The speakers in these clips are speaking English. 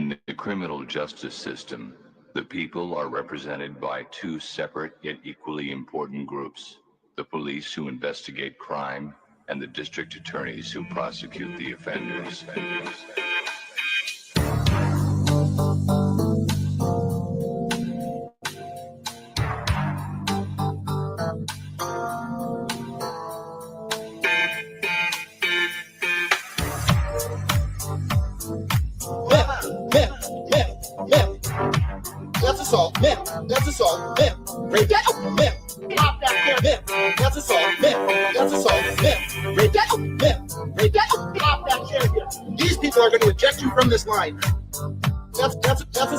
In the criminal justice system, the people are represented by two separate yet equally important groups: the police who investigate crime and the district attorneys who prosecute the offenders. That's assault, that's assault, break that up, pop that chair, that's assault, that's assault, break that up, pop that chair here. These people are going to eject you from this line. That's assault, that's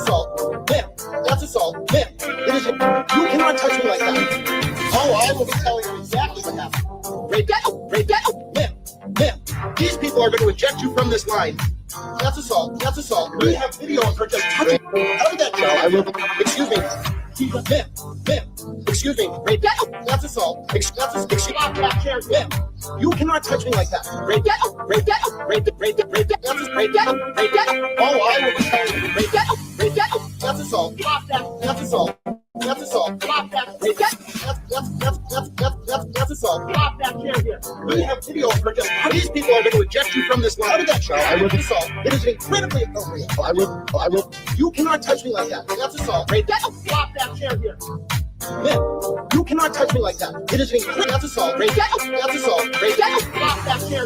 assault, it is, you cannot touch me like that. Oh, I will be telling you exactly what happened. Break that up, these people are going to eject you from this line. That's assault, that's assault. We have video of her just touching. How did that go? I will, excuse me. Excuse me. Break that up. That's assault. Excuse that chair. You cannot touch me like that. Break that up. Break that up. Break that. Break that. Break that up. Break that up. Oh, I will be telling you. Break that up. Break that up. That's assault. Stop that. That's assault. That's assault. Stop that. Break that. That's assault. Stop that chair here. We have video of her just. These people are going to eject you from this line. How did that show? I will assault. It is incredibly appropriate. I will. You cannot touch me like that. That's assault. Break that up. Stop that chair here. You cannot touch me like that. It is incredible. That's assault. Break that up. That's assault. Break that up. Stop that chair.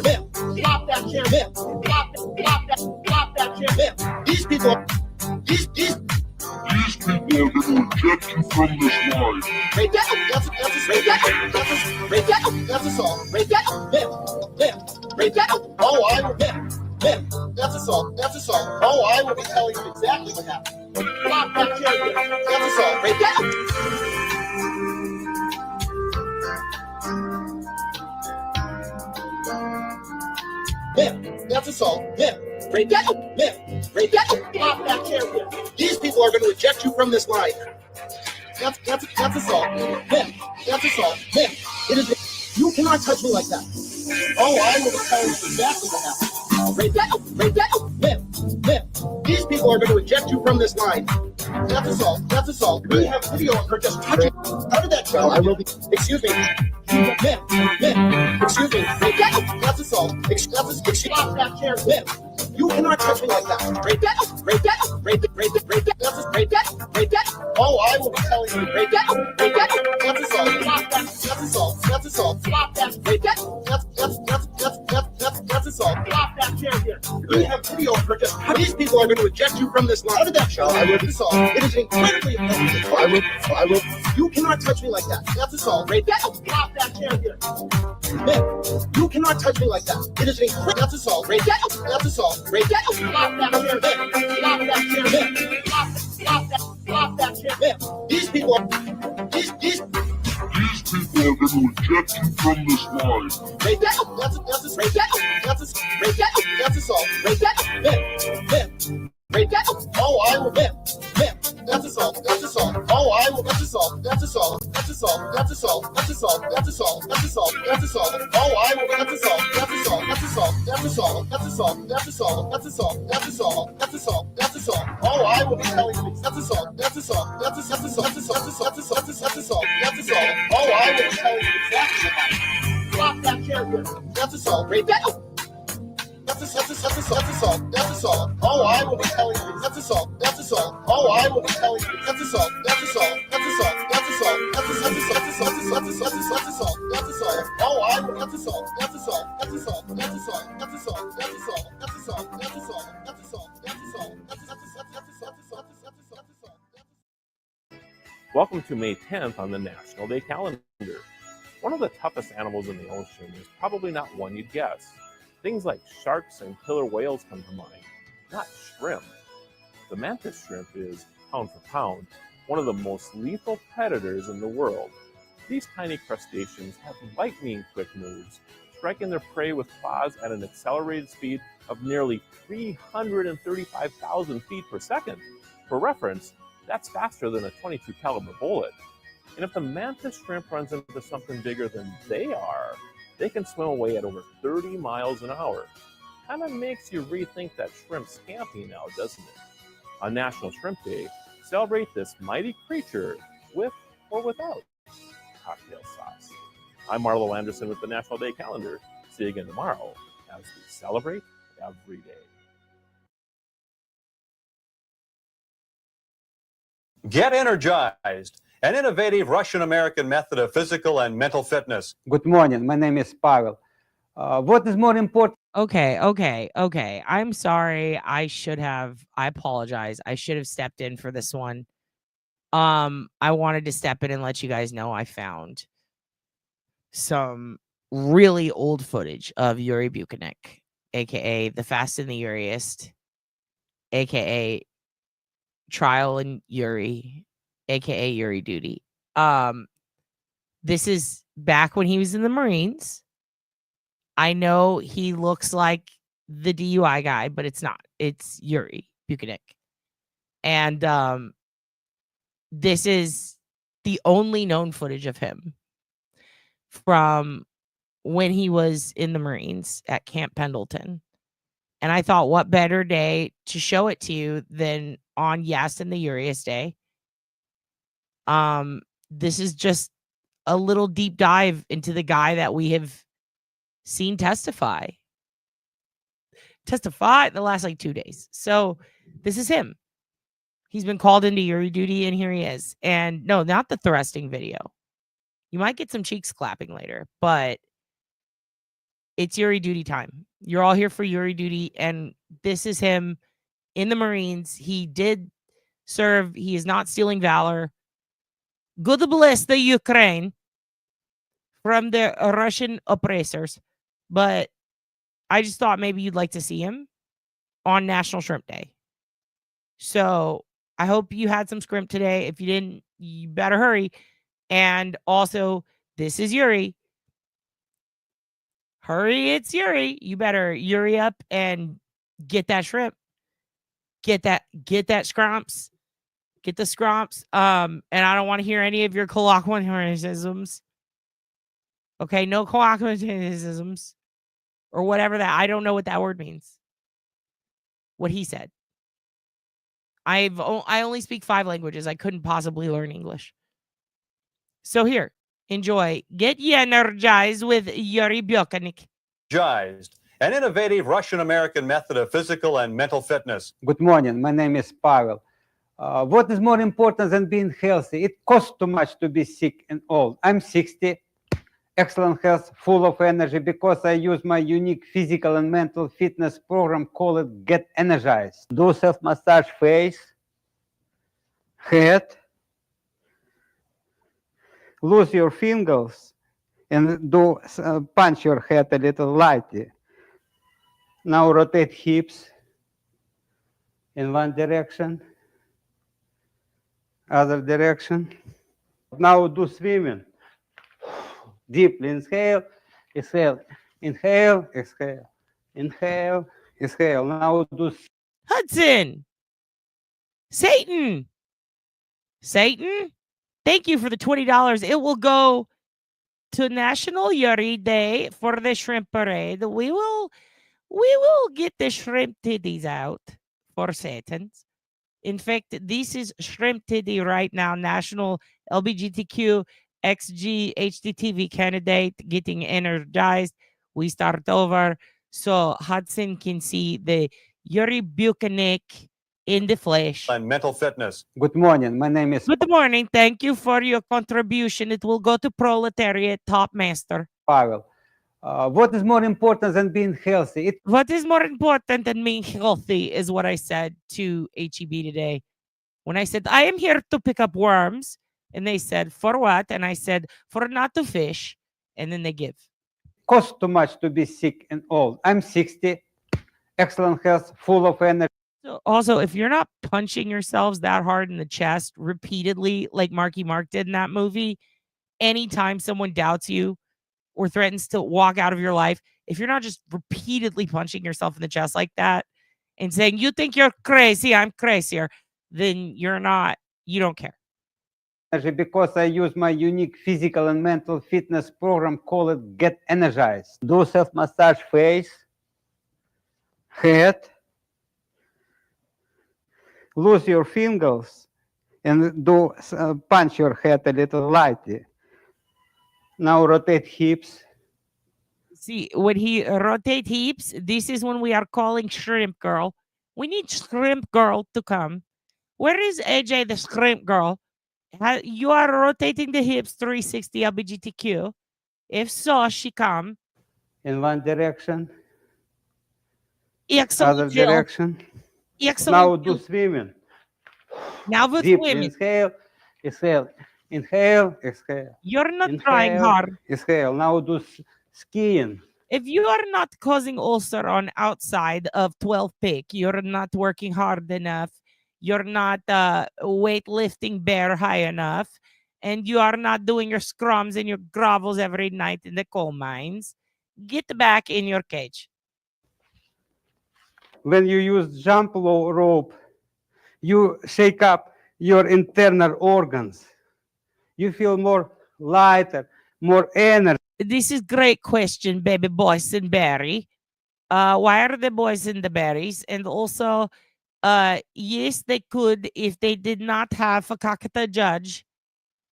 Stop that chair. Stop that chair. These people are going to eject you from this line. Break that up. That's break that up. Break that up. That's assault. Break that up. Break that up. Oh, I will. That's assault. That's assault. Oh, I will be telling you exactly what happened. Stop that chair. That's assault. Break that up. That's assault. Break that up. Break that up. Stop that chair. These people are going to eject you from this line. That's assault. That's assault. It is. You cannot touch me like that. Oh, I will tell you exactly what happened. Break that up. Break that up. These people are going to eject you from this line. That's assault. That's assault. We have video of her just touching. How did that show? I will be. Excuse me. Excuse me. Break that up. That's assault. Stop that chair. You cannot touch me like that. Break that up. Break that up. Break that. Break that. Break that. Break that. Break that. Oh, I will be telling you. Break that up. Break that. That's assault. Stop that. That's assault. That's assault. Stop that. Break that. That's assault. Stop that chair here. We have video of her just. These people are going to eject you from this line. How did that show? I will be assault. It is incredibly appropriate. I will. You cannot touch me like that. That's assault. Break that. Stop that chair here. You cannot touch me like that. It is incredible. That's assault. Break that. That's assault. Break that. Stop that chair. Stop that chair. Stop that chair. These people are. These people are going to eject you from this line. Break that. That's break that. Break that. That's assault. Break that. Break that. Oh, I will. That's assault. That's assault. Oh, I will. That's assault. That's assault. That's assault. That's assault. That's assault. That's assault. That's assault. That's assault. Oh, I will. That's assault. That's assault. That's assault. That's assault. That's assault. That's assault. That's assault. That's assault. That's assault. That's assault. Oh, I will be telling you. That's assault. That's assault. That's assault. That's assault. That's assault. That's assault. That's assault. That's assault. Oh, I will be telling you exactly what happened. Stop that chair here. That's assault. Break that up. That's assault. That's assault. Oh, I will be telling you. That's assault. That's assault. Oh, I will be telling you. That's assault. That's assault. That's assault. That's assault. That's assault. That's assault. That's assault. That's assault. That's assault. Oh, I will. That's assault. That's assault. That's assault. That's assault. That's assault. That's assault. That's assault. That's assault. That's assault. That's assault. Welcome to May 10th on the National Day calendar. One of the toughest animals in the ocean is probably not one you'd guess. Things like sharks and killer whales come to mind, not shrimp. The mantis shrimp is, pound for pound, one of the most lethal predators in the world. These tiny crustaceans have lightning-quick moves, striking their prey with claws at an accelerated speed of nearly 335,000 feet per second. For reference, that's faster than a .22 caliber bullet. And if the mantis shrimp runs into something bigger than they are, they can swim away at over 30 miles an hour. Kind of makes you rethink that shrimp scampi now, doesn't it? On National Shrimp Day, celebrate this mighty creature with or without cocktail sauce. I'm Marlo Anderson with the National Day Calendar. See you again tomorrow as we celebrate every day. Get energized, an innovative Russian-American method of physical and mental fitness. Good morning. My name is Pavel. What is more important? Okay. I'm sorry. I apologize. I should have stepped in for this one. I wanted to step in and let you guys know I found some really old footage of Yuri Buchanek, aka the Fast and the Yuriyest, aka Trial and Yuri, aka Yuri Duty. This is back when he was in the Marines. I know he looks like the DUI guy, but it's not. It's Yuri Buchanek. And this is the only known footage of him from when he was in the Marines at Camp Pendleton. And I thought, what better day to show it to you than on Yes and the Yuriyest Day? This is just a little deep dive into the guy that we have seen testify in the last like 2 days. So this is him. He's been called into Yuri duty, and here he is. And no, not the thrusting video. You might get some cheeks clapping later, but it's Yuri duty time. You're all here for Yuri duty, and this is him in the Marines. He did serve. He is not stealing valor. God bless the Ukraine from the Russian oppressors. But I just thought maybe you'd like to see him on National Shrimp Day. So I hope you had some scrimp today. If you didn't, you better hurry. And also, this is Yuri. Hurry, it's Yuri. You better Yuri up and get that shrimp. Get that scrumps. Get the scrumps. And I don't want to hear any of your colloquialisms. Okay, no colloquialisms. Or whatever that. I don't know what that word means. What he said. I only speak 5 languages. I couldn't possibly learn English. So here, enjoy. Get energized with Yuri Buchanek. Energized, an innovative Russian-American method of physical and mental fitness. Good morning. My name is Pavel. What is more important than being healthy? It costs too much to be sick and old. I'm 60, excellent health, full of energy because I use my unique physical and mental fitness program called Get Energized. Do self-massage face, head, lose your fingers, and do punch your head a little lightly. Now rotate hips in one direction, other direction. Now do swimming. Deeply inhale, exhale, inhale, exhale, inhale, exhale. Now do Hudson. Satan. Thank you for the $20. It will go to National Yuri Day for the shrimp parade. We will get the shrimp titties out for Satans. In fact, this is shrimp titty right now. National LGBTQ XG HDTV candidate getting energized. We start over so Hudson can see the Yuri Buchanek in the flesh. And mental fitness. Good morning. My name is Good morning. Thank you for your contribution. It will go to Proletariat Top Master. Pavel. What is more important than being healthy? What is more important than being healthy is what I said to HEB today. When I said, I am here to pick up worms. And they said, for what? And I said, for not to fish. And then they give. Costs too much to be sick and old. I'm 60, excellent health, full of energy. So also, if you're not punching yourselves that hard in the chest repeatedly, like Marky Mark did in that movie, anytime someone doubts you or threatens to walk out of your life, if you're not just repeatedly punching yourself in the chest like that and saying, you think you're crazy, I'm crazier, then you don't care. Because I use my unique physical and mental fitness program called Get Energized. Do self-massage face, head, lose your fingers and do punch your head a little lightly. Now rotate hips. See, when he rotate hips, this is when we are calling shrimp girl. We need shrimp girl to come. Where is AJ, the shrimp girl? You are rotating the hips 360 LBGTQ. If so, she come. In one direction, Excellent other Jill. direction. Excellent Now do Jill. swimming. Now with Deep women. inhale, exhale, inhale, exhale. You're not trying Inhale, hard. exhale. Now do skiing. If you are not causing ulcer on outside of 12 pick, you're not working hard enough. You're not weightlifting bear high enough. And you are not doing your scrums and your grovels every night in the coal mines. Get back in your cage. When you use jump rope, you shake up your internal organs. You feel more lighter, more energy. This is great question, baby boysenberry. Why are the boys in the berries? And also, yes, they could if they did not have a Kakata judge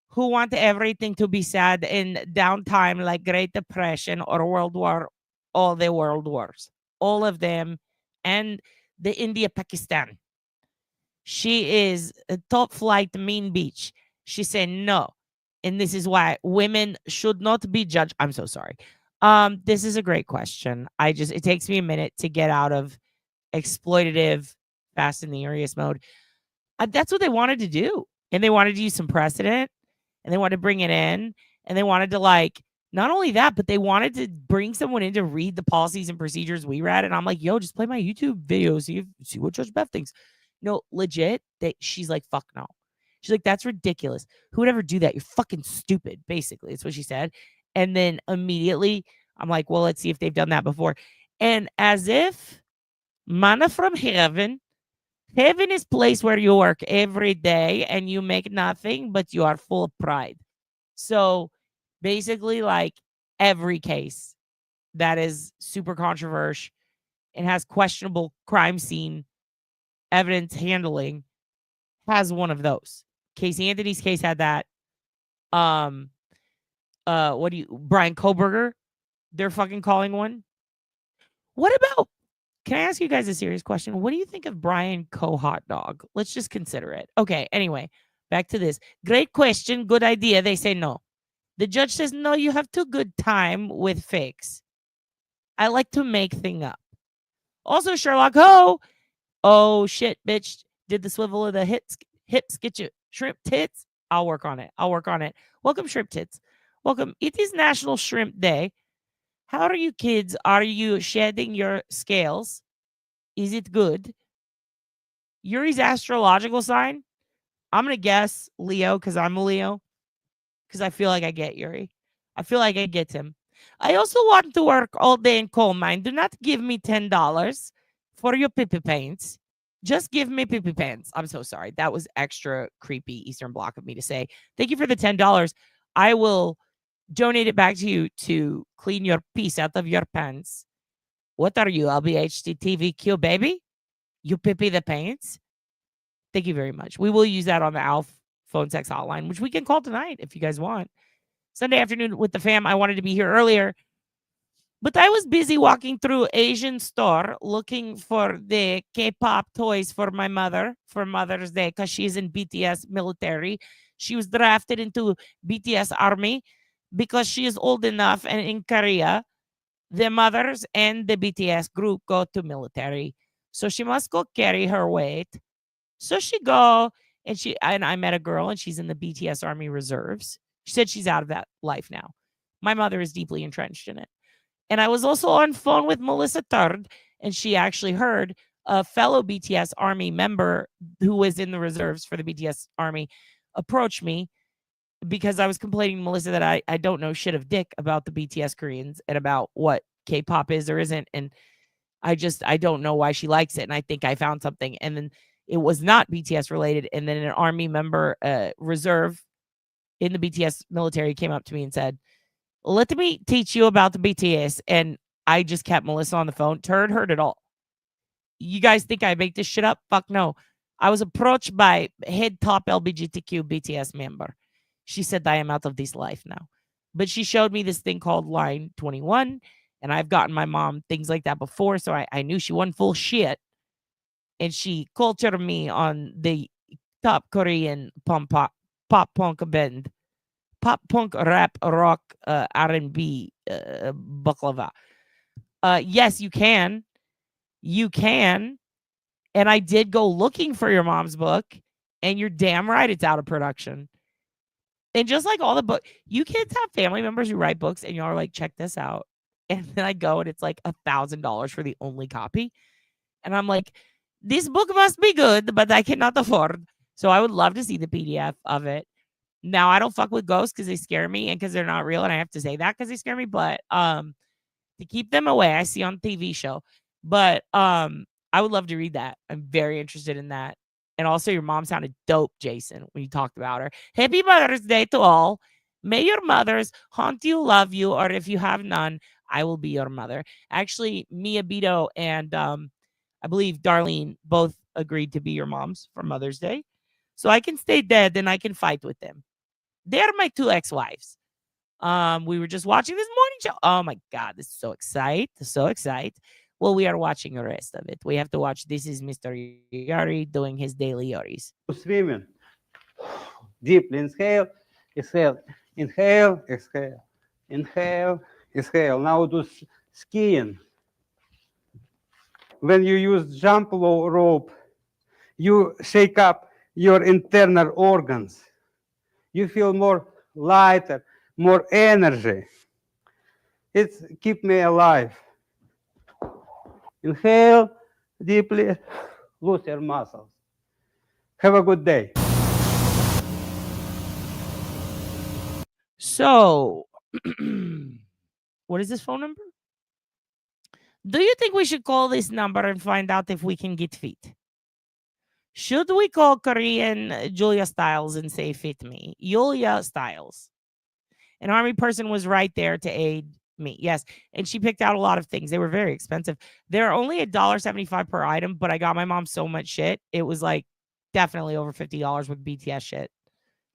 who want everything to be sad in downtime like Great Depression or World War, all the world wars, all of them, and the India-Pakistan. She is a top flight mean bitch. She said no. And this is why women should not be judged. I'm so sorry. This is a great question. It takes me a minute to get out of exploitative, fast and the Yuriyest mode. That's what they wanted to do. And they wanted to use some precedent and they wanted to bring it in. And they wanted to not only that, but they wanted to bring someone in to read the policies and procedures we read. And I'm like, yo, just play my YouTube video. See what Judge Beth thinks. No, legit. She's like, fuck no. She's like, that's ridiculous. Who would ever do that? You're fucking stupid, basically. That's what she said. And then immediately, I'm like, well, let's see if they've done that before. And as if manna from heaven is place where you work every day and you make nothing, but you are full of pride. So basically, every case that is super controversial and has questionable crime scene evidence handling has one of those. Casey Anthony's case had that. Brian Koberger, they're fucking calling one. What about, can I ask you guys a serious question? What do you think of Brian Hot Dog? Let's just consider it. Okay, anyway, back to this. Great question, good idea. They say no. The judge says, no, you have too good time with fakes. I like to make thing up. Also, Sherlock Ho. Oh, shit, bitch. Did the swivel of the hips get you shrimp tits? I'll work on it. Welcome, shrimp tits. Welcome. It is National Shrimp Day. How are you kids? Are you shedding your scales? Is it good? Yuri's astrological sign? I'm going to guess Leo because I'm a Leo. Because I feel like I get Yuri. I feel like I get him. I also want to work all day in coal mine. Do not give me $10 for your pee paints. Just give me pee pants. I'm so sorry. That was extra creepy Eastern Bloc of me to say. Thank you for the $10. I will donate it back to you to clean your piece out of your pants. What are you, LBHTTVQ, baby? You pee the pants? Thank you very much. We will use that on the ALF phone sex hotline, which we can call tonight if you guys want. Sunday afternoon with the fam. I wanted to be here earlier, but I was busy walking through Asian store looking for the K-pop toys for my mother for Mother's Day because she's in BTS military. She was drafted into BTS army because she is old enough, and in Korea, the mothers and the BTS group go to military. So she must go carry her weight. So she go, and I met a girl, and she's in the BTS Army Reserves. She said she's out of that life now. My mother is deeply entrenched in it. And I was also on phone with Melissa Third, and she actually heard a fellow BTS Army member who was in the reserves for the BTS Army approach me because I was complaining to Melissa that I don't know shit of dick about the BTS Koreans and about what K-pop is or isn't. And I don't know why she likes it. And I think I found something. And then it was not BTS related. And then an Army member, reserve in the BTS military came up to me and said, let me teach you about the BTS. And I just kept Melissa on the phone. Turd heard it all. You guys think I make this shit up? Fuck no. I was approached by head top LGBTQ BTS member. She said I am out of this life now. But she showed me this thing called Line 21, and I've gotten my mom things like that before, so I knew she wasn't full shit. And she cultured me on the top Korean pop punk band, pop punk rap rock R&B baklava. Yes, you can. You can. And I did go looking for your mom's book, and you're damn right it's out of production. And just like all the book, you kids have family members who write books, and y'all are like, check this out. And then I go, and it's like $1,000 for the only copy. And I'm like, this book must be good, but I cannot afford. So I would love to see the PDF of it. Now, I don't fuck with ghosts because they scare me and because they're not real. And I have to say that because they scare me. But to keep them away, I see on TV show. But I would love to read that. I'm very interested in that. And also, your mom sounded dope, Jason, when you talked about her. Happy Mother's Day to all. May your mothers haunt you, love you, or if you have none, I will be your mother. Actually, Mia Bito and I believe Darlene both agreed to be your moms for Mother's Day. So I can stay dead and I can fight with them. They're my 2 ex-wives. We were just watching this morning show. Oh my God, this is so excited. So excited. Well, we are watching the rest of it. We have to watch. This is Mr. Yuri doing his daily Yuris. Swimming. Deeply inhale, exhale, inhale, exhale, inhale, exhale. Now do skiing. When you use jump rope, you shake up your internal organs. You feel more lighter, more energy. It's keep me alive. Inhale deeply, loose your muscles. Have a good day. So, what is this phone number? Do you think we should call this number and find out if we can get fit? Should we call Korean Julia Stiles and say fit me? Julia Stiles. An army person was right there to aid me. Yes. And she picked out a lot of things. They were very expensive. They're only $1.75 per item, but I got my mom so much shit. It was like definitely over $50 with BTS shit.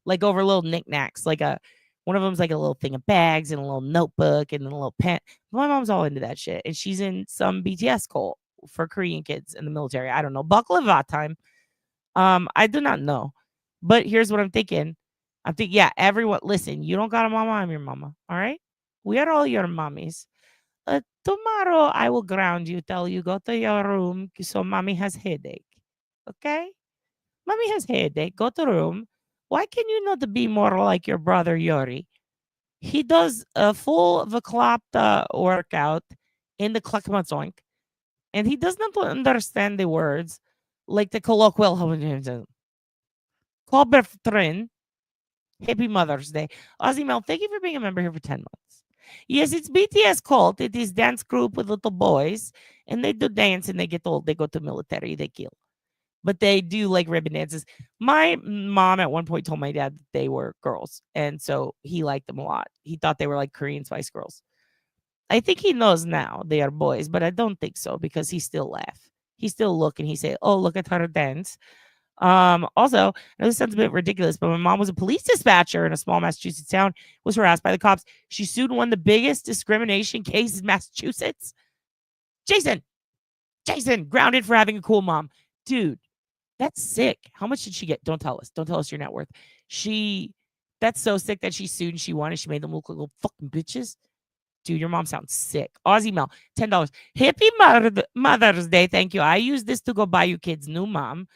Like over little knickknacks. Like one of them's like a little thing of bags and a little notebook and a little pen. My mom's all into that shit. And she's in some BTS cult for Korean kids in the military. I don't know. Baklava time. I do not know. But here's what I'm thinking. I'm thinking, yeah, everyone, listen, you don't got a mama, I'm your mama. All right? We are all your mommies. Tomorrow, I will ground you, tell you, go to your room, so mommy has headache. Okay? Mommy has headache. Go to room. Why can you not be more like your brother, Yuri? He does a full Vaklapta workout in the Klakmatzoink, and he does not understand the words like the colloquial Kolbertrin. Happy Mother's Day. Ozzy Mel, thank you for being a member here for 10 months. Yes, it's BTS cult. It is dance group with little boys, and they do dance and they get old. They go to military, they kill. But they do like ribbon dances. My mom at one point told my dad that they were girls, and so he liked them a lot. He thought they were like Korean Spice Girls. I think he knows now they are boys, but I don't think so because he still laugh. He still look and he say, "Oh, look at her dance." Also, I know this sounds a bit ridiculous, but my mom was a police dispatcher in a small Massachusetts town, was harassed by the cops. She sued one of the biggest discrimination cases in Massachusetts. Jason, grounded for having a cool mom. Dude, that's sick. How much did she get? Don't tell us. Don't tell us your net worth. That's so sick that she sued and she won and she made them look like little fucking bitches. Dude, your mom sounds sick. Aussie Mel, $10. Happy Mother's Day. Thank you. I use this to go buy you kids new mom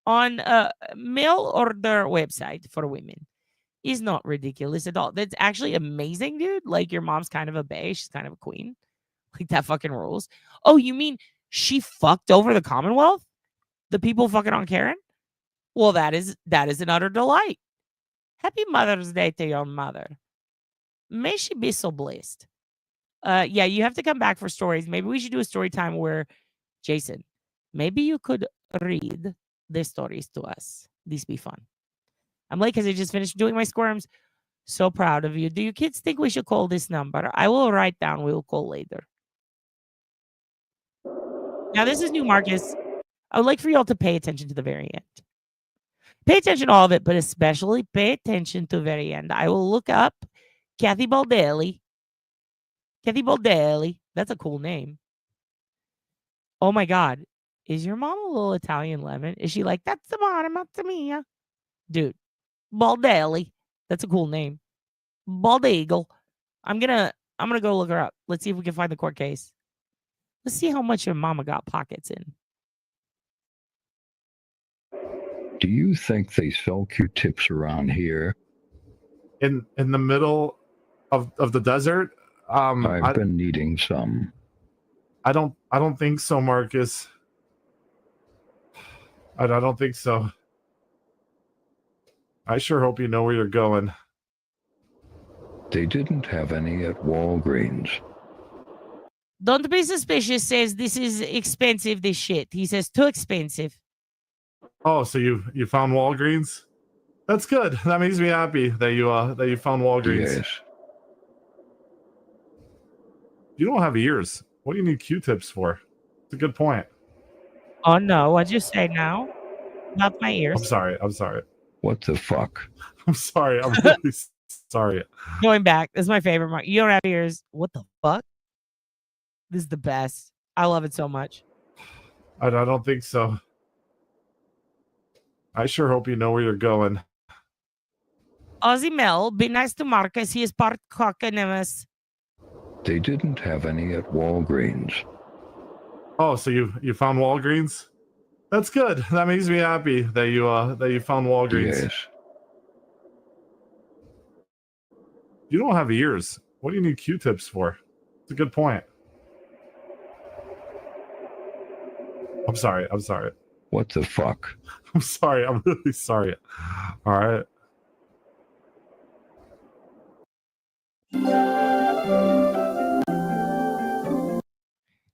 on a mail order website for women. Is not ridiculous at all. That's actually amazing, dude. Like your mom's kind of a bae. She's kind of a queen. Like that fucking rules. Oh, you mean she fucked over the Commonwealth? The people fucking on Karen? Well, that is an utter delight. Happy Mother's Day to your mother. May she be so blessed. Yeah, you have to come back for stories. Maybe we should do a story time where, Jason, maybe you could read the stories to us. These be fun. I'm late because I just finished doing my squirms. So proud of you. Do you kids think we should call this number? I will write down. We'll call later. Now, this is new, Marcus. I would like for y'all to pay attention to the very end. Pay attention to all of it, but especially pay attention to the very end. I will look up Kathy Baldelli. Kathy Baldelli. That's a cool name. Oh my God. Is your mom a little Italian lemon? Is she like, that's the mazza mia? Dude, Baldelli. That's a cool name. Bald Eagle. I'm gonna go look her up. Let's see if we can find the court case. Let's see how much your mama got pockets in. Do you think they sell Q-tips around here? In the middle of the desert? I've been needing some. I don't think so, Marcus. I don't think so. I sure hope you know where you're going. They didn't have any at Walgreens. Don't be suspicious. Says this is expensive. This shit. He says too expensive. Oh, so you found Walgreens? That's good. That makes me happy that you found Walgreens. Yes. You don't have ears. What do you need Q-tips for? It's a good point. Oh no! What'd you say now? Not my ears. I'm sorry. What the fuck? I'm sorry. I'm really sorry. Going back. This is my favorite mark. You don't have ears. What the fuck? This is the best. I love it so much. I don't think so. I sure hope you know where you're going. Ozzy Mel, be nice to Marcus. He is part cockanimous. They didn't have any at Walgreens. Oh, so you found Walgreens? That's good. That makes me happy that you found Walgreens. Yes. You don't have ears. What do you need Q-tips for? It's a good point. I'm sorry. What the fuck? I'm sorry. I'm really sorry. All right.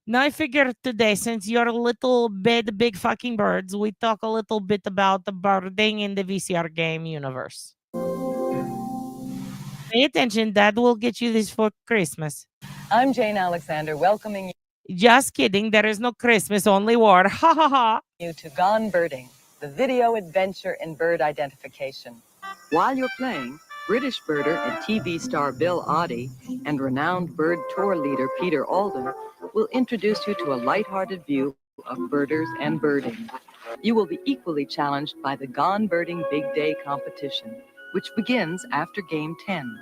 Now I figured today, since you're a little bit big fucking birds, we talk a little bit about the birding in the VCR game universe. Pay attention, Dad will get you this for Christmas. I'm Jane Alexander, welcoming Just kidding, there is no Christmas, only war. Ha ha ha. you to Gone Birding, the video adventure in bird identification. While you're playing, British birder and TV star Bill Oddie and renowned bird tour leader Peter Alden will introduce you to a lighthearted view of birders and birding. You will be equally challenged by the Gone Birding Big Day competition, which begins after Game 10.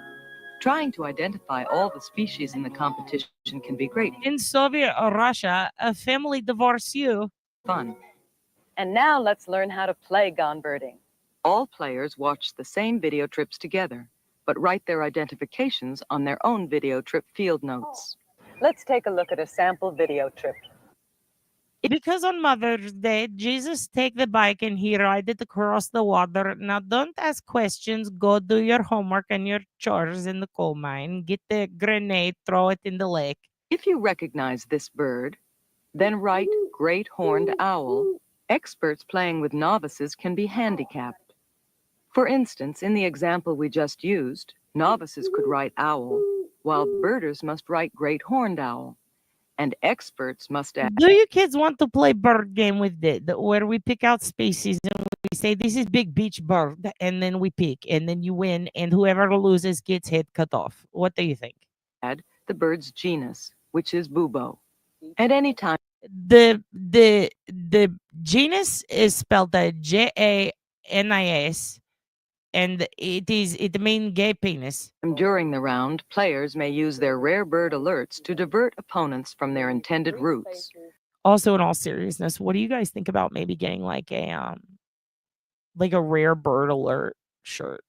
Trying to identify all the species in the competition can be great In Soviet Russia, a family divorced you. fun. And now let's learn how to play Gone Birding. All players watch the same video trips together, but write their identifications on their own video trip field notes. Let's take a look at a sample video trip. Because on Mother's Day, Jesus take the bike and he ride it across the water. Now don't ask questions. Go do your homework and your chores in the coal mine. Get the grenade, throw it in the lake. If you recognize this bird, then write Great Horned Owl. Experts playing with novices can be handicapped. For instance, in the example we just used, novices could write owl, while birders must write Great Horned Owl. And experts must add. Do you kids want to play bird game with it, where we pick out species and we say this is big beach bird, and then we pick, and then you win, and whoever loses gets head cut off? What do you think? The bird's genus, which is Bobo. At any time The genus is spelled Janis, and it means gay penis. during the round, players may use their rare bird alerts to divert opponents from their intended routes. Also, in all seriousness, what do you guys think about maybe getting like a rare bird alert shirt?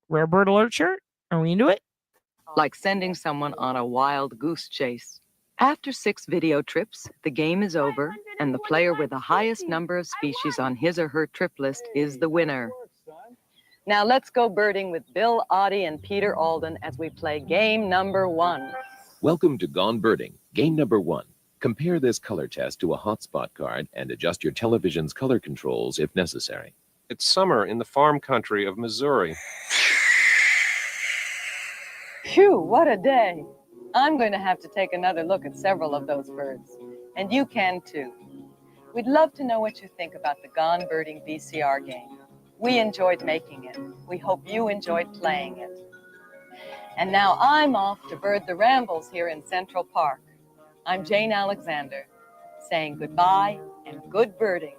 Rare bird alert shirt? Are we into it? Like sending someone on a wild goose chase. After 6 video trips, the game is over, and the player with the highest number of species on his or her trip list is the winner. Now let's go birding with Bill Oddie and Peter Alden as we play game number 1. Welcome to Gone Birding, game number 1. Compare this color test to a hotspot card and adjust your television's color controls if necessary. It's summer in the farm country of Missouri. Phew, what a day. I'm going to have to take another look at several of those birds. And you can too. We'd love to know what you think about the Gone Birding VCR game. We enjoyed making it. We hope you enjoyed playing it. And now I'm off to bird the rambles here in Central Park. I'm Jane Alexander, saying goodbye and good birding.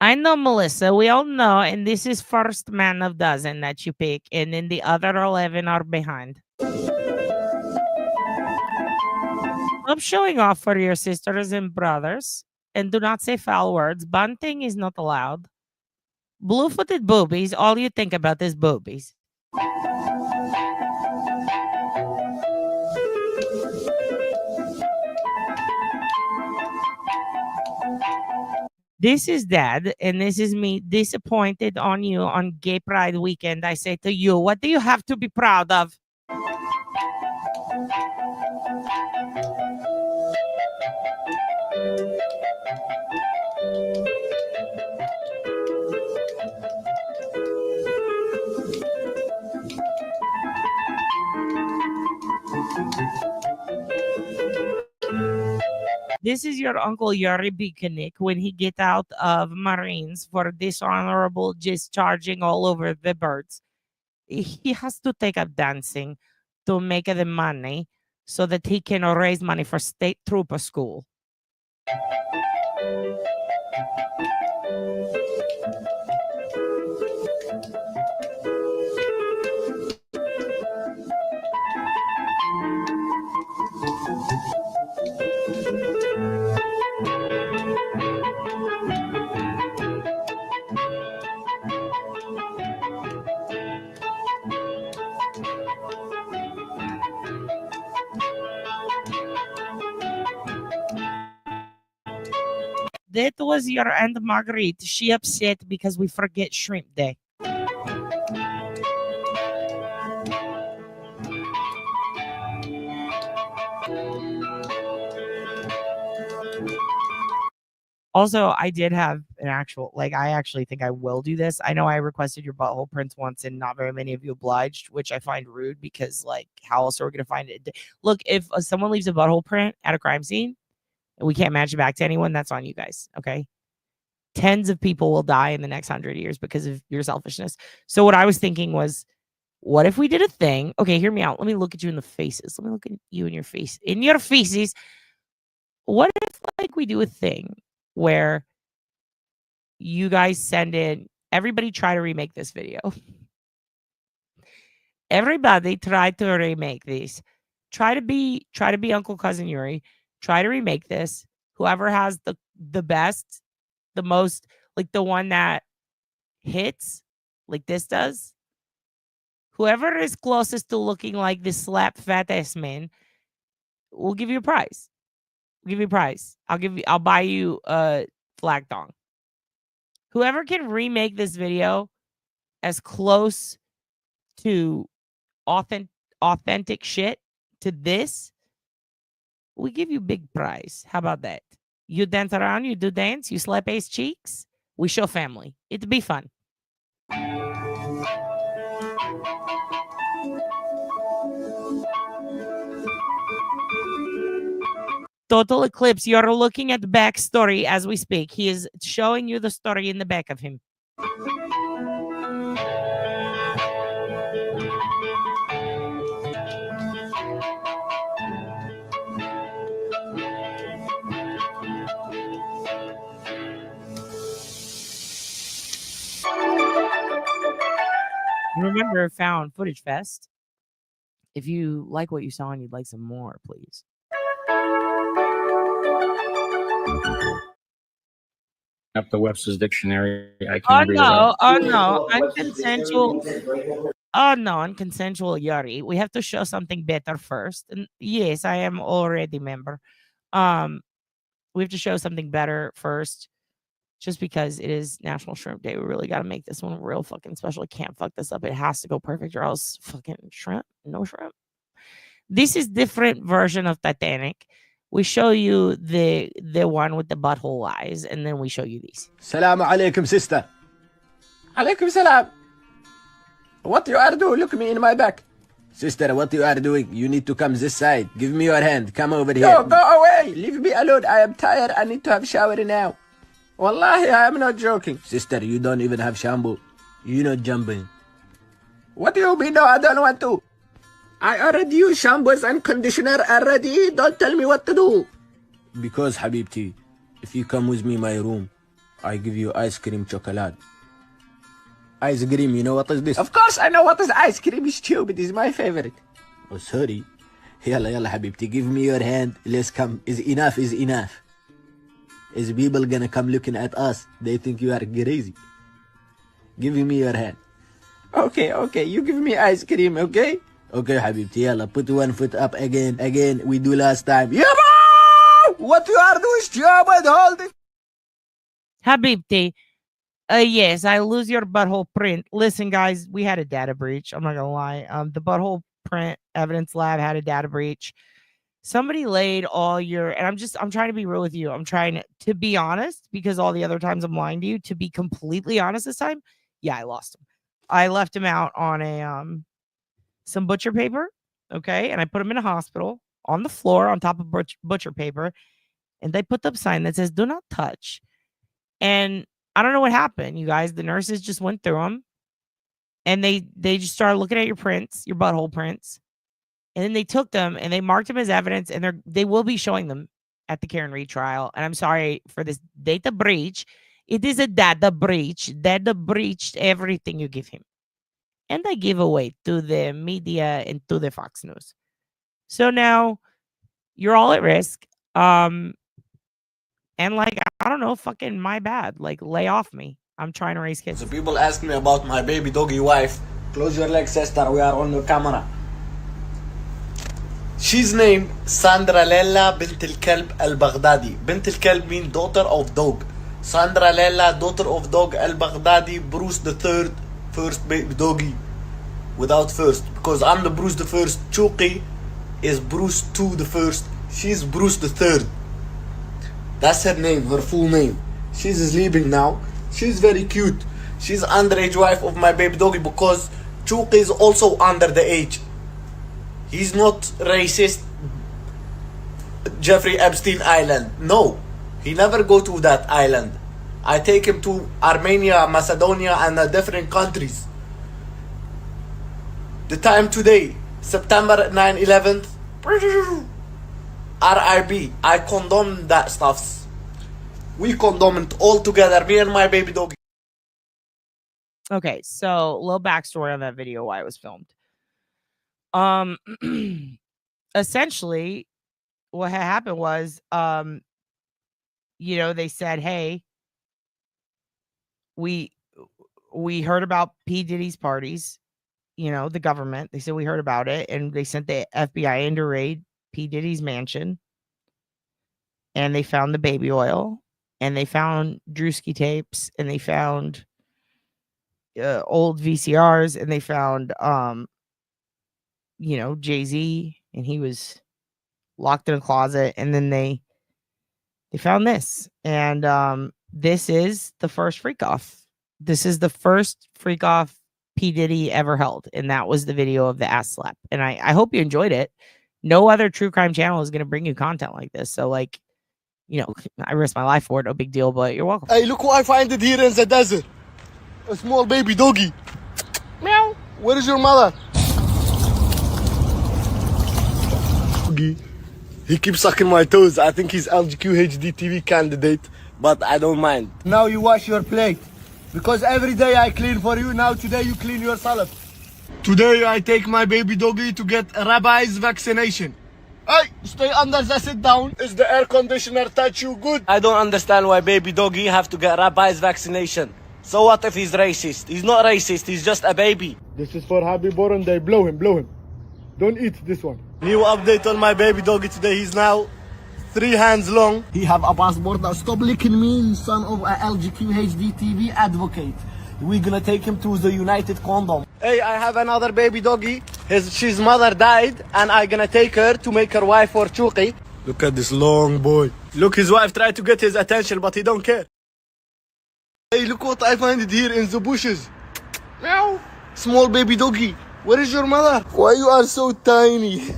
I know, Melissa. We all know, and this is first man of dozen that you pick, and then the other 11 are behind. Stop showing off for your sisters and brothers, and do not say foul words. Bunting is not allowed. Blue-footed boobies, all you think about is boobies. This is Dad, and this is me disappointed on you on Gay Pride weekend. I say to you, what do you have to be proud of? This is your Uncle Yuri Beakonik when he get out of Marines for dishonorable discharging all over the birds. He has to take up dancing to make the money so that he can raise money for state trooper school. That was your Aunt Marguerite. She upset because we forget Shrimp Day. Also, I did have an actual, like, I actually think I will do this. I know I requested your butthole prints once and not very many of you obliged, which I find rude because, like, how else are we going to find it? Look, if someone leaves a butthole print at a crime scene, and we can't match it back to anyone, that's on you guys, okay? Tens of people will die in the next 100 years because of your selfishness. So what I was thinking was, what if we did a thing? Okay, hear me out. Let me look at you in the faces. Let me look at you in your face. In your faces. What if, like, we do a thing where you guys send in, everybody try to remake this video. Everybody try to remake this. Try to be Uncle Cousin Yuri. Try to remake this. Whoever has the best, the most, like the one that hits, like this does. Whoever is closest to looking like this slap fat ass man, we'll give you a prize. We'll give you a prize. I'll buy you a flag thong. Whoever can remake this video as close to authentic shit to this, we give you big prize. How about that? You dance around, you do dance, you slap ace cheeks. We show family. It'd be fun. Total Eclipse, you're looking at the backstory as we speak. He is showing you the story in the back of him. Remember, Found Footage Fest. If you like what you saw and you'd like some more, please. Up the Webster's Dictionary. I can't agree with that. Oh no, unconsensual. Oh no, unconsensual Yuri. We have to show something better first. And yes, I am already member. We have to show something better first. Just because it is National Shrimp Day, we really got to make this one real fucking special. I can't fuck this up. It has to go perfect or else fucking shrimp. No shrimp. This is different version of Titanic. We show you the one with the butthole eyes, and then we show you these. Salaam alaikum, sister. Alaikum salam. What you are doing? Look me in my back. Sister, what you are doing? You need to come this side. Give me your hand. Come over here. No, go away. Leave me alone. I am tired. I need to have a shower now. Wallahi, I am not joking. Sister, you don't even have shampoo. You're not jumping. What do you mean? No, I don't want to. I already use shampoos and conditioner already. Don't tell me what to do. Because, Habibti, if you come with me in my room, I give you ice cream chocolate. Ice cream, you know what is this? Of course I know what is ice cream. It's stupid. It's my favorite. Oh, sorry. Yalla, yalla, Habibti, give me your hand. Let's come. Is enough, is enough. Is people gonna come looking at us? They think you are crazy. Give me your hand. Okay, okay. You give me ice cream, okay? Okay, Habibti, yalla, put one foot up again. Again, we do last time. Yeah, what you are doing, stupid? Hold it. Habibti. Yes, I lose your butthole print. Listen, guys, we had a data breach. I'm not gonna lie. The butthole print evidence lab had a data breach. Somebody laid all your, and I'm trying to be real with you. I'm trying to be honest, because all the other times I'm lying to you. To be completely honest this time, yeah, I lost him. I left him out on a some butcher paper, okay, and I put him in a hospital on the floor on top of butcher paper, and they put up a sign that says "Do not touch." And I don't know what happened, you guys. The nurses just went through them, and they just started looking at your prints, your butthole prints, and then they took them and they marked them as evidence, and they will be showing them at the Karen Reed trial. And I'm sorry for this data breach. It is a data breach. Data breached everything you give him, and I give away to the media and to the Fox News. So now you're all at risk. And like, I don't know, fucking my bad. Like, lay off me. I'm trying to raise kids. So people ask me about my baby doggy wife. Close your legs, sister. We are on the camera. She's named Sandra Lella bint al-Kalb al-Baghdadi. Bint al-Kalb means daughter of dog. Sandra Lella, daughter of dog al-Baghdadi, Bruce the third, first baby doggy. Without first. Because I'm the Bruce the first. Chuki is Bruce 2 the first. She's Bruce the third. That's her name, her full name. She's sleeping now. She's very cute. She's underage wife of my baby doggy because Chuki is also under the age. He's not racist. Jeffrey Epstein Island. No, he never go to that island. I take him to Armenia, Macedonia, and different countries. The time today, September 9/11. RIP. I condone that stuff. We condone it all together, me and my baby doggy. Okay, so a little backstory on that video, why it was filmed. Essentially, what had happened was, you know, they said, hey, we heard about P. Diddy's parties, you know, the government. They said we heard about it, and they sent the FBI in to raid P. Diddy's mansion, and they found the baby oil, and they found Drewski tapes, and they found old VCRs, and they found you know, Jay-Z, and he was locked in a closet, and then they found this, and this is the first freak off. This is the first freak off P. Diddy ever held, and that was the video of the ass slap. And I hope you enjoyed it. No other true crime channel is going to bring you content like this. So, like, you know, I risk my life for it. No big deal, but you're welcome. Hey, look what I find it here in the desert. A small baby doggy. Meow. Where is your mother? He keeps sucking my toes. I think he's LGQ HD TV candidate, but I don't mind. Now you wash your plate. Because every day I clean for you, now today you clean yourself. Today I take my baby doggy to get a rabies vaccination. Hey, stay under the sit down. Is the air conditioner touch you good? I don't understand why baby doggy have to get rabies vaccination. So what if he's racist? He's not racist, he's just a baby. This is for happy birthday. Blow him, blow him. Don't eat this one. New update on my baby doggy today. He's now 3 hands long. He have a passport. Now stop licking me, son of a LGQ HD TV advocate. We're gonna take him to the United Kingdom. Hey, I have another baby doggy. His mother died, and I'm gonna take her to make her wife for Chuki. Look at this long boy. Look, his wife tried to get his attention, but he don't care. Hey, look what I find it here in the bushes. Meow. Small baby doggy. Where is your mother? Why you are so tiny?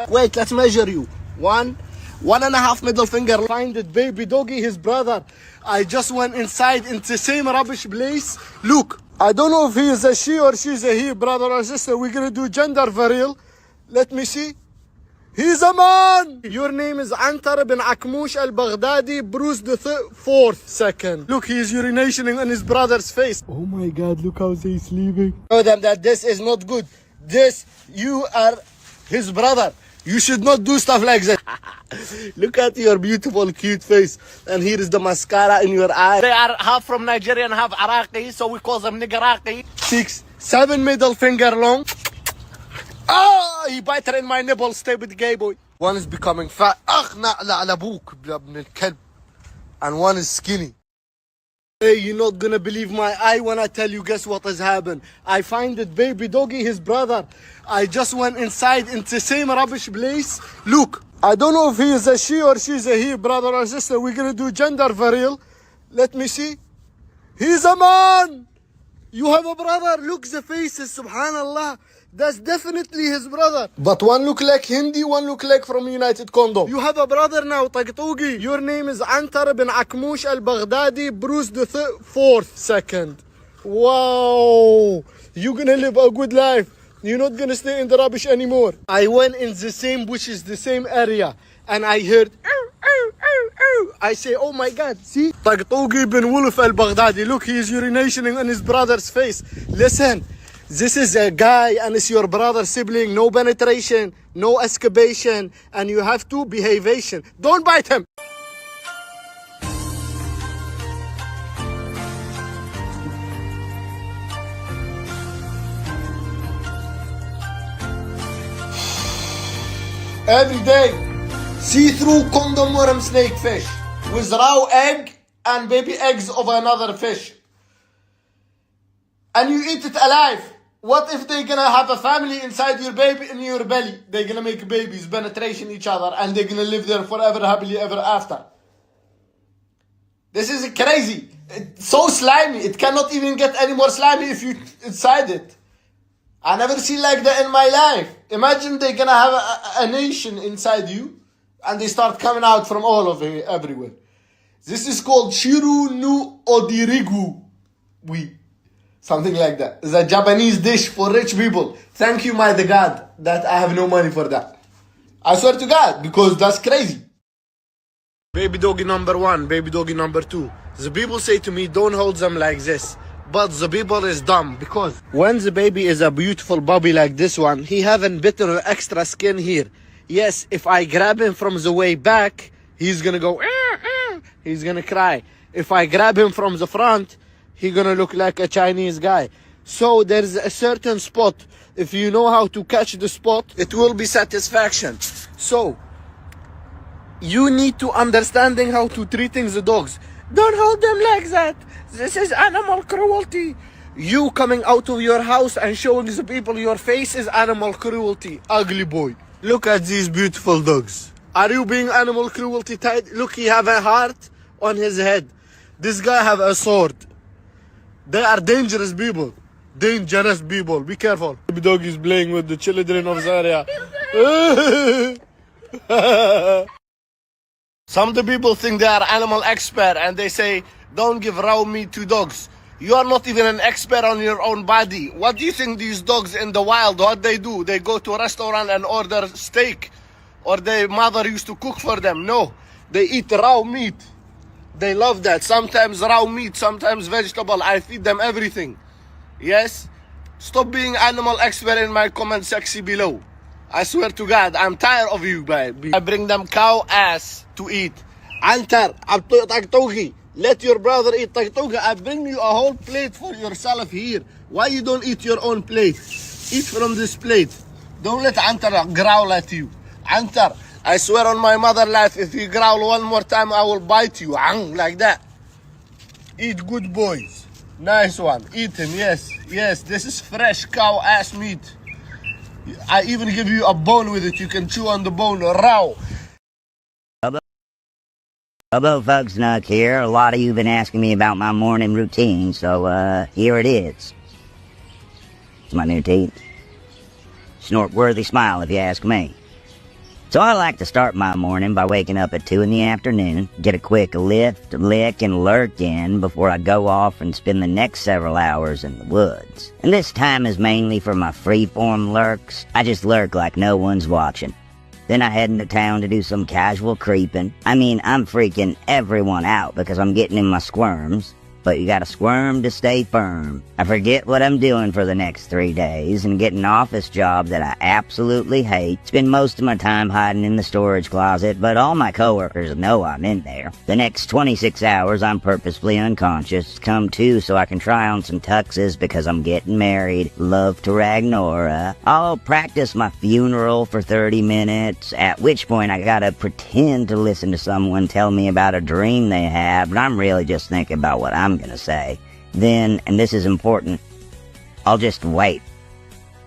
Wait, let's measure you. 1.5 middle finger. Find it, baby doggy, his brother. I just went inside into the same rubbish place. Look, I don't know if he is a she or she's a he, brother or sister. We're gonna do gender for real. Let me see. He's a man! Your name is Antar bin Akmush al-Baghdadi, Bruce the 4th second. Look, he is urinating on his brother's face. Oh my God, look how they're sleeping. Tell them that this is not good. You are his brother. You should not do stuff like that. Look at your beautiful, cute face. And here is the mascara in your eye. They are half from Nigeria and half Iraqi, so we call them Nigaraki. 6, 7 middle finger long. Ah, he bite her in my nipple. Stay with the gay boy. One is becoming fat. And one is skinny. Hey, you're not gonna believe my eye when I tell you, guess what has happened? I find it, baby doggy, his brother. I just went inside into the same rubbish place. Look, I don't know if he is a she or she's a he, brother or sister. We're gonna do gender for real. Let me see. He's a man. You have a brother. Look, the faces, subhanallah. That's definitely his brother. But one look like Hindi, one look like from United Kingdom. You have a brother now, Tagtugi. Your name is Antar bin Akmush al-Baghdadi, Bruce the 4th second. Wow. You're gonna live a good life. You're not gonna stay in the rubbish anymore. I went in the same bushes, the same area, and I heard I say, oh my God, see? Tagtugi bin Wolf al-Baghdadi. Look, he is urinating on his brother's face. Listen. This is a guy and it's your brother sibling. No penetration, no excavation, and you have to behavation. Don't bite him. Every day, see-through condom worm snake fish with raw egg and baby eggs of another fish. And you eat it alive. What if they're gonna have a family inside your baby in your belly? They're gonna make babies, penetration each other, and they're gonna live there forever, happily ever after. This is crazy. It's so slimy. It cannot even get any more slimy if you inside it. I never seen like that in my life. Imagine they're gonna have a nation inside you, and they start coming out from all over here, everywhere. This is called Shiru no Odirigu. Something like that. It's a Japanese dish for rich people. Thank you, my God, that I have no money for that. I swear to God, because that's crazy. Baby doggy number 1, baby doggy number 2. The people say to me, don't hold them like this. But the people is dumb, because when the baby is a beautiful puppy like this one, he haven't bitten or extra skin here. Yes, if I grab him from the way back, he's gonna go, he's gonna cry. If I grab him from the front, he's gonna look like a Chinese guy. So there's a certain spot. If you know how to catch the spot, it will be satisfaction. So you need to understanding how to treating the dogs. Don't hold them like that. This is animal cruelty. You coming out of your house and showing the people your face is animal cruelty. Ugly boy. Look at these beautiful dogs. Are you being animal cruelty tied? Look, he have a heart on his head. This guy have a sword. They are dangerous people. Dangerous people. Be careful. The dog is playing with the children of the area. Some of the people think they are animal expert and they say, don't give raw meat to dogs. You are not even an expert on your own body. What do you think these dogs in the wild, what they do? They go to a restaurant and order steak. Or their mother used to cook for them. No, they eat raw meat. They love that. Sometimes raw meat, sometimes vegetable. I feed them everything. Yes? Stop being animal expert in my comment section below. I swear to God, I'm tired of you, baby. I bring them cow ass to eat. Antar, Tagtugi, let your brother eat Tagtugi. I bring you a whole plate for yourself here. Why you don't eat your own plate? Eat from this plate. Don't let Antar growl at you. Antar, I swear on my mother life, if you growl one more time, I will bite you. Like that. Eat, good boys. Nice one. Eat him, yes. Yes, this is fresh cow ass meat. I even give you a bone with it. You can chew on the bone raw. Bobo folks snuck here. A lot of you have been asking me about my morning routine, so here it is. It's my new teeth. Snort-worthy smile if you ask me. So I like to start my morning by waking up at 2 in the afternoon, get a quick lift, lick, and lurk in before I go off and spend the next several hours in the woods. And this time is mainly for my freeform lurks. I just lurk like no one's watching. Then I head into town to do some casual creeping. I mean, I'm freaking everyone out because I'm getting in my squirms. But you gotta squirm to stay firm. I forget what I'm doing for the next 3 days and get an office job that I absolutely hate. Spend most of my time hiding in the storage closet, but all my coworkers know I'm in there. The next 26 hours I'm purposefully unconscious, come to so I can try on some tuxes because I'm getting married. Love to Ragnora. I'll practice my funeral for 30 minutes, at which point I gotta pretend to listen to someone tell me about a dream they had, but I'm really just thinking about what I'm gonna say. Then, and this is important, I'll just wait,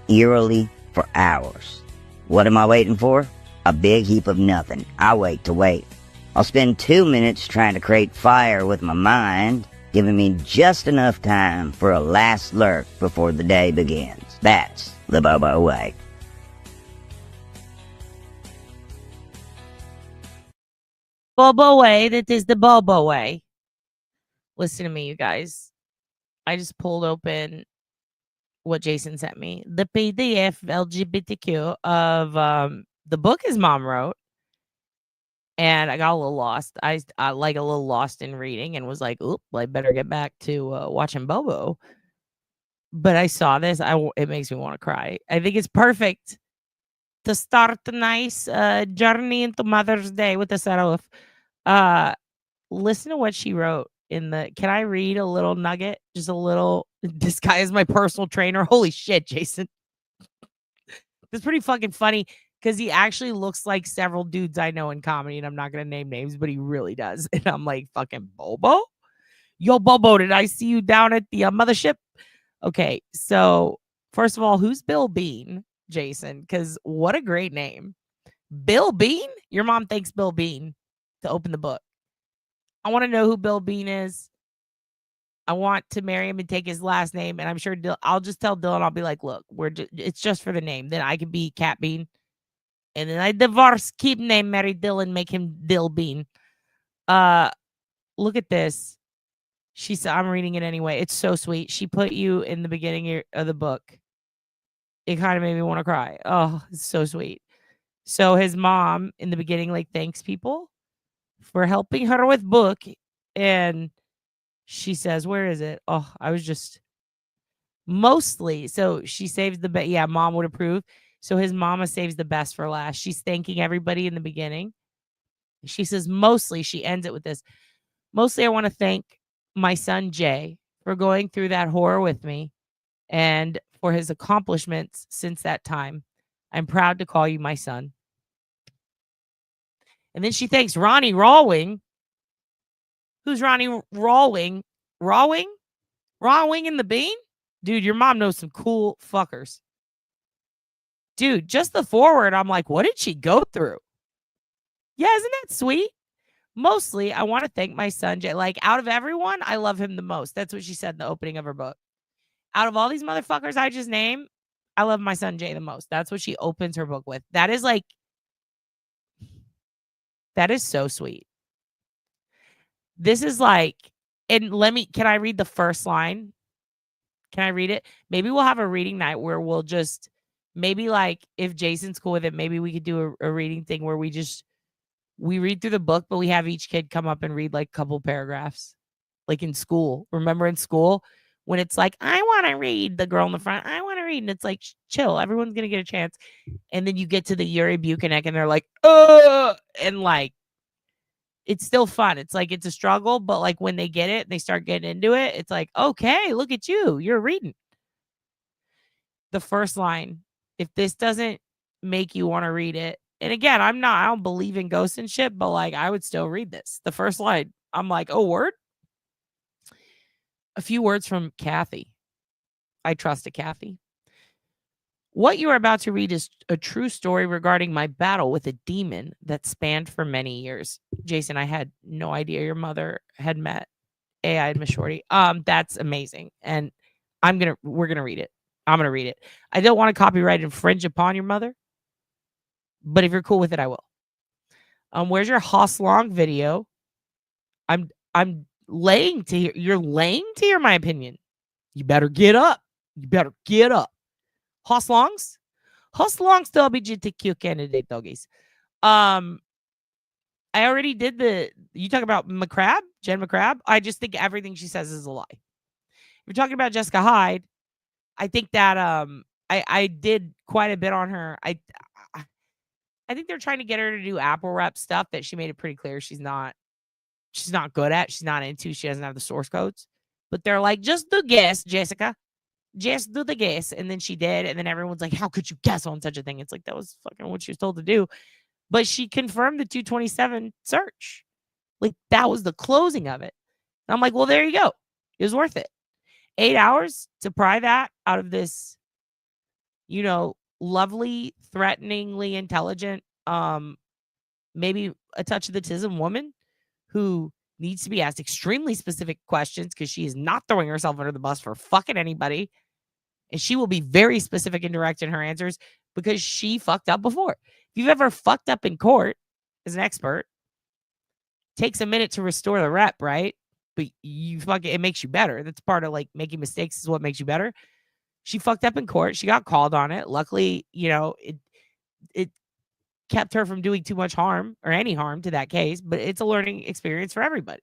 eerily, for hours. What am I waiting for? A big heap of nothing. I wait to wait. I'll spend 2 minutes trying to create fire with my mind, giving me just enough time for a last lurk before the day begins. That's the Bobo way. Bobo way, that is the Bobo way. Listen to me, you guys. I just pulled open what Jason sent me. The PDF LGBTQ of the book his mom wrote. And I got a little lost. I like a little lost in reading and was like, oop, I better get back to watching Bobo. But I saw this. It makes me want to cry. I think it's perfect to start a nice journey into Mother's Day with a set of. Listen to what she wrote. Can I read a little nugget? Just a little. This guy is my personal trainer. Holy shit, Jason. It's pretty fucking funny because he actually looks like several dudes I know in comedy, and I'm not going to name names, but he really does. And I'm like, fucking Bobo? Yo, Bobo, did I see you down at the mothership? Okay, so first of all, who's Bill Bean, Jason? Because what a great name. Bill Bean? Your mom thanks Bill Bean to open the book. I want to know who Bill Bean is. I want to marry him and take his last name. And I'm sure I'll just tell Dylan, I'll be like, look, it's just for the name. Then I can be Cat Bean. And then I divorce, keep name, marry Dylan, make him Dill Bean. Look at this. She said, I'm reading it anyway. It's so sweet. She put you in the beginning of the book. It kind of made me want to cry. Oh, it's so sweet. So his mom in the beginning, like, thanks people for helping her with book. And she says, where is it? Oh, I was just mostly. So she saves the best. Yeah, mom would approve. So his mama saves the best for last. She's thanking everybody in the beginning. She says, mostly, she ends it with this. Mostly, I want to thank my son, Jay, for going through that horror with me and for his accomplishments since that time. I'm proud to call you my son. And then she thanks Ronnie Rawwing. Who's Ronnie Rawwing? Rawwing? Rawwing and the Bean? Dude, your mom knows some cool fuckers. Dude, just the forward, I'm like, what did she go through? Yeah, isn't that sweet? Mostly, I want to thank my son, Jay. Like, out of everyone, I love him the most. That's what she said in the opening of her book. Out of all these motherfuckers I just named, I love my son, Jay, the most. That's what she opens her book with. That is so sweet. This is like, and can I read the first line? Can I read it? Maybe we'll have a reading night where we'll just, maybe like, if Jason's cool with it, maybe we could do a reading thing where we read through the book, but we have each kid come up and read like a couple paragraphs. Like in school. Remember in school when it's like, I want to read, the girl in the front, I want to read. And it's like, chill, everyone's going to get a chance. And then you get to the Yuri Buchanan and they're like, and like, it's still fun. It's like, it's a struggle, but like when they get it, they start getting into it. It's like, okay, look at you. You're reading. The first line, if this doesn't make you want to read it. And again, I don't believe in ghosts and shit, but like, I would still read this. The first line, I'm like, oh, word. A few words from Kathy. I trusted Kathy. What you are about to read is a true story regarding my battle with a demon that spanned for many years. Jason, I had no idea your mother had met AI and Miss Shorty. That's amazing. And we're gonna read it. I'm gonna read it. I don't want to copyright infringe upon your mother, but if you're cool with it, I will. Where's your Hoss Long video? I'm laying to hear. You're laying to hear my opinion. You better get up. You better get up. Hoss Longs to LGBTQ candidate doggies. I already did you talk about McCrabb, Jen McCrabb. I just think everything she says is a lie. If you're talking about Jessica Hyde, I think that I did quite a bit on her. I think they're trying to get her to do Apple rep stuff that she made it pretty clear she's not good at. She's not into. She doesn't have the source codes. But they're like, just do guess, Jessica. Just do the guess. And then she did. And then everyone's like, how could you guess on such a thing? It's like, that was fucking what she was told to do. But she confirmed the 227 search. Like, that was the closing of it. And I'm like, well, there you go. It was worth it. 8 hours to pry that out of this, lovely, threateningly intelligent, maybe a touch of the tism woman who needs to be asked extremely specific questions because she is not throwing herself under the bus for fucking anybody. And she will be very specific and direct in her answers because she fucked up before. If you've ever fucked up in court as an expert, it takes a minute to restore the rep, right? But it makes you better. That's part of like making mistakes is what makes you better. She fucked up in court. She got called on it. Luckily, it kept her from doing too much harm or any harm to that case, but it's a learning experience for everybody.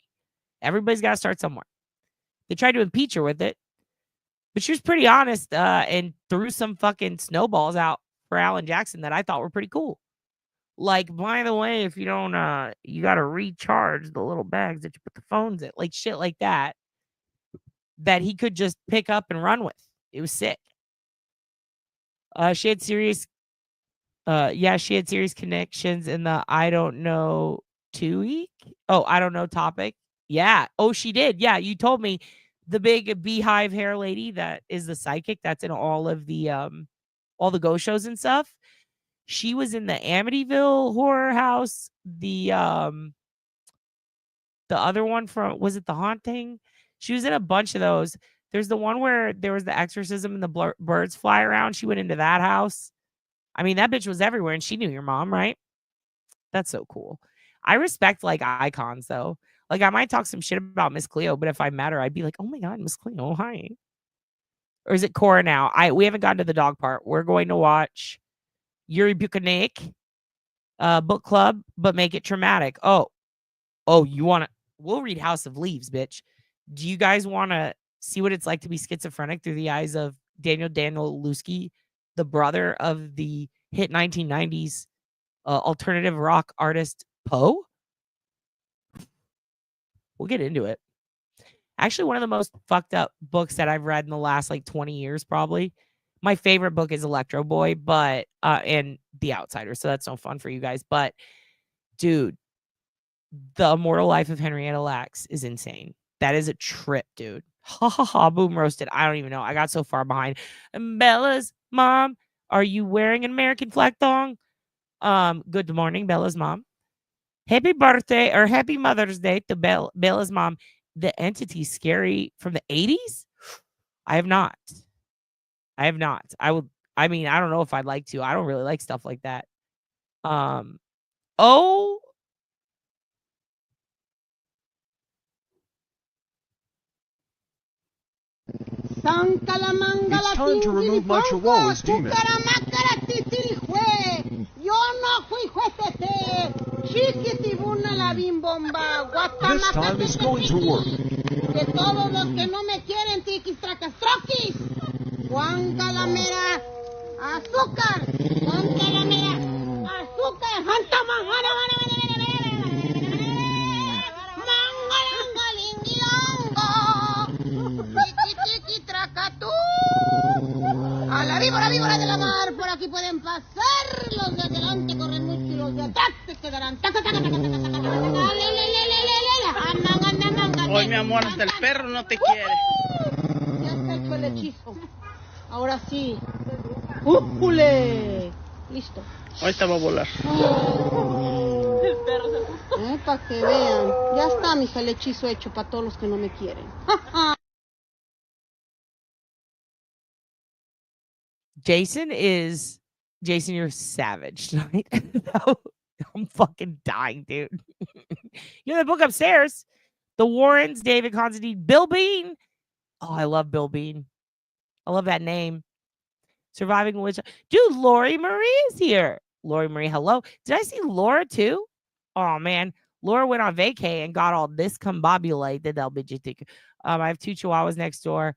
Everybody's got to start somewhere. They tried to impeach her with it, but she was pretty honest and threw some fucking snowballs out for Alan Jackson that I thought were pretty cool. Like, by the way, if you don't, you got to recharge the little bags that you put the phones in, like shit like that he could just pick up and run with. It was sick. She had serious connections in the I don't know I don't know topic. Yeah. Oh, she did. Yeah. You told me the big beehive hair lady that is the psychic that's in all of the ghost shows and stuff. She was in the Amityville horror house. The other one was it The Haunting? She was in a bunch of those. There's the one where there was the exorcism and the birds fly around. She went into that house. I mean, that bitch was everywhere and she knew your mom, right? That's so cool. I respect like icons though. Like I might talk some shit about Miss Cleo, but if I met her, I'd be like, oh my God, Miss Cleo, hi. Or is it Cora now? We haven't gotten to the dog part. We're going to watch Yuri Buchanek book club, but make it traumatic. Oh, we'll read House of Leaves, bitch. Do you guys want to see what it's like to be schizophrenic through the eyes of Daniel Lusky, the brother of the hit 1990s alternative rock artist Poe? We'll get into it. Actually, one of the most fucked up books that I've read in the last like 20 years, probably. My favorite book is Electro Boy, but and The Outsider. So that's no fun for you guys. But dude, The Immortal Life of Henrietta Lacks is insane. That is a trip, dude. Ha ha ha, boom roasted. I don't even know. I got so far behind. And Bella's mom, are you wearing an American flag thong? Good morning, Bella's mom. Happy birthday or happy Mother's Day to Bella's mom. The Entity Scary from the 80s? I have not. I don't know if I'd like to. I don't really like stuff like that. Oh. It's time to remove my chihuahua's demon. This time is going to work. Juan Calamera, azúcar, Juan Calamera, azúcar, Hanta Manjara, Tiki tracatú. A la víbora de la mar, por aquí pueden pasar. Los de adelante corren mucho y los de atrás se quedarán. Hoy, mi amor, hasta el perro no te quiere. Ya está hecho el hechizo. Ahora sí. ¡Újule! Listo. Ahorita va a volar. perro se asustó. Para que vean. Ya está, mija, el hechizo hecho para todos los que no me quieren. Jason, you're savage tonight. I'm fucking dying, dude. You know the book upstairs. The Warrens, David Constantine, Bill Bean. Oh, I love Bill Bean. I love that name. Surviving Witch. Dude, Lori Marie is here. Lori Marie, hello. Did I see Laura too? Oh, man. Laura went on vacay and got all discombobulated. I have 2 chihuahuas next door.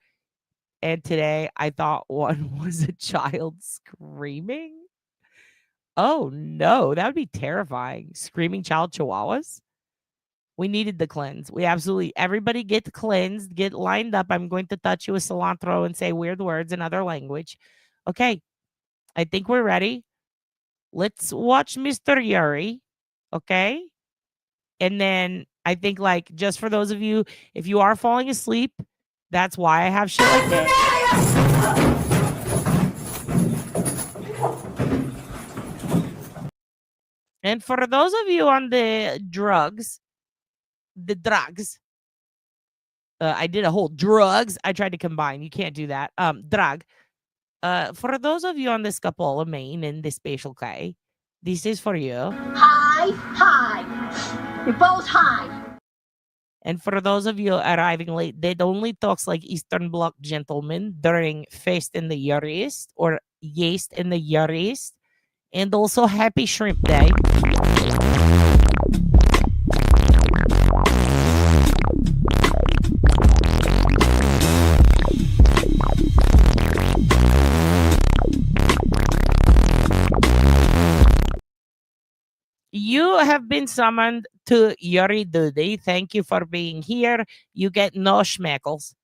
And today I thought one was a child screaming. Oh, no. That would be terrifying. Screaming child chihuahuas. We needed the cleanse. Everybody get cleansed, get lined up. I'm going to touch you with cilantro and say weird words in other language. Okay. I think we're ready. Let's watch Mr. Yuri. Okay. And then I think, like, just for those of you, if you are falling asleep, that's why I have shit like this. And for those of you on the drugs, I did a whole drugs. I tried to combine. You can't do that. Drug. For those of you on the scopolamine in the spatial K, this is for you. Hi. You're both high. And for those of you arriving late, that only talks like Eastern Bloc gentlemen during Feast in the Yuriyest or Yeast in the Yuriyest. And also Happy Shrimp Day. You have been summoned to Yuri duty. Thank you for being here. You get no schmeckles.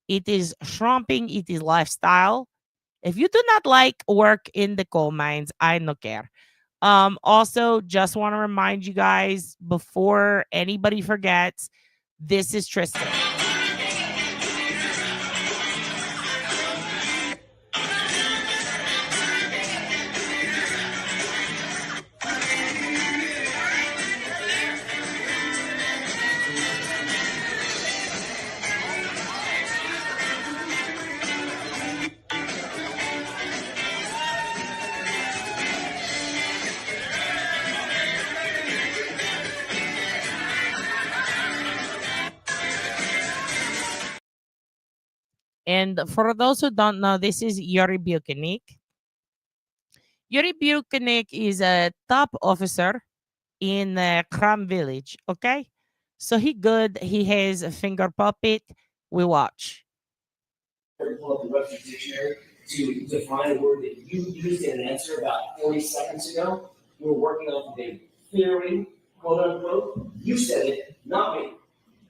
It is shrumping. It is lifestyle. If you do not like work in the coal mines, I don't care. Also, just want to remind you guys before anybody forgets, this is Tristan. And for those who don't know, this is Yuri Buchanik. Yuri Buchanik is a top officer in Kram Village, okay? So he good. He has a finger puppet. We watch. Pull up the Webster's dictionary to define a word that you used in an answer about 40 seconds ago. We were working off of a theory, quote unquote. You said it, not me.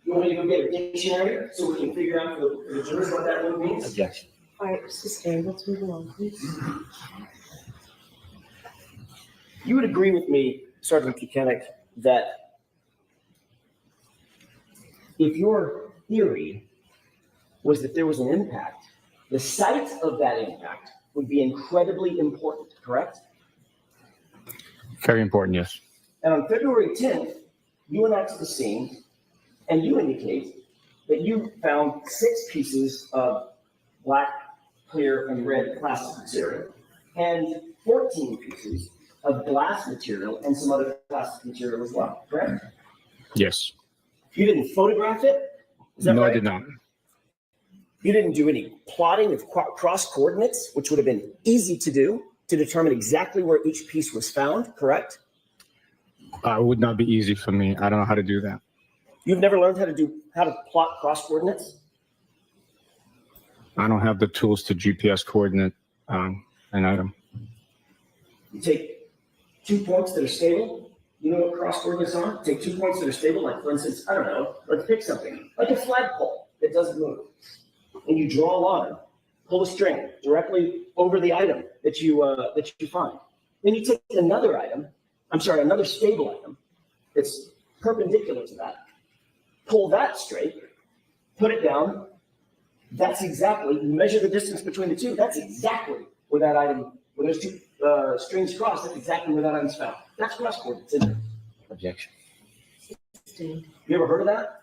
You want me to go get a dictionary so we can figure out for the jurors what that word means? Objection. All right, sister, let's move along, please. You would agree with me, Sergeant Buchanan, that if your theory was that there was an impact, the site of that impact would be incredibly important, correct? Very important, yes. And on February 10th, you went out to the scene and you indicate that you found 6 pieces of black, clear, and red plastic material and 14 pieces of glass material and some other plastic material as well, correct? Yes. You didn't photograph it? Is that No, right? I did not. You didn't do any plotting of cross coordinates, which would have been easy to do to determine exactly where each piece was found, correct? It would not be easy for me. I don't know how to do that. You've never learned how to plot cross coordinates? I don't have the tools to GPS coordinate an item. You take 2 points that are stable. You know what cross coordinates are? Take 2 points that are stable, like for instance, I don't know, let's pick something, like a flagpole that doesn't move. And you draw a line, pull a string directly over the item that you find. Then you take another stable item that's perpendicular to that, pull that straight, put it down. That's exactly, you measure the distance between the two. That's exactly where that item, where those 2 strings cross, that's exactly where that item's found. That's cross coordinates, isn't it? Objection. You ever heard of that?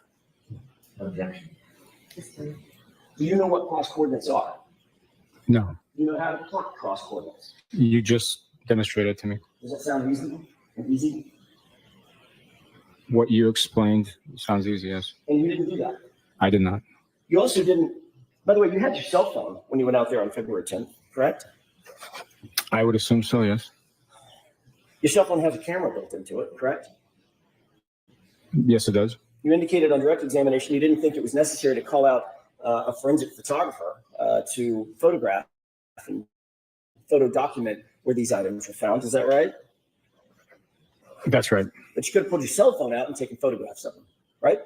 Objection. Do you know what cross coordinates are? No. You know how to plot cross coordinates. You just demonstrated to me. Does that sound reasonable and easy? What you explained sounds easy, yes. And you didn't do that. I did not. You also didn't, by the way, you had your cell phone when you went out there on February 10th, correct? I would assume so, yes. Your cell phone has a camera built into it, correct? Yes, it does. You indicated on direct examination you didn't think it was necessary to call out a forensic photographer to photograph and photo document where these items were found. Is that right? That's right. But you could have pulled your cell phone out and taken photographs of them, right?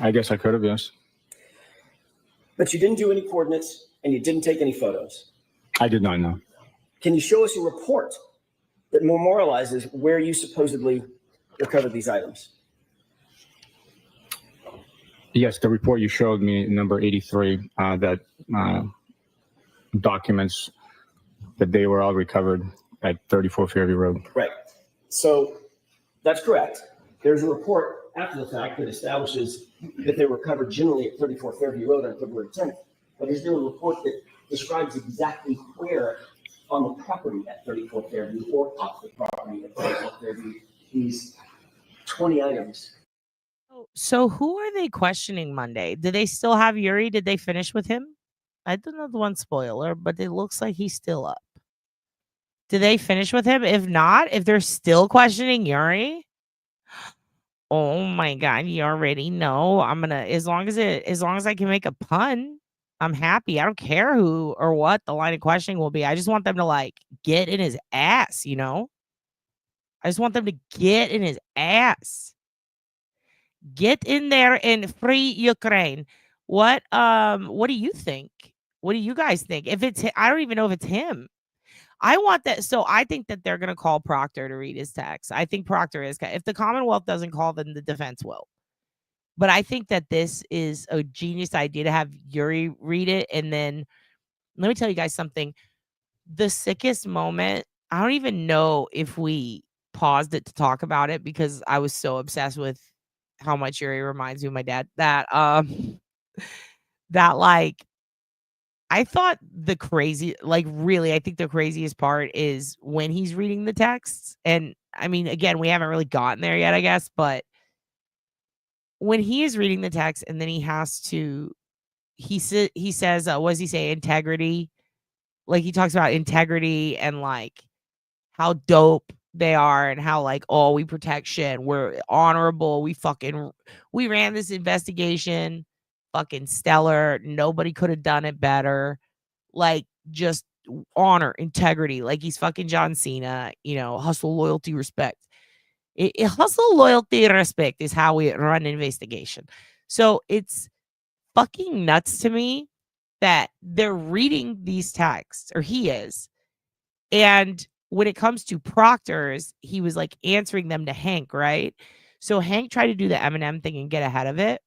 I guess I could have, yes. But you didn't do any coordinates and you didn't take any photos. I did not know. Can you show us a report that memorializes where you supposedly recovered these items? Yes, the report you showed me, number 83, that documents that they were all recovered at 34 Fairview Road. Right. So that's correct. There's a report after the fact that establishes that they were recovered generally at 34 Fairview Road on February 10th. But is there a report that describes exactly where on the property at 34 Fairview or off the property at 34 Fairview these 20 items? So who are they questioning Monday? Do they still have Yuri? Did they finish with him? I don't know the one spoiler, but it looks like he's still up. Did they finish with him? If not, if they're still questioning Yuri, oh my God, you already know. I'm gonna as long as I can make a pun, I'm happy. I don't care who or what the line of questioning will be. I just want them to like get in his ass, you know? I just want them to get in his ass. Get in there and free Ukraine. What do you think? What do you guys think? If it's I don't even know if it's him. I want that. So I think that they're going to call Proctor to read his text. I think Proctor is. If the Commonwealth doesn't call, then the defense will. But I think that this is a genius idea to have Yuri read it. And then let me tell you guys something. The sickest moment, I don't even know if we paused it to talk about it because I was so obsessed with how much Yuri reminds me of my dad. That like, I thought the crazy, like really, I think the craziest part is when he's reading the texts. And I mean, again, we haven't really gotten there yet, I guess, but when he is reading the text and then he has to, he says, what does he say? Integrity. Like he talks about integrity and like how dope they are and how like, oh, we protect shit. We're honorable. We ran this investigation. Fucking stellar. Nobody could have done it better. Like just honor, integrity. Like he's fucking John Cena, you know, hustle, loyalty, respect. Hustle, loyalty, respect is how we run an investigation. So it's fucking nuts to me that they're reading these texts, or he is. And when it comes to Proctor's, he was like answering them to Hank, right? So Hank tried to do the Eminem thing and get ahead of it.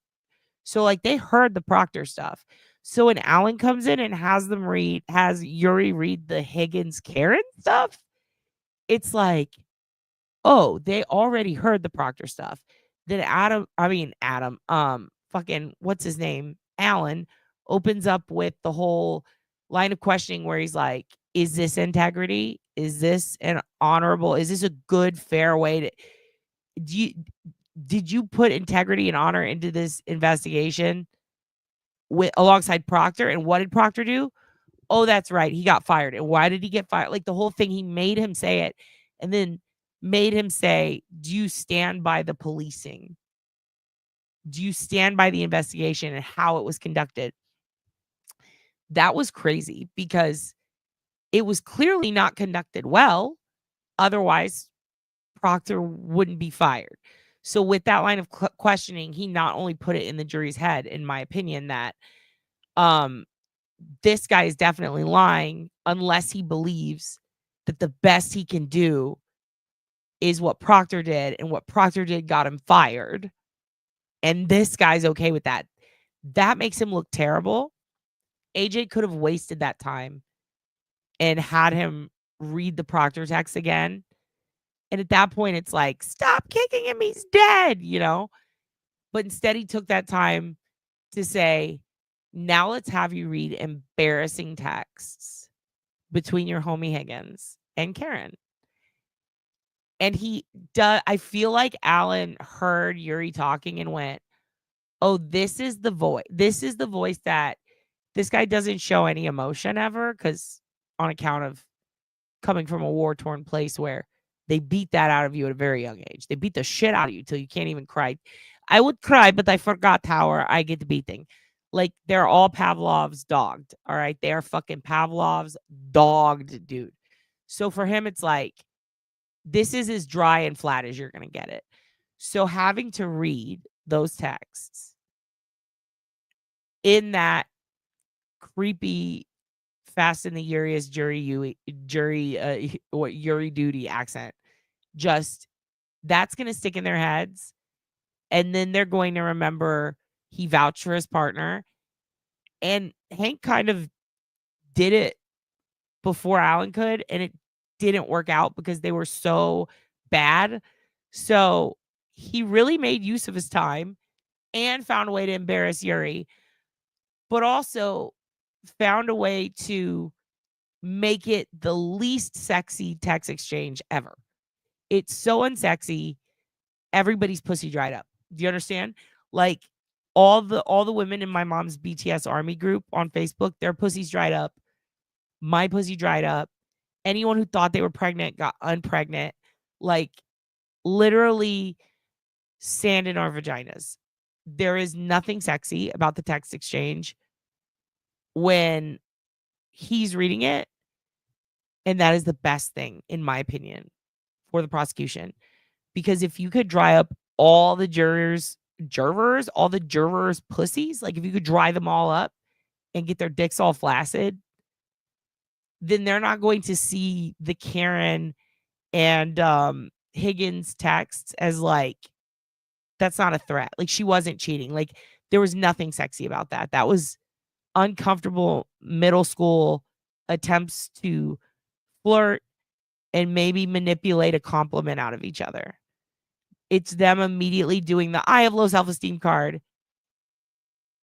So like they heard the Proctor stuff. So when Alan comes in and has Yuri read the Higgins Karen stuff, it's like, oh, they already heard the Proctor stuff. Then Adam, fucking what's his name? Alan opens up with the whole line of questioning where he's like, is this integrity? Is this an honorable? Is this a good, fair way to did you put integrity and honor into this investigation alongside Proctor? And what did Proctor do? Oh, that's right. He got fired. And why did he get fired? Like the whole thing, he made him say it and then made him say, do you stand by the policing? Do you stand by the investigation and how it was conducted? That was crazy because it was clearly not conducted well. Otherwise, Proctor wouldn't be fired. So with that line of questioning, he not only put it in the jury's head, in my opinion, that this guy is definitely lying unless he believes that the best he can do is what Proctor did, and what Proctor did got him fired. And this guy's okay with that. That makes him look terrible. AJ could have wasted that time and had him read the Proctor text again And at that point, it's like, stop kicking him. He's dead, you know? But instead, he took that time to say, now let's have you read embarrassing texts between your homie Higgins and Karen. And he does. I feel like Alan heard Yuri talking and went, oh, this is the voice. This is the voice that this guy doesn't show any emotion ever, because on account of coming from a war-torn place where they beat that out of you at a very young age. They beat the shit out of you till you can't even cry. I would cry, but I forgot how I get the beating. Like, they're all Pavlov's dogged. All right. They are fucking Pavlov's dogged, dude. So for him, it's like, this is as dry and flat as you're going to get it. So having to read those texts in that creepy Fast and the Yuriyest Yuri duty accent, just that's going to stick in their heads. And then they're going to remember he vouched for his partner. And Hank kind of did it before Alan could, and it didn't work out because they were so bad. So he really made use of his time and found a way to embarrass Yuri, but also found a way to make it the least sexy text exchange ever. It's so unsexy. Everybody's pussy dried up. Do you understand? Like, all the women in my mom's BTS army group on Facebook, their pussies dried up. My pussy dried up. Anyone who thought they were pregnant got unpregnant. Like, literally sand in our vaginas. There is nothing sexy about the text exchange when he's reading it. And that is the best thing, in my opinion, for the prosecution. Because if you could dry up all the jurors' pussies, like if you could dry them all up and get their dicks all flaccid, then they're not going to see the Karen and Higgins texts as like, that's not a threat. Like, she wasn't cheating. Like, there was nothing sexy about that. That was uncomfortable middle school attempts to flirt and maybe manipulate a compliment out of each other. It's them immediately doing the I have low self-esteem card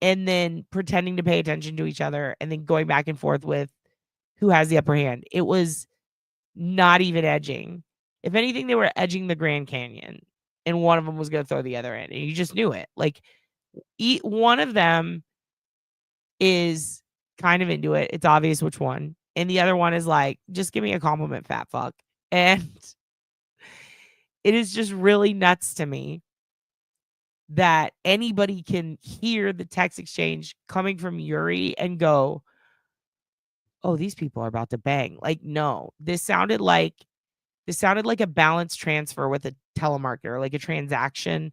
and then pretending to pay attention to each other and then going back and forth with who has the upper hand. It was not even edging. If anything, they were edging the Grand Canyon, and one of them was going to throw the other in, and you just knew it. Like, one of them is kind of into it. It's obvious which one. And the other one is like, just give me a compliment, fat fuck. And it is just really nuts to me that anybody can hear the text exchange coming from Yuri and go, oh, these people are about to bang. Like, no, this sounded like a balance transfer with a telemarketer, like a transaction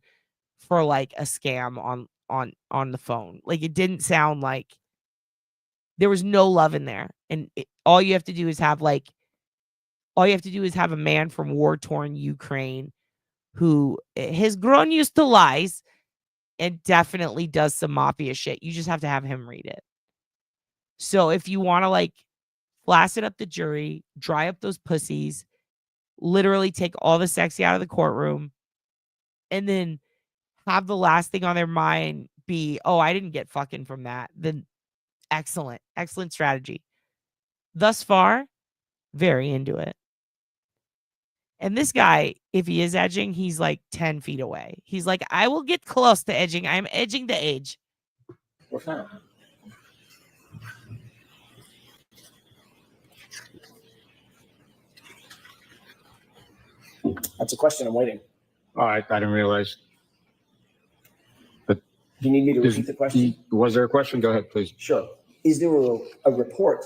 for like a scam on the phone. Like, it didn't sound like there was no love in there. And all you have to do is have a man from war-torn Ukraine who has grown used to lies and definitely does some mafia shit. You just have to have him read it. So if you want to like flaccid up the jury, dry up those pussies, literally take all the sexy out of the courtroom, and then have the last thing on their mind be, oh, I didn't get fucking from that, then excellent strategy. Thus far, very into it. And this guy, if he is edging, he's like 10 feet away. He's like, I will get close to edging. I'm edging the edge. What's that? That's a question. I'm waiting. Oh, I didn't realize. But Do you need me to repeat the question? Was there a question? Go ahead, please. Sure. Is there a report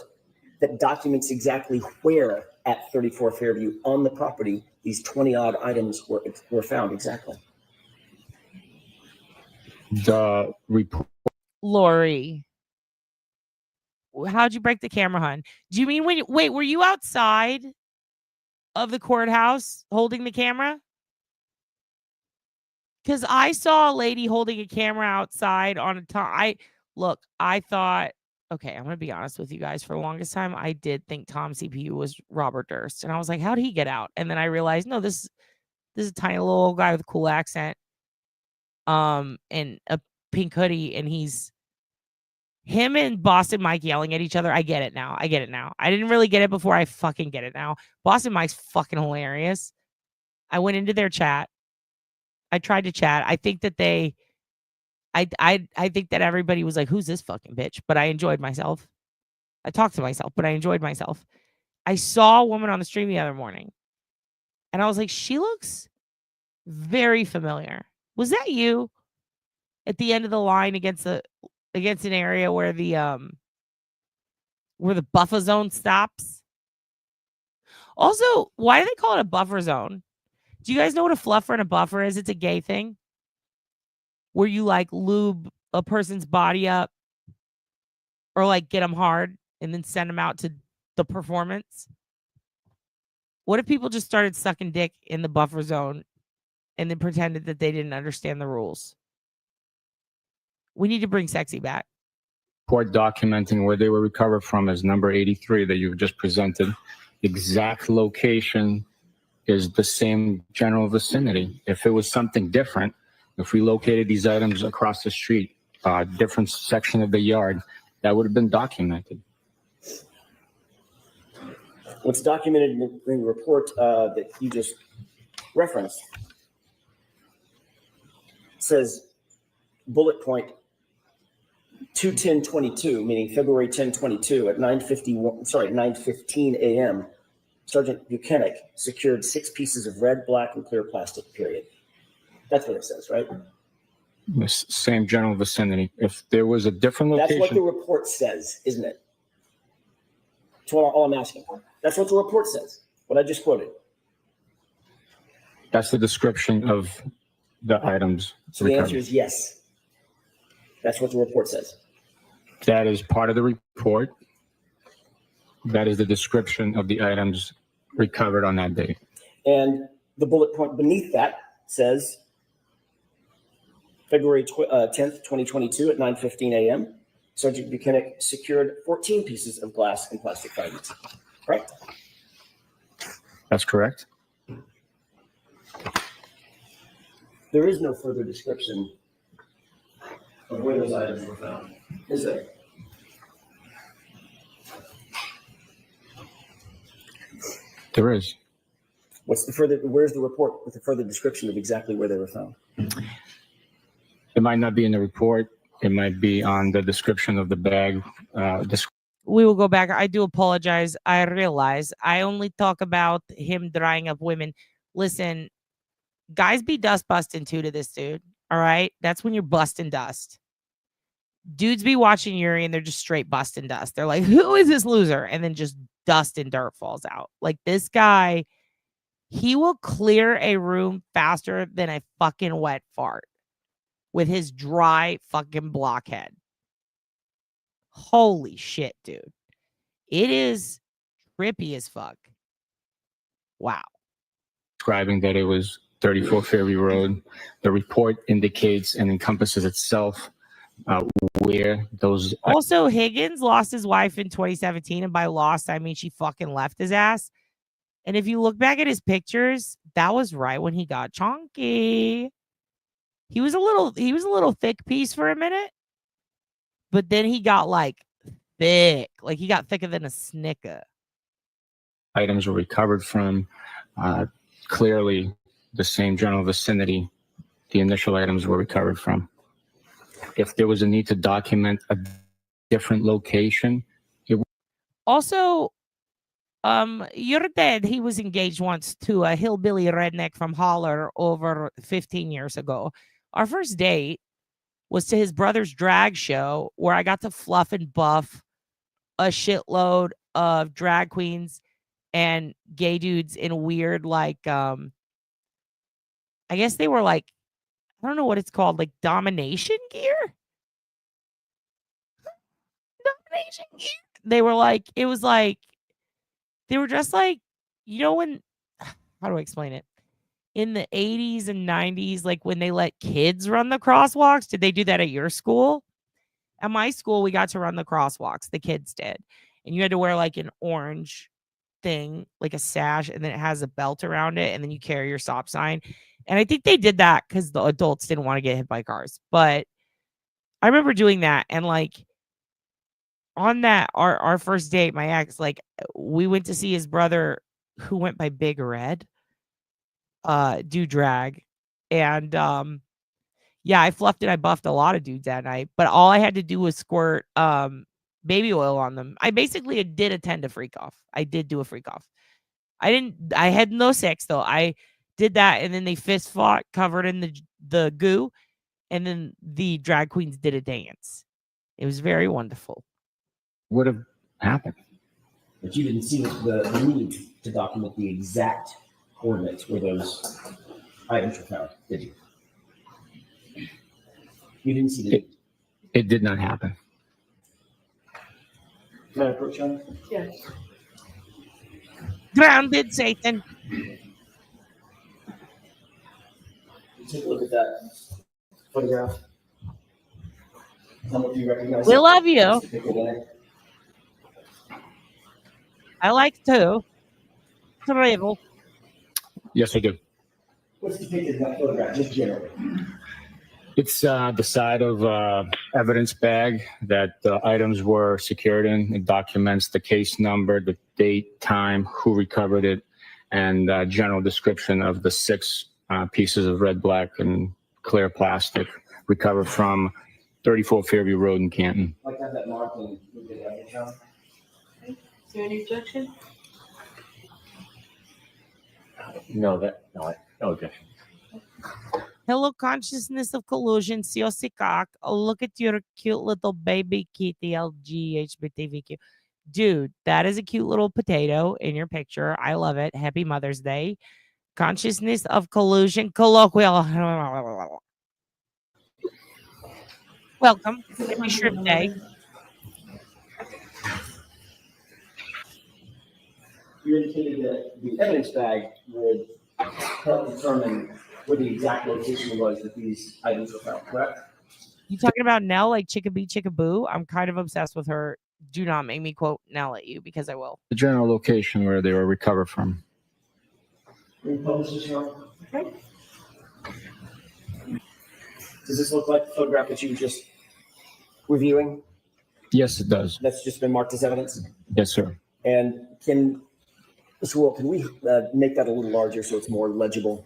that documents exactly where at 34 Fairview on the property these 20-odd items were found exactly? The report. Lori, how'd you break the camera, hon? Do you mean were you outside of the courthouse holding the camera? Because I saw a lady holding a camera outside on a time. I thought, okay, I'm gonna be honest with you guys. For the longest time, I did think Tom CPU was Robert Durst, and I was like, how'd he get out? And then I realized, no, this is a tiny little old guy with a cool accent, and a pink hoodie, and he's him and Boston Mike yelling at each other. I get it now. I didn't really get it before. I fucking get it now. Boston Mike's fucking hilarious. I went into their chat. I tried to chat. I think that I think that everybody was like, who's this fucking bitch? But I enjoyed myself. I talked to myself, but I enjoyed myself. I saw a woman on the stream the other morning, and I was like, she looks very familiar. Was that you at the end of the line against an area where the buffer zone stops? Also, why do they call it a buffer zone? Do you guys know what a fluffer and a buffer is? It's a gay thing where you like lube a person's body up or like get them hard and then send them out to the performance. What if people just started sucking dick in the buffer zone and then pretended that they didn't understand the rules? We need to bring sexy back. Report documenting where they were recovered from is number 83 that you've just presented. Exact location is the same general vicinity. If it was something different, if we located these items across the street, different section of the yard, that would have been documented. What's documented in the report that you just referenced says bullet point 2/10/22, meaning February 10/22 at 9:15 a.m. Sergeant Buchanan secured 6 pieces of red, black, and clear plastic, period. That's what it says, right? The same general vicinity. If there was a different location. That's what the report says, isn't it? That's all I'm asking. That's what the report says, what I just quoted. That's the description of the items. So the answer is yes. That's what the report says. That is part of the report. That is the description of the items recovered on that date. And the bullet point beneath that says February 10th, 2022 at 9:15 a.m. Sergeant Buchanan secured 14 pieces of glass and plastic fragments. Right? That's correct. There is no further description of where those items were found, is there? There is. Where's the report with the further description of exactly where they were found? It might not be in the report. It might be on the description of the bag. We will go back. I do apologize. I realize I only talk about him drying up women. Listen, guys be dust busting too to this dude. All right. That's when you're busting dust. Dudes be watching Yuri and they're just straight busting dust. They're like, who is this loser? And then just dust and dirt falls out. Like this guy, he will clear a room faster than a fucking wet fart with his dry fucking blockhead. Holy shit, dude. It is trippy as fuck. Wow. Describing that it was 34 Fairview Road. The report indicates and encompasses itself where those. Also, Higgins lost his wife in 2017, and by lost I mean she fucking left his ass. And if you look back at his pictures, that was right when he got chonky. He was a little thick piece for a minute, but then he got like thick, like he got thicker than a Snicker. Items were recovered from clearly the same general vicinity the initial items were recovered from. If there was a need to document a different location, also, you're dead. He was engaged once to a hillbilly redneck from Holler over 15 years ago. Our first date was to his brother's drag show where I got to fluff and buff a shitload of drag queens and gay dudes in weird, like, I guess they were like, I don't know what it's called, like domination gear? Domination gear? They were like, it was like, they were dressed like, you know, when, how do I explain it? In the 80s and 90s, like when they let kids run the crosswalks, did they do that at your school? At my school, we got to run the crosswalks. The kids did. And you had to wear like an orange thing, like a sash, and then it has a belt around it, and then you carry your stop sign. And I think they did that because the adults didn't want to get hit by cars. But I remember doing that, and like on that our first date, my ex, like we went to see his brother who went by Big Red do drag. And yeah, I fluffed and I buffed a lot of dudes that night, but all I had to do was squirt baby oil on them. I basically did attend a freak off. I did do a freak off. I had no sex though. I did that, and then they fist fought covered in the goo, and then the drag queens did a dance. It was very wonderful. Would have happened. But you didn't see the need to document the exact coordinates where those items were found, did you? You didn't see the need. It did not happen. Can I approach you? Yes. Grounded, Satan. Take a look at that photograph. Tell me if you recognize We it. love you. Just pick it in. I like to travel. Yes, I do. What's depicted in that photograph, just generally? It's the side of evidence bag that the items were secured in. It documents the case number, the date, time, who recovered it, and general description of the 6 pieces of red, black, and clear plastic recovered from 34 Fairview Road in Canton. I'd like to have that marked and move it out, John. Is there any objection? No objection. Hello, consciousness of collusion. Cock. Oh, look at your cute little baby kitty, LGHBTVQ. Dude, that is a cute little potato in your picture. I love it. Happy Mother's Day. Consciousness of collusion. Colloquial. Welcome. Happy Shrimp Day. You indicated that the evidence bag would help determine where the exact location was that these items were found, correct? You talking about Nell, like Chickabee Chickaboo? I'm kind of obsessed with her. Do not make me quote Nell at you, because I will. The general location where they were recovered from. Can you publish this now? Okay. Does this look like the photograph that you were just reviewing? Yes, it does. That's just been marked as evidence? Yes, sir. And Mr. Will, can we make that a little larger so it's more legible?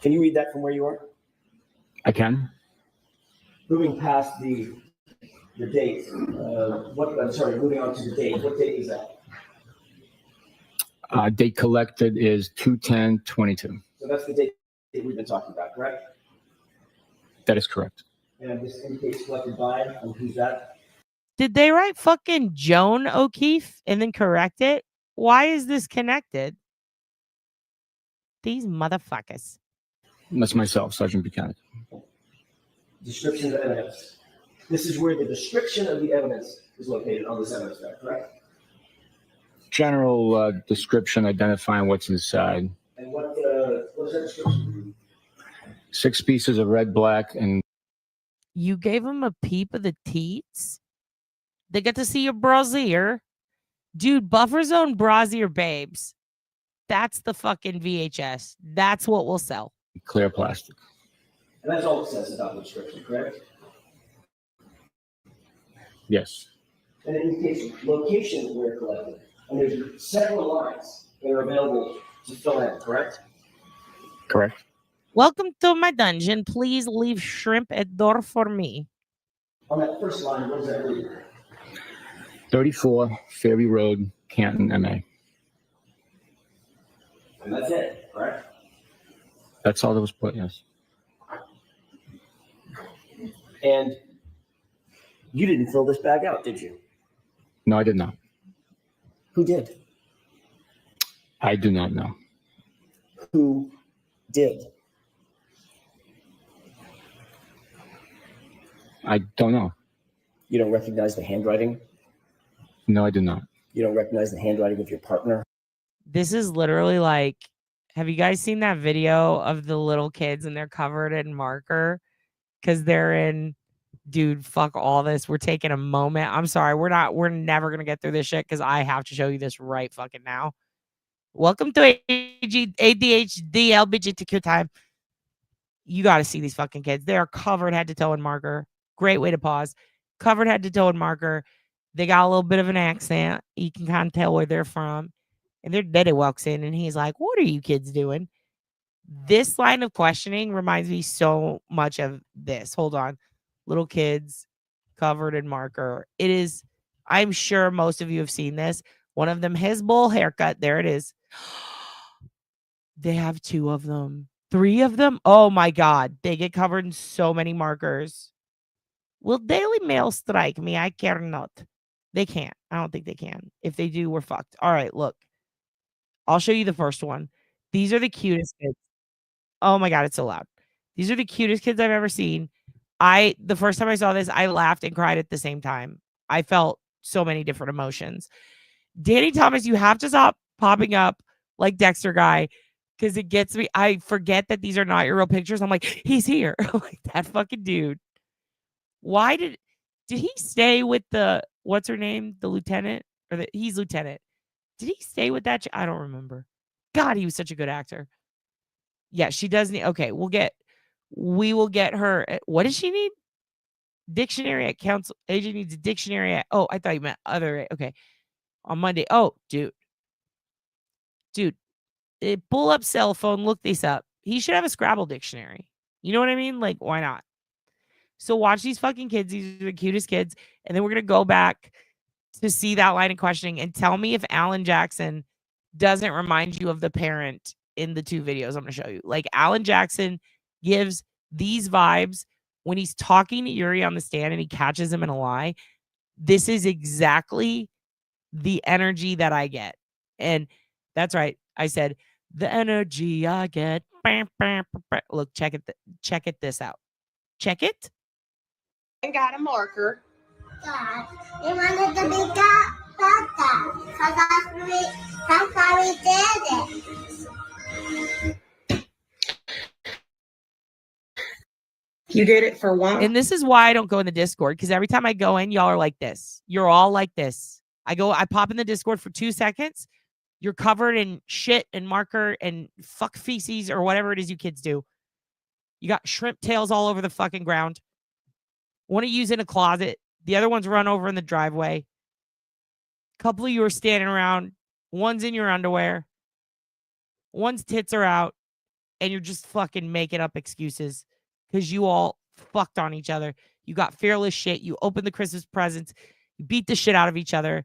Can you read that from where you are? I can. Moving past the date, moving on to the date. What date is that? Date collected is 2/10/22. So that's the date that we've been talking about, correct? That is correct. And this indicates collected by, and who's that? Did they write fucking Joan O'Keefe and then correct it? Why is this connected? These motherfuckers. That's myself, Sergeant Buchanan. Description of evidence. This is where the description of the evidence is located on this evidence bag, correct? General description identifying what's inside. And what is that description? 6 pieces of red, black, and... You gave them a peep of the teats? They get to see your brassiere. Dude, Buffer Zone brassiere babes. That's the fucking VHS. That's what we'll sell. Clear plastic. And that's all it says about the description, correct? Yes. And it indicates location where collected. And there's several lines that are available to fill in, correct? Correct. Welcome to my dungeon. Please leave shrimp at door for me. On that first line, what does that read? 34 Fairview Road, Canton, MA. And that's it, correct? That's all that was put, yes. And you didn't fill this bag out, did you? No, I did not. Who did? I do not know. Who did? I don't know. You don't recognize the handwriting? No, I do not. You don't recognize the handwriting of your partner? This is literally like, have you guys seen that video of the little kids and they're covered in marker? because they're in. Dude, fuck all this. We're taking a moment. I'm sorry. We're never gonna get through this shit because I have to show you this right fucking now. Welcome to ADHD LGBTQ time. You got to see these fucking kids. They are covered head to toe in marker. Great way to pause. Covered head to toe in marker. They got a little bit of an accent. You can kind of tell where they're from. And their daddy walks in and he's like, "What are you kids doing?" This line of questioning reminds me so much of this. Hold on. Little kids covered in marker. It is, I'm sure most of you have seen this. One of them, his bowl haircut. There it is. They have 2 of them. 3 of them. Oh my God. They get covered in so many markers. Will Daily Mail strike me? I care not. They can't. I don't think they can. If they do, we're fucked. All right, look. I'll show you the first one. These are the cutest kids. Oh my God, it's so loud. These are the cutest kids I've ever seen. The first time I saw this, I laughed and cried at the same time. I felt so many different emotions. Danny Thomas, you have to stop popping up like Dexter guy because it gets me. I forget that these are not your real pictures. I'm like, he's here. Like that fucking dude. Why did he stay with what's her name? The lieutenant? He's lieutenant. Did he stay with that? I don't remember. God, he was such a good actor. Yeah, she does need. Okay, we will get her. What does she need? Dictionary at council. Agent needs a dictionary at. Oh, I thought you meant other. Okay, on Monday. Oh, dude, pull up cell phone. Look this up. He should have a Scrabble dictionary. You know what I mean? Like, why not? So watch these fucking kids. These are the cutest kids, and then we're gonna go back to see that line of questioning and tell me if Alan Jackson doesn't remind you of the parent in the 2 videos I'm gonna show you. Like Alan Jackson gives these vibes when he's talking to Yuri on the stand and he catches him in a lie. This is exactly the energy that I get. And that's right. I said, the energy I get. Look, check it this out. Check it. And got a marker. Dad, we wanted to be that. That's why we did it. You did it for one. And this is why I don't go in the Discord, because every time I go in, y'all are like this. You're all like this. I pop in the Discord for 2 seconds. You're covered in shit and marker and fuck feces or whatever it is you kids do. You got shrimp tails all over the fucking ground. One of you's in a closet. The other one's run over in the driveway. A couple of you are standing around. One's in your underwear. One's tits are out. And you're just fucking making up excuses because you all fucked on each other. You got fearless shit. You opened the Christmas presents. You beat the shit out of each other.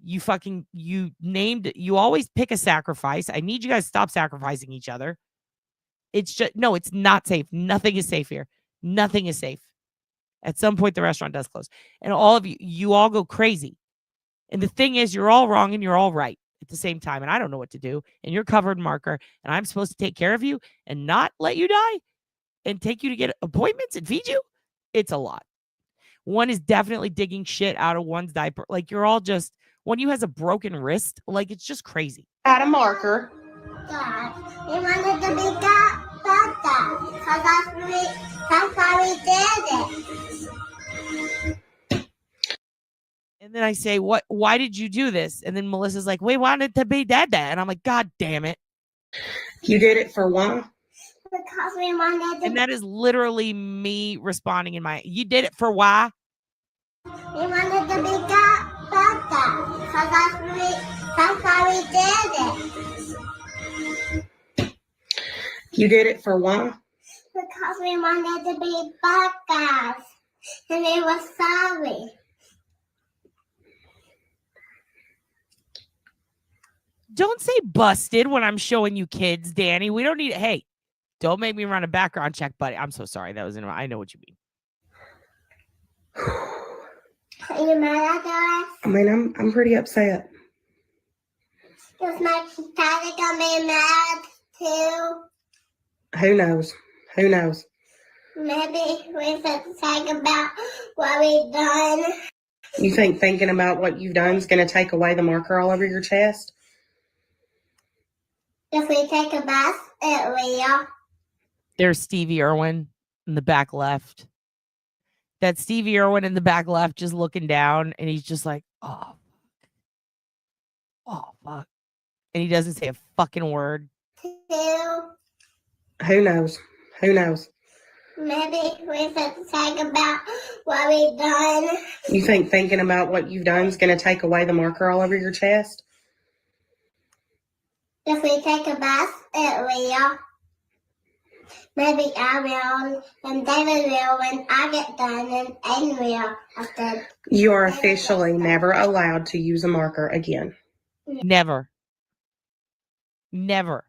You always pick a sacrifice. I need you guys to stop sacrificing each other. It's just, no, it's not safe. Nothing is safe here. Nothing is safe. At some point, the restaurant does close. And all of you all go crazy. And the thing is, you're all wrong and you're all right at the same time. And I don't know what to do. And you're covered in marker. And I'm supposed to take care of you and not let you die and take you to get appointments and feed you. It's a lot. One is definitely digging shit out of one's diaper. Like you're all just, one of you has a broken wrist. Like it's just crazy. Add a marker. Dad, we wanted to be that. That's why we did it. And then I say, why did you do this? And then Melissa's like, we wanted to be dead. And I'm like, God damn it. You did it for one? Because we wanted to. And that is literally me responding you did it for why? We wanted to be that. That's why we did it. You did it for one? Because we wanted to be bad guys. And we were sorry. Don't say busted when I'm showing you kids, Danny. We don't need it. Hey, don't make me run a background check, buddy. I'm so sorry. I know what you mean. Are you mad at us? I mean, I'm pretty upset. Is my daddy gonna be mad too? Who knows? Maybe we should think about what we've done. You think thinking about what you've done is going to take away the marker all over your chest? If we take a bath, it will. There's Stevie Irwin. in the back left. That Stevie Irwin in the back left just looking down, and he's just like, oh, fuck. And he doesn't say a fucking word. Who knows? Who knows? Maybe we should talk about what we've done. You think thinking about what you've done is going to take away the marker all over your chest? If we take a bath, it will. Maybe I will, and David will when I get done, and Aiden will after. You are officially never allowed to use a marker again. Never. Never.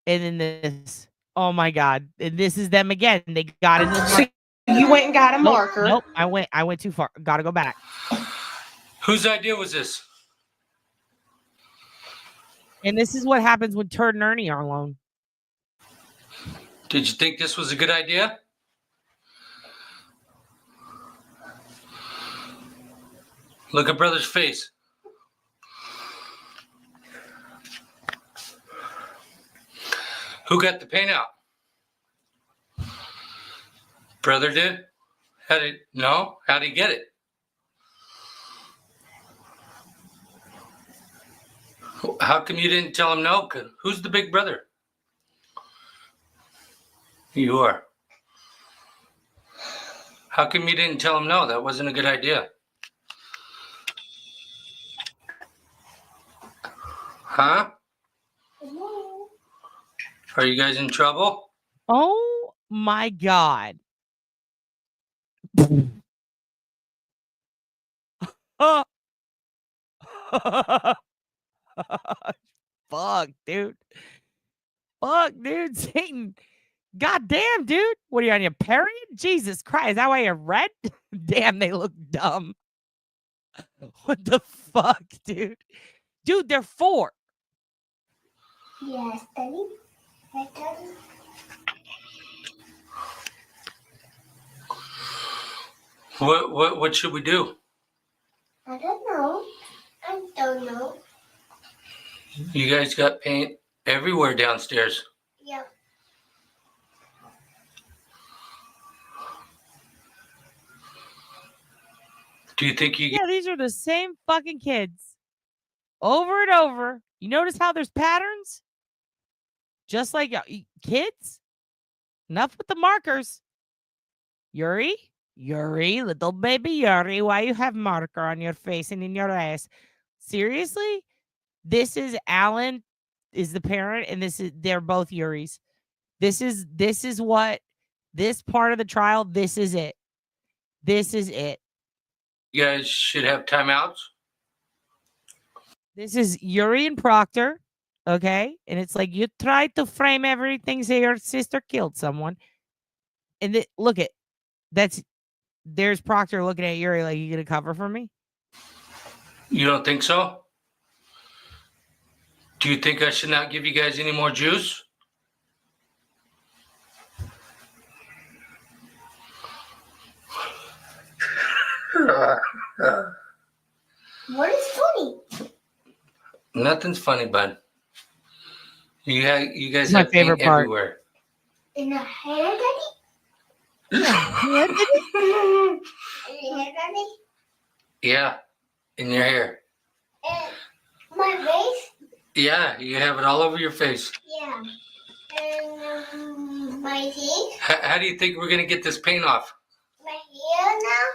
And then this. Oh my God. And this is them again. They got it. So you went and got a marker. Nope. I went too far. Gotta go back. Whose idea was this? And this is what happens when Turd and Ernie are alone. Did you think this was a good idea? Look at brother's face. Who got the paint out? Brother did? How'd he get it? How come you didn't tell him no? Who's the big brother? You are. How come you didn't tell him no? That wasn't a good idea. Huh? Are you guys in trouble? Oh my God. Fuck, dude. Satan. God damn, dude. What are you on your period? Jesus Christ. Is that why you're red? Damn, they look dumb. What the fuck, dude? Dude, they're 4. Yes, Daddy. Right, Daddy? What should we do? I don't know. I don't know. You guys got paint everywhere downstairs. Yep. Do you think you Yeah, these are the same fucking kids. Over and over. You notice how there's patterns? Just like kids? Enough with the markers. Yuri, little baby Yuri, why you have marker on your face and in your ass? Seriously? This is Alan is the parent, and they're both Yuris. This is what this part of the trial, this is it. This is it. You guys should have timeouts. This is Yuri and Proctor, okay? And it's like you tried to frame everything so your sister killed someone. And look at there's Proctor looking at Yuri like, you gonna cover for me? You don't think so? Do you think I should not give you guys any more juice? What is funny? Nothing's funny, bud. You guys My have favorite paint part. everywhere. In the hair, Daddy? In the hair, Daddy? In your hair, Daddy? Yeah, in your hair. And my face? Yeah, you have it all over your face. Yeah. And my teeth? How do you think we're gonna get this paint off? My hair now?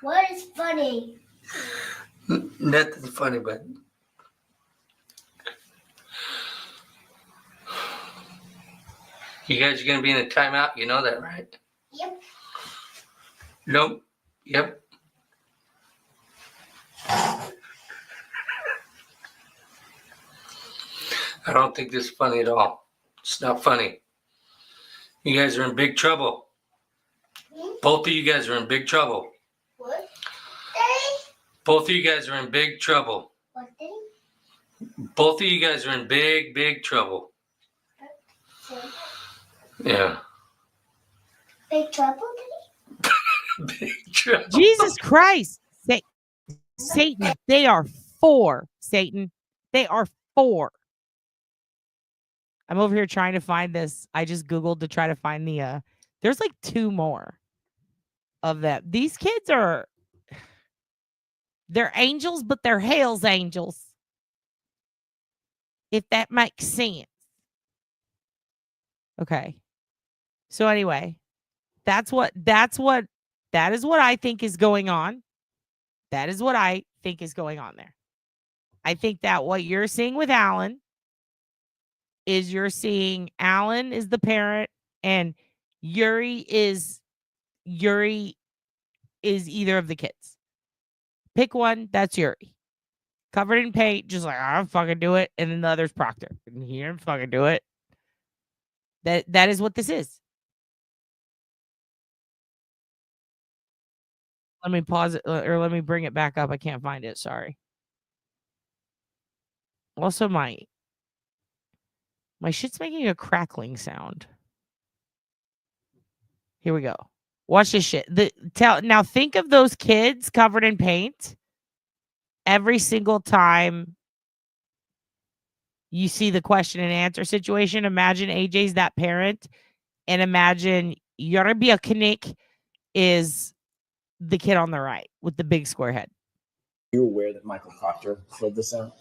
What is funny? Nothing's funny, bud. You guys are gonna be in a timeout. You know that, right? Yep. Nope. Yep. I don't think this is funny at all. It's not funny. You guys are in big trouble. Both of you guys are in big trouble. What? Daddy? Both of you guys are in big trouble. What, Daddy? Both of you guys are in big, big trouble. Yeah. Big trouble, Daddy? Big trouble. Jesus Christ. Satan, they are 4, Satan. They are 4. I'm over here trying to find this. I just Googled to try to find the there's like 2 more of them. These kids are they're angels, but they're Hell's angels. If that makes sense. Okay. So anyway, that is what I think is going on. That is what I think is going on there. I think that what you're seeing with Alan is you're seeing Alan is the parent and Yuri is either of the kids. Pick one, that's Yuri. Covered in paint, just like, I'll fucking do it. And then the other's Proctor. And he didn't fucking do it. That is what this is. Let me pause it or let me bring it back up. I can't find it. Sorry. Also, my shit's making a crackling sound. Here we go. Watch this shit. Now think of those kids covered in paint. Every single time you see the question and answer situation, imagine AJ's that parent, and imagine Yuriyest is the kid on the right with the big square head. You aware that Michael Proctor filled this out?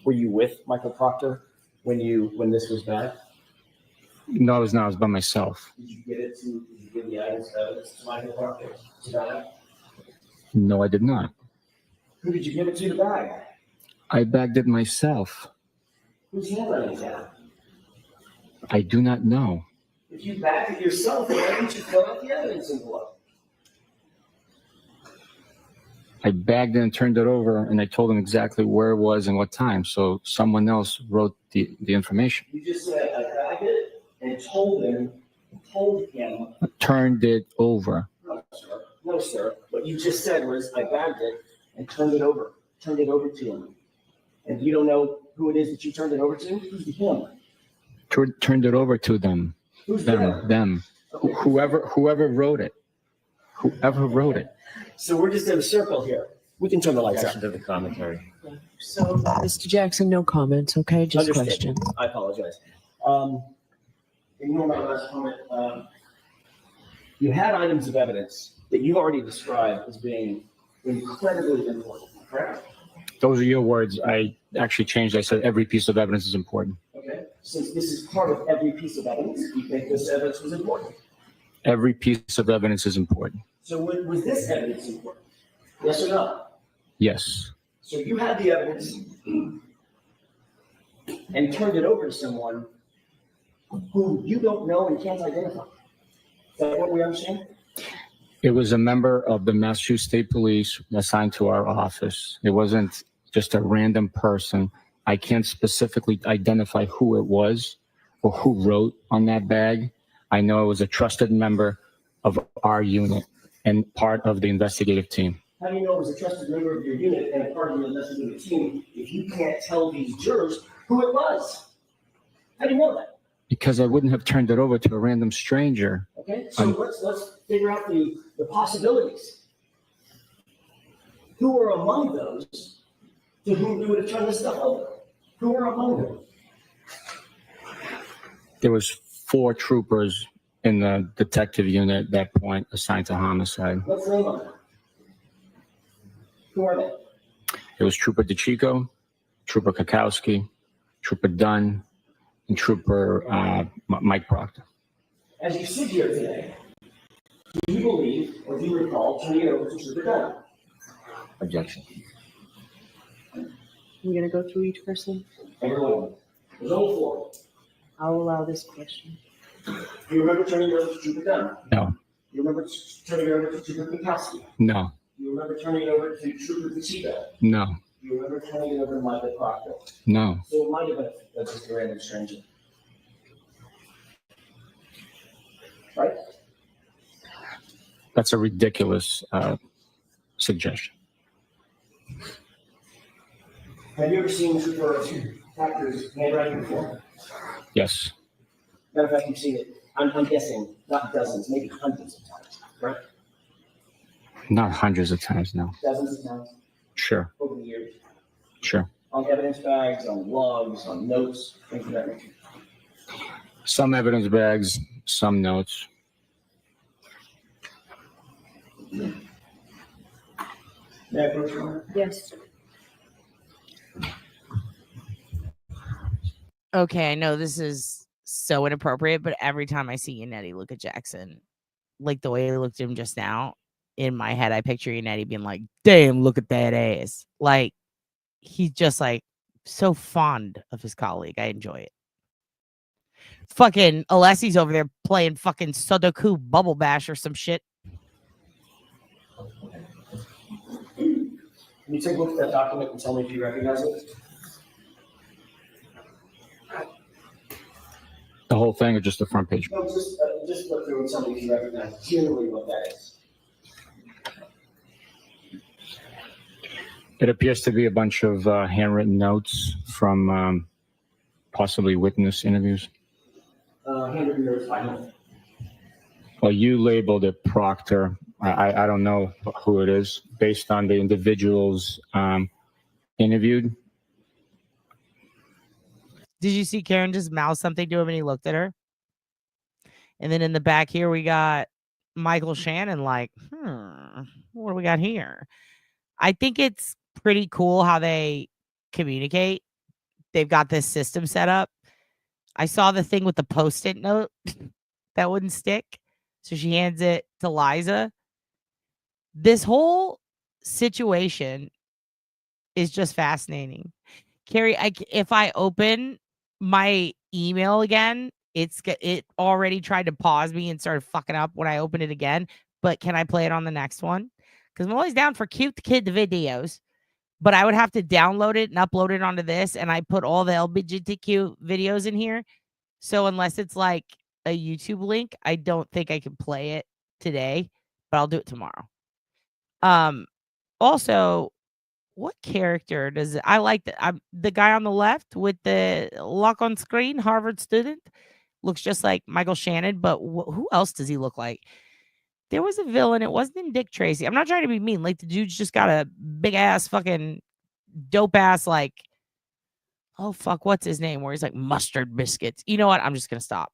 Were you with Michael Proctor when this was bad? No, I was not. I was by myself. Did you give the items of evidence to Michael Proctor? No, I did not. Who did you give it to, the bag? I bagged it myself. Whose handwriting is that? I do not know. If you bagged it yourself, why didn't you fill out the evidence envelope? I bagged it and turned it over, and I told him exactly where it was and what time. So someone else wrote the information. You just said, I bagged it and told him. Turned it over. No, sir. What you just said was, I bagged it and turned it over to him. And you don't know who it is that you turned it over to? Who's the him? Turned it over to them. Who's them? Okay. Whoever wrote it. Whoever wrote it. So we're just in a circle here. We can turn the lights Objection out. to the commentary. So, Mr. Jackson, no comments, okay? Just Understood. question. I apologize. Ignore my last comment. You had items of evidence that you already described as being incredibly important, correct? Those are your words. I actually changed. I said every piece of evidence is important. Okay. Since this is part of every piece of evidence, you think this evidence was important? Every piece of evidence is important. So was this evidence important? Yes or no? Yes. So you had the evidence and turned it over to someone who you don't know and can't identify. Is that what we understand? It was a member of the Massachusetts State Police assigned to our office. It wasn't just a random person. I can't specifically identify who it was or who wrote on that bag. I know it was a trusted member of our unit and part of the investigative team. How do you know it was a trusted member of your unit and a part of the investigative team if you can't tell these jurors who it was? How do you know that? Because I wouldn't have turned it over to a random stranger. Okay, so let's figure out the possibilities. Who are among those to whom you would have turned this stuff over? Who are among them? There was 4 troopers in the detective unit at that point assigned to homicide. Let's name them. Who are they? It was Trooper DeChico, Trooper Kakowski, Trooper Dunn, and Trooper Mike Proctor. As you sit here today, do you believe or do you recall turning it over to Trooper Dunn? Objection. We're going to go through each person. Everyone. There's only 4. I'll allow this question. Do you remember turning it over to Trooper Dunn? No. You remember turning it over to Trooper Kakowski? No. Do you remember turning it over to Trooper DeChico? No. Do you remember turning it over to Michael Proctor? No. So it might have been just a random stranger. Right? That's a ridiculous suggestion. Have you ever seen Trooper Proctor's handwriting before? Yes. Matter of fact, you've seen it, I'm guessing, not dozens, maybe hundreds of times, right? Not hundreds of times, no. Dozens of times Sure. over the years. Sure. On evidence bags, on logs, on notes, things of that nature. Some evidence bags, some notes. May I approach you? Yes. Okay, I know this is so inappropriate, but every time I see Yannetti look at Jackson, like the way he looked at him just now, in my head, I picture Yannetti being like, damn, look at that ass. Like, he's just like so fond of his colleague. I enjoy it. Fucking Alessi's over there playing fucking Sudoku Bubble Bash or some shit. Can you take a look at that document and tell me if you recognize it? The whole thing or just the front page? No, just look through and tell me if you recognize generally what that is. It appears to be a bunch of handwritten notes from possibly witness interviews. Handwritten notes by whom? Well, you labeled it Proctor. I don't know who it is based on the individuals interviewed. Did you see Karen just mouth something to him and he looked at her? And then in the back here, we got Michael Shannon like, what do we got here? I think it's pretty cool how they communicate. They've got this system set up. I saw the thing with the Post-it note that wouldn't stick. So she hands it to Liza. This whole situation is just fascinating. Carrie, if I open my email again, it already tried to pause me and started fucking up when I open it again. But can I play it on the next one? Because I'm always down for cute kid videos. But I would have to download it and upload it onto this. And I put all the LGBTQ videos in here. So unless it's like a YouTube link, I don't think I can play it today. But I'll do it tomorrow. Also, what character does it? I like the guy on the left with the lock on screen, Harvard student, looks just like Michael Shannon. But who else does he look like? There was a villain. It wasn't in Dick Tracy. I'm not trying to be mean. Like the dude's just got a big ass fucking dope ass like, oh fuck, what's his name? Where he's like Mustard Biscuits. You know what? I'm just gonna stop.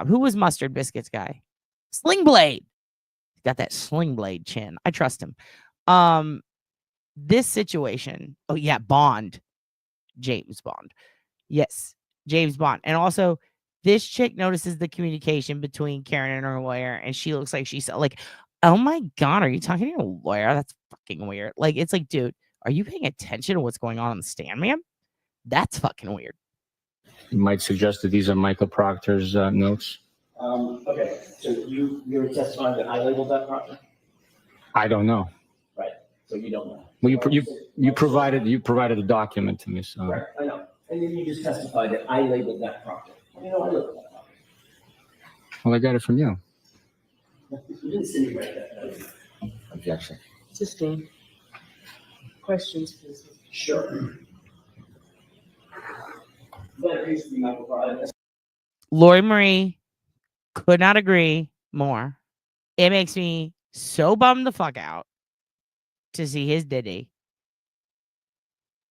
Who was Mustard Biscuits guy? Sling Blade. He's got that Sling Blade chin. I trust him. This situation. Oh yeah, Bond. James Bond. Yes, James Bond. And also, this chick notices the communication between Karen and her lawyer, and she looks like she's like, oh my God, are you talking to your lawyer? That's fucking weird. Like, it's like, dude, are you paying attention to what's going on the stand, man? That's fucking weird. You might suggest that these are Michael Proctor's notes. Okay, so you're testifying that I labeled that Proctor? I don't know. Right, so you don't know. Well, you provided a document to me, so. Right, I know. And then you just testified that I labeled that Proctor. You know, I labeled that Proctor. Well, I got it from you. You didn't see me right there. Objection. Sustained. Questions, please. Sure. That appears to be Michael Proctor. Lori Marie could not agree more. It makes me so bummed the fuck out to see his Diddy.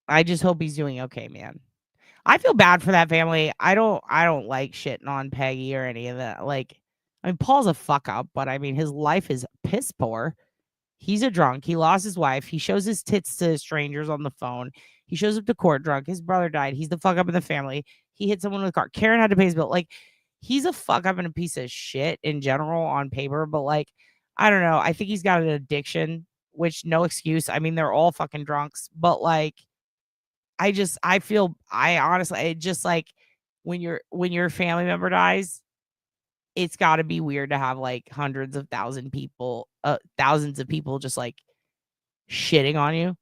I just hope he's doing okay, man. I feel bad for that family. I don't like shitting on Peggy or any of that. Like, I mean, Paul's a fuck up, but I mean, his life is piss poor. He's a drunk. He lost his wife. He shows his tits to strangers on the phone. He shows up to court drunk. His brother died. He's the fuck up in the family. He hit someone with a car. Karen had to pay his bill. Like, he's a fuck up and a piece of shit in general on paper. But like, I don't know. I think he's got an addiction, which no excuse. I mean, they're all fucking drunks. But like, I honestly, it just like when your family member dies, it's got to be weird to have like thousands of people just like shitting on you.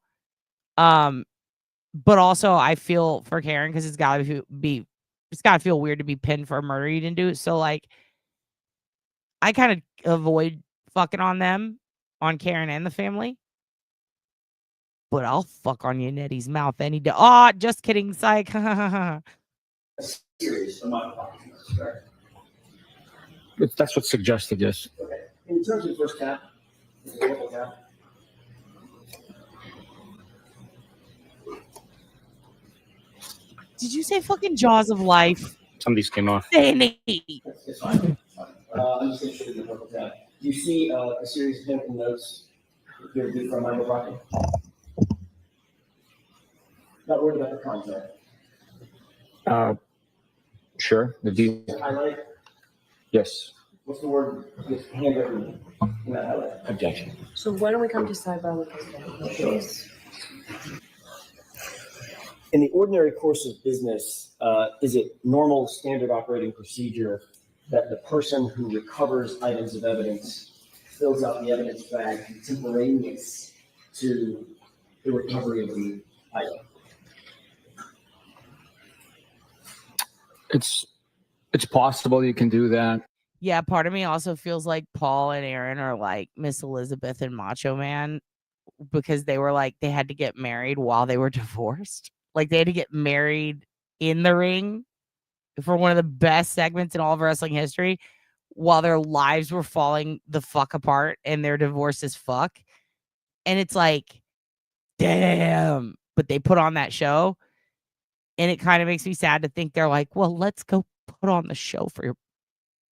But also I feel for Karen because it's got to feel weird to be pinned for a murder you didn't do. So like, I kind of avoid fucking on them, on Karen and the family. But I'll fuck on Yanetti's mouth any day. Oh, just kidding, psych. Serious. That's what's suggested, yes. Okay. In terms of first tap, is it a tap? Did you say fucking Jaws of Life? Some of these came off. Sanity. It's fine. I'm just interested in the purple tab. Do you see a series of handwritten notes from my pocket? Not worried about the content. Sure. Highlight? Yes. What's the word? It's handwritten in that highlight. Objection. So why don't we come to sidebar with this? Please. In the ordinary course of business, is it normal standard operating procedure that the person who recovers items of evidence fills out the evidence bag contemporaneous to the recovery of the item? It's possible you can do that. Yeah, part of me also feels like Paul and Aaron are like Miss Elizabeth and Macho Man because they were like they had to get married while they were divorced. Like they had to get married in the ring for one of the best segments in all of wrestling history while their lives were falling the fuck apart and they're divorced as fuck. And it's like, damn. But they put on that show. And it kind of makes me sad to think they're like, well, let's go put on the show for your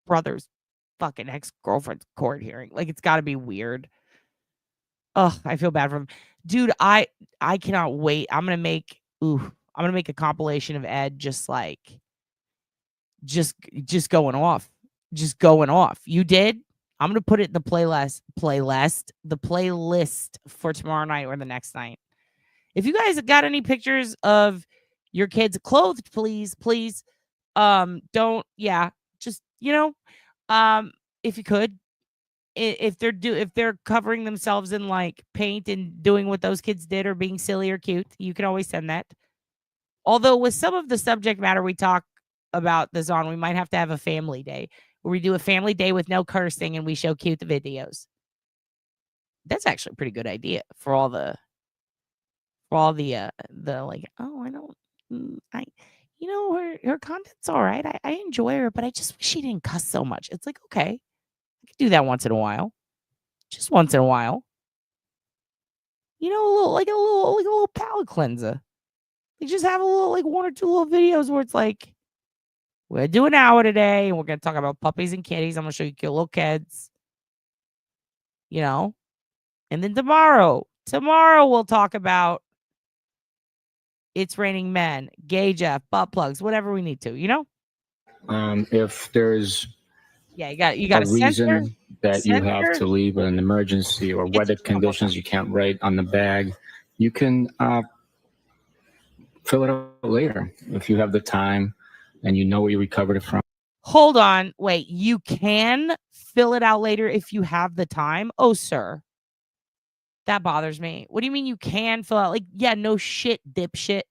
brother's fucking ex-girlfriend's court hearing. Like, it's got to be weird. Ugh, I feel bad for him. Dude, I cannot wait. I'm going to make a compilation of Ed just going off. Just going off. You did? I'm going to put it in the playlist for tomorrow night or the next night. If you guys got any pictures of your kids clothed, please, don't, just, if you could, if they're covering themselves in like paint and doing what those kids did or being silly or cute, you can always send that. Although with some of the subject matter we talk about this on, we might have to have a family day where we do a family day with no cursing and we show cute videos. That's actually a pretty good idea for all the like, oh, I don't, her content's all right. I enjoy her, but I just wish she didn't cuss so much. It's like, okay, I could do that once in a while. Just once in a while. A little palate cleanser. You just have a little, like 1 or 2 little videos where it's like, we're going to do an hour today and we're going to talk about puppies and kitties. I'm going to show you cute little kids. And then tomorrow we'll talk about It's Raining Men, Gay Jeff, butt plugs, whatever we need to, If there's you got a reason that you have to leave an emergency or weather conditions you can't write on the bag, you can fill it out later if you have the time and you know where you recovered it from. Hold on. Wait, you can fill it out later if you have the time? Oh, sir. That bothers me. What do you mean you can fill out? Like, yeah, no shit, dipshit.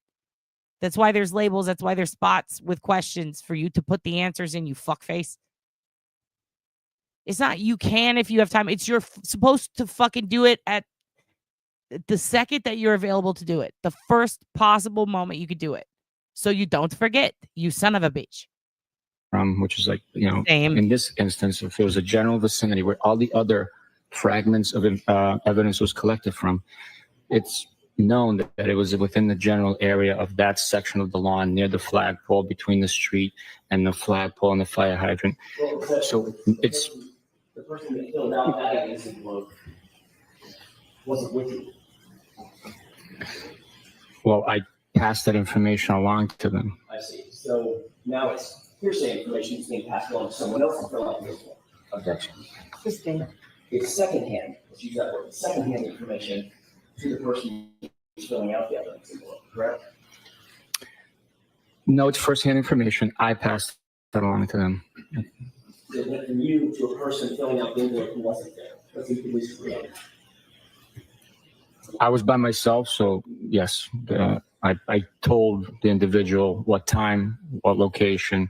That's why there's labels. That's why there's spots with questions for you to put the answers in, you fuckface. It's not you can if you have time. It's you're supposed to fucking do it at the second that you're available to do it. The first possible moment you could do it. So you don't forget, you son of a bitch. Which is like, Same. In this instance, if it was a general vicinity where all the other fragments of evidence was collected from, it's known that it was within the general area of that section of the lawn near the flagpole between the street and the flagpole and the fire hydrant. So it's... The person that filled out that envelope wasn't with you. Well, I passed that information along to them. I see. So now it's hearsay information that's being passed along to someone else to fill out the envelope. Objection. Christine. It's secondhand. Let's use that word. Secondhand information to the person who's filling out the evidence envelope, correct? No, it's firsthand information. I passed that along to them. It went from you to a person filling out the envelope who wasn't there. Let's at least create. I was by myself, so yes, I told the individual what time, what location,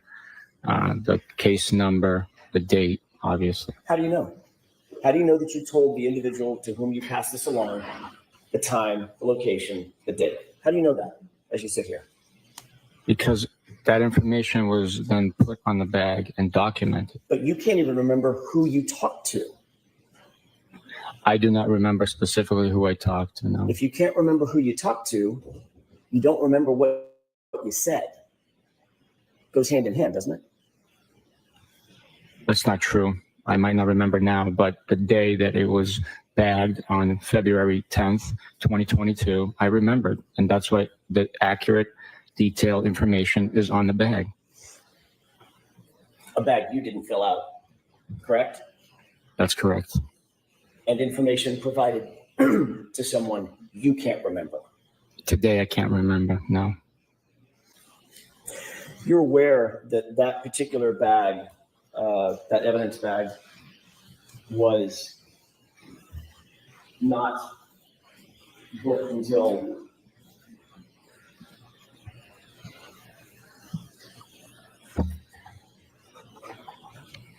the case number, the date, obviously. How do you know? How do you know that you told the individual to whom you passed this along the time, the location, the date? How do you know that as you sit here? Because that information was then put on the bag and documented. But you can't even remember who you talked to. I do not remember specifically who I talked to, no. If you can't remember who you talked to, you don't remember what you said. goes hand in hand, doesn't it? That's not true. I might not remember now, but the day that it was bagged on February 10th, 2022, I remembered. And that's what the accurate, detailed information is on the bag. A bag you didn't fill out, correct? That's correct. And information provided to someone you can't remember. Today, I can't remember, no. You're aware that that particular bag, that evidence bag, was not booked until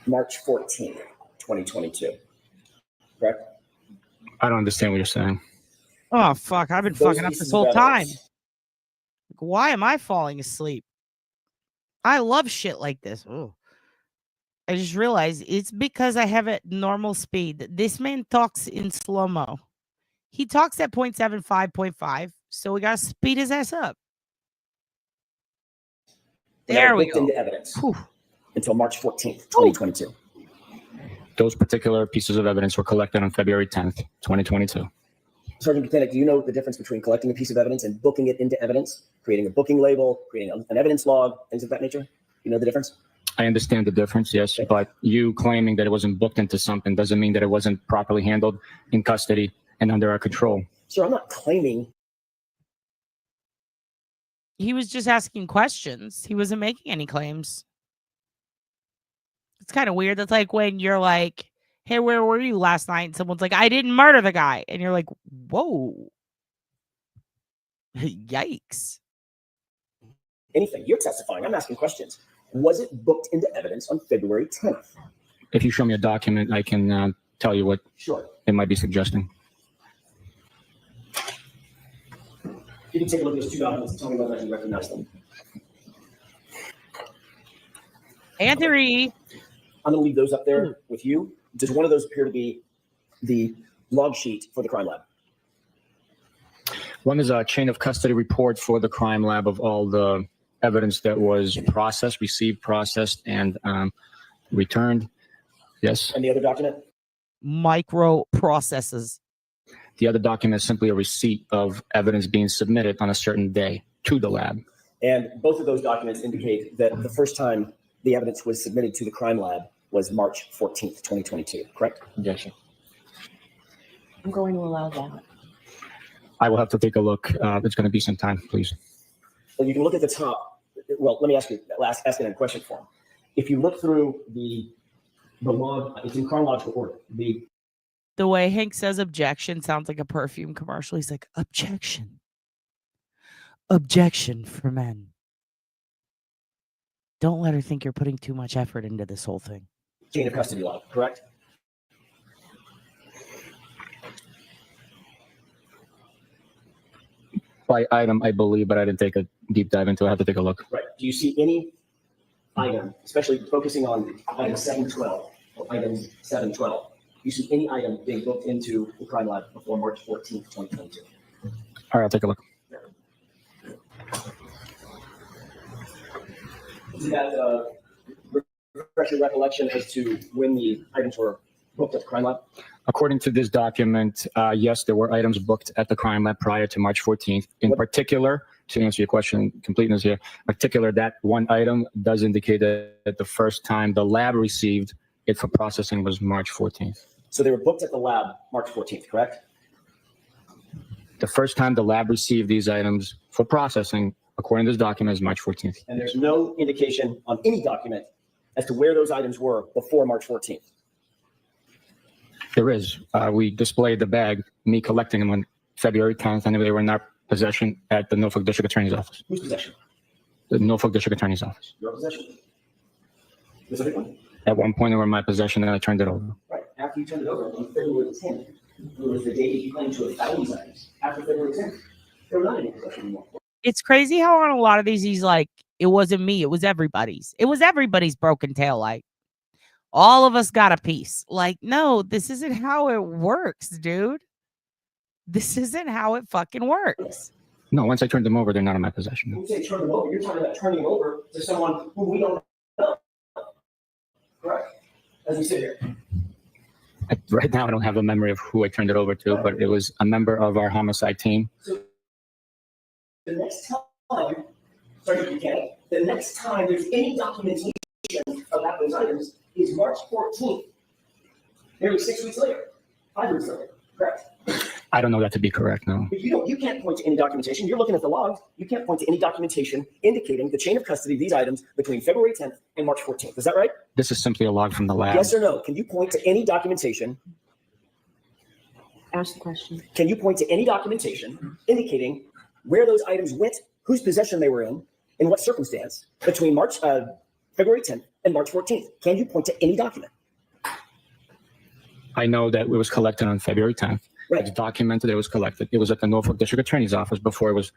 March 14th, 2022, correct? I don't understand what you're saying. Oh, fuck. I've been Those fucking up pieces this of whole time. evidence. Like, why am I falling asleep? I love shit like this. Ooh. I just realized it's because I have it normal speed. This man talks in slow-mo. He talks at 0.75, 0.5, so we got to speed his ass up. There we booked go. into evidence until March 14th, 2022. Those particular pieces of evidence were collected on February 10th, 2022. Sergeant Lieutenant, do you know the difference between collecting a piece of evidence and booking it into evidence, creating a booking label, creating an evidence log, things of that nature? You know the difference? I understand the difference, yes, but you claiming that it wasn't booked into something doesn't mean that it wasn't properly handled in custody and under our control. Sir, I'm not claiming. He was just asking questions. He wasn't making any claims. It's kind of weird. That's like when you're like, hey, where were you last night? And someone's like, I didn't murder the guy. And you're like, whoa. Yikes. Anything. You're testifying. I'm asking questions. Was it booked into evidence on February 10th? If you show me a document, I can tell you what it might be suggesting. You can take a look at those two documents and tell me whether you recognize them. Anthony. I'm going to leave those up there with you. Does one of those appear to be the log sheet for the crime lab? One is a chain of custody report for the crime lab of all the evidence that was processed, received, processed, and returned. Yes. And the other document? Micro processes. The other document is simply a receipt of evidence being submitted on a certain day to the lab. And both of those documents indicate that the first time the evidence was submitted to the crime lab was March 14th, 2022, correct? Yes, sir. I'm going to allow that. I will have to take a look. It's going to be some time, please. Well, you can look at the top. Well, let me ask you a question for him. If you look through the log, it's in chronological order. The way Hank says objection sounds like a perfume commercial. He's like, objection. Objection for men. Don't let her think you're putting too much effort into this whole thing. Chain of custody log, correct? By item, I believe, but I didn't take a deep dive into it. I have to take a look. Right. Do you see any item, especially focusing on item 712 or item 712? Do you see any item being booked into the crime lab before March 14th, 2022? All right, I'll take a look. Is that refresh your recollection as to when the items were booked at the crime lab? According to this document, yes, there were items booked at the crime lab prior to March 14th. In particular, to answer your question, completeness here, particular, that one item does indicate that the first time the lab received it for processing was March 14th. So they were booked at the lab March 14th, correct? The first time the lab received these items for processing, according to this document, is March 14th. And there's no indication on any document as to where those items were before March 14th. There is. We displayed the bag, me collecting them on February 10th, and they were in our possession at the Norfolk District Attorney's Office. Whose possession? The Norfolk District Attorney's Office. Your possession? Specific one? At one point, they were in my possession, and I turned it over. Right. After you turned it over on February 10th, it was the day that you claimed to have found these items. After February 10th, they were not in your possession anymore. It's crazy how on a lot of these, he's like, it wasn't me. It was everybody's. It was everybody's broken tail light. All of us got a piece. Like, no, this isn't how it works, dude. This isn't how it fucking works. No, once I turned them over, they're not in my possession. When you say turn them over, you're talking about turning them over to someone who we don't know. Correct? As we sit here. Right now, I don't have a memory of who I turned it over to, but it was a member of our homicide team. So the next time, sorry if you can, the next time there's any documentation about those items is March 14th. Nearly 6 weeks later, 5 weeks later, correct? I don't know that to be correct, no. But you can't point to any documentation. You're looking at the logs. You can't point to any documentation indicating the chain of custody of these items between February 10th and March 14th. Is that right? This is simply a log from the lab. Yes or no? Can you point to any documentation? Ask the question. Can you point to any documentation indicating where those items went, whose possession they were in what circumstance between February 10th and March 14th? Can you point to any document? I know that it was collected on February 10th. Right. It's documented it was collected. It was at the Norfolk District Attorney's Office before it was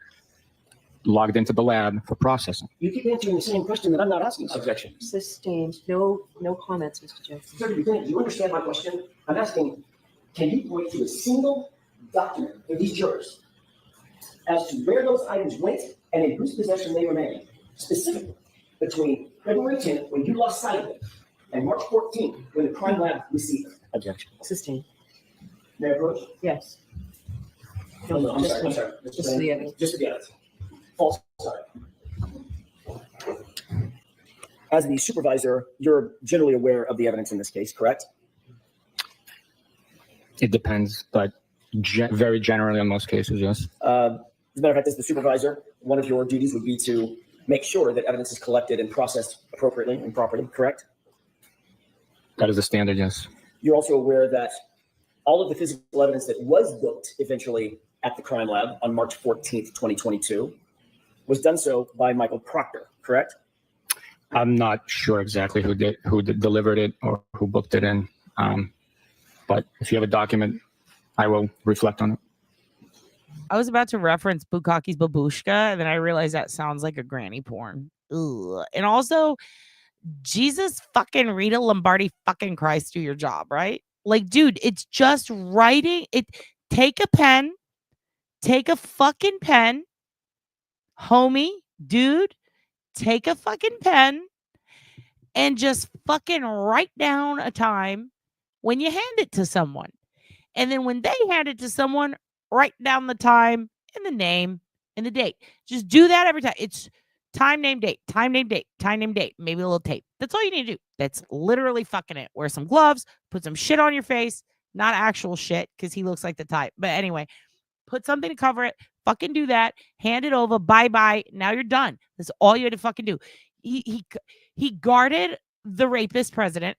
logged into the lab for processing. You keep answering the same question that I'm not asking. Objection. Sustained. No comments, Mr. Jackson. Sir, do you understand my question? I'm asking, can you point to a single document for these jurors as to where those items went and in whose possession they remain, specifically between February 10th, when you lost sight of it, and March 14th, when the crime lab received it? Objection. Sustained. May I approach? Yes. No, I'm sorry. Just for the evidence. Just for the evidence. False. Sorry. As the supervisor, you're generally aware of the evidence in this case, correct? It depends, but very generally in most cases, yes. As a matter of fact, as the supervisor, one of your duties would be to make sure that evidence is collected and processed appropriately and properly, correct? That is the standard, yes. You're also aware that all of the physical evidence that was booked eventually at the crime lab on March 14th, 2022, was done so by Michael Proctor, correct? I'm not sure exactly who delivered it or who booked it in. But if you have a document, I will reflect on it. I was about to reference Bukkake's Babushka, and then I realized that sounds like a granny porn. Ugh. And also, Jesus fucking Rita Lombardi fucking Christ, do your job, right? Like, dude, it's just writing. Take a pen, take a fucking pen, homie, dude, take a fucking pen and just fucking write down a time when you hand it to someone. And then when they hand it to someone, write down the time and the name and the date. Just do that every time. It's time, name, date, time, name, date, time, name, date, maybe a little tape. That's all you need to do. That's literally fucking it. Wear some gloves, put some shit on your face, not actual shit, because he looks like the type. But anyway, put something to cover it. Fucking do that. Hand it over. Bye-bye. Now you're done. That's all you had to fucking do. He guarded the rapist president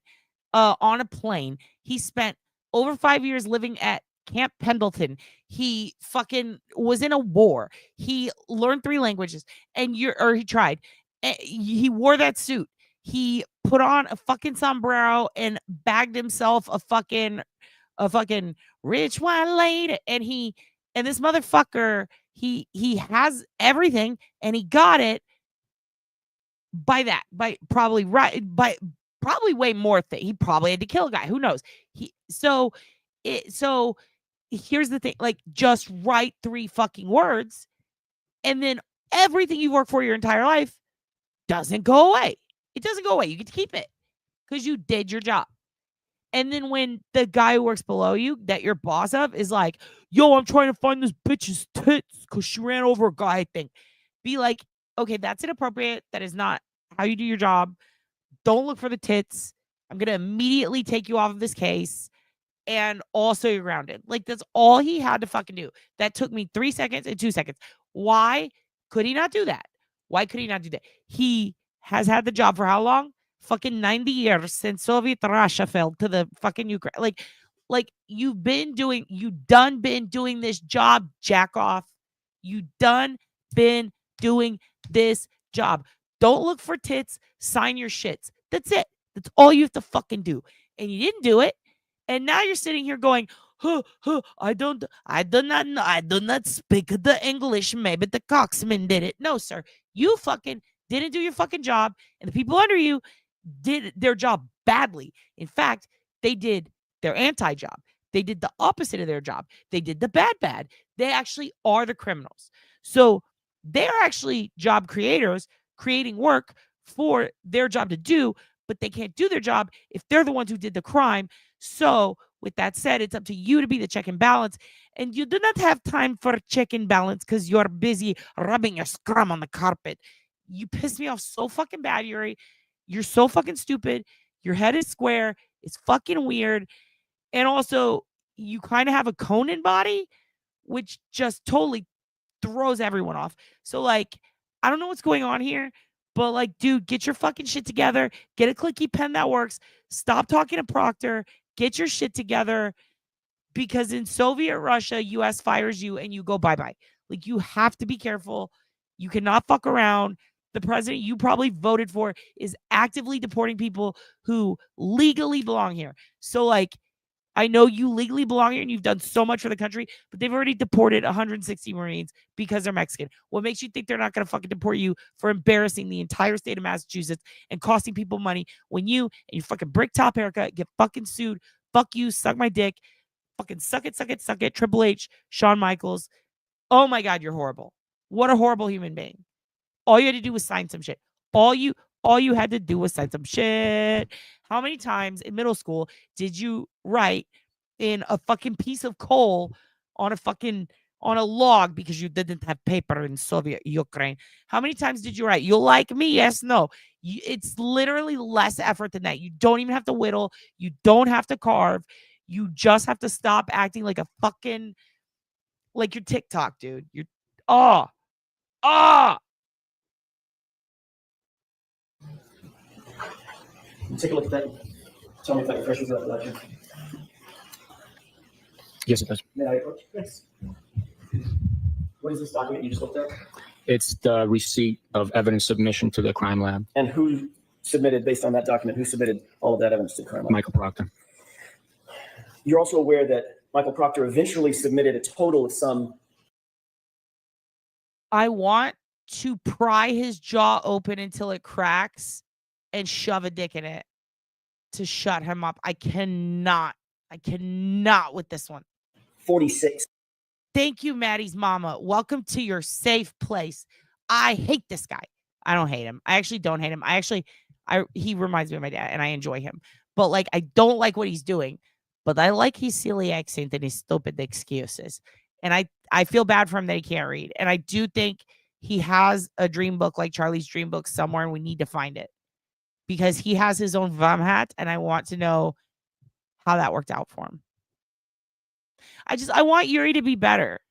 on a plane. He spent over 5 years living at Camp Pendleton. He fucking was in a war. He learned 3 languages, he tried. He wore that suit. He put on a fucking sombrero and bagged himself a fucking rich white lady. And this motherfucker, he has everything, and he got it by probably way more thing. He probably had to kill a guy. Who knows? So here's the thing, like, just write 3 fucking words, and then everything you work for your entire life doesn't go away. It doesn't go away. You get to keep it because you did your job. And then when the guy who works below you that you're boss of is like, yo, I'm trying to find this bitch's tits because she ran over a guy, I think. Be like, okay, that's inappropriate. That is not how you do your job. Don't look for the tits. I'm going to immediately take you off of this case. And also you're grounded. Like, that's all he had to fucking do. That took me 3 seconds and 2 seconds. Why could he not do that? Why could he not do that? He has had the job for how long? Fucking 90 years since Soviet Russia fell to the fucking Ukraine. Like you done been doing this job, jack off. You done been doing this job. Don't look for tits. Sign your shits. That's it. That's all you have to fucking do. And you didn't do it. And now you're sitting here going, I do not speak the English. Maybe the coxman did it. No, sir. You fucking didn't do your fucking job. And the people under you did their job badly. In fact, they did their anti-job. They did the opposite of their job. They did the bad. They actually are the criminals. So they're actually job creators creating work for their job to do, but they can't do their job if they're the ones who did the crime. So with that said, it's up to you to be the check and balance. And you do not have time for check and balance because you're busy rubbing your scrum on the carpet. You piss me off so fucking bad, Yuri. You're so fucking stupid. Your head is square. It's fucking weird. And also, you kind of have a Conan body, which just totally throws everyone off. So, like, I don't know what's going on here, but, like, dude, get your fucking shit together. Get a clicky pen that works. Stop talking to Proctor. Get your shit together. Because in Soviet Russia, US fires you and you go bye-bye. Like, you have to be careful. You cannot fuck around. The president you probably voted for is actively deporting people who legally belong here. So, like, I know you legally belong here and you've done so much for the country, but they've already deported 160 Marines because they're Mexican. What makes you think they're not going to fucking deport you for embarrassing the entire state of Massachusetts and costing people money when you and your fucking brick top haircut get fucking sued? Fuck you, suck my dick. Fucking suck it, suck it, suck it. Triple H, Shawn Michaels. Oh my God, you're horrible. What a horrible human being. All you had to do was sign some shit. All you had to do was sign some shit. How many times in middle school did you write in a fucking piece of coal on a log because you didn't have paper in Soviet Ukraine? How many times did you write, "You like me? Yes, no." It's literally less effort than that. You don't even have to whittle. You don't have to carve. You just have to stop acting like a fucking, like your TikTok, dude. You're, Take a look at that. Tell me if that refreshes that election. Yes, it does. May I approach? Yes. What is this document you just looked at? It's the receipt of evidence submission to the crime lab. And who submitted, based on that document, who submitted all of that evidence to the crime lab? Michael Proctor. You're also aware that Michael Proctor eventually submitted a total of some. I want to pry his jaw open until it cracks and shove a dick in it to shut him up. I cannot with this one. 46. Thank you, Maddie's mama. Welcome to your safe place. I hate this guy. I don't hate him. I actually don't hate him. He reminds me of my dad and I enjoy him. But like, I don't like what he's doing, but I like his silly accent and his stupid excuses. And I feel bad for him that he can't read. And I do think he has a dream book like Charlie's dream book somewhere and we need to find it. Because he has his own VAM hat, and I want to know how that worked out for him. I want Yuri to be better.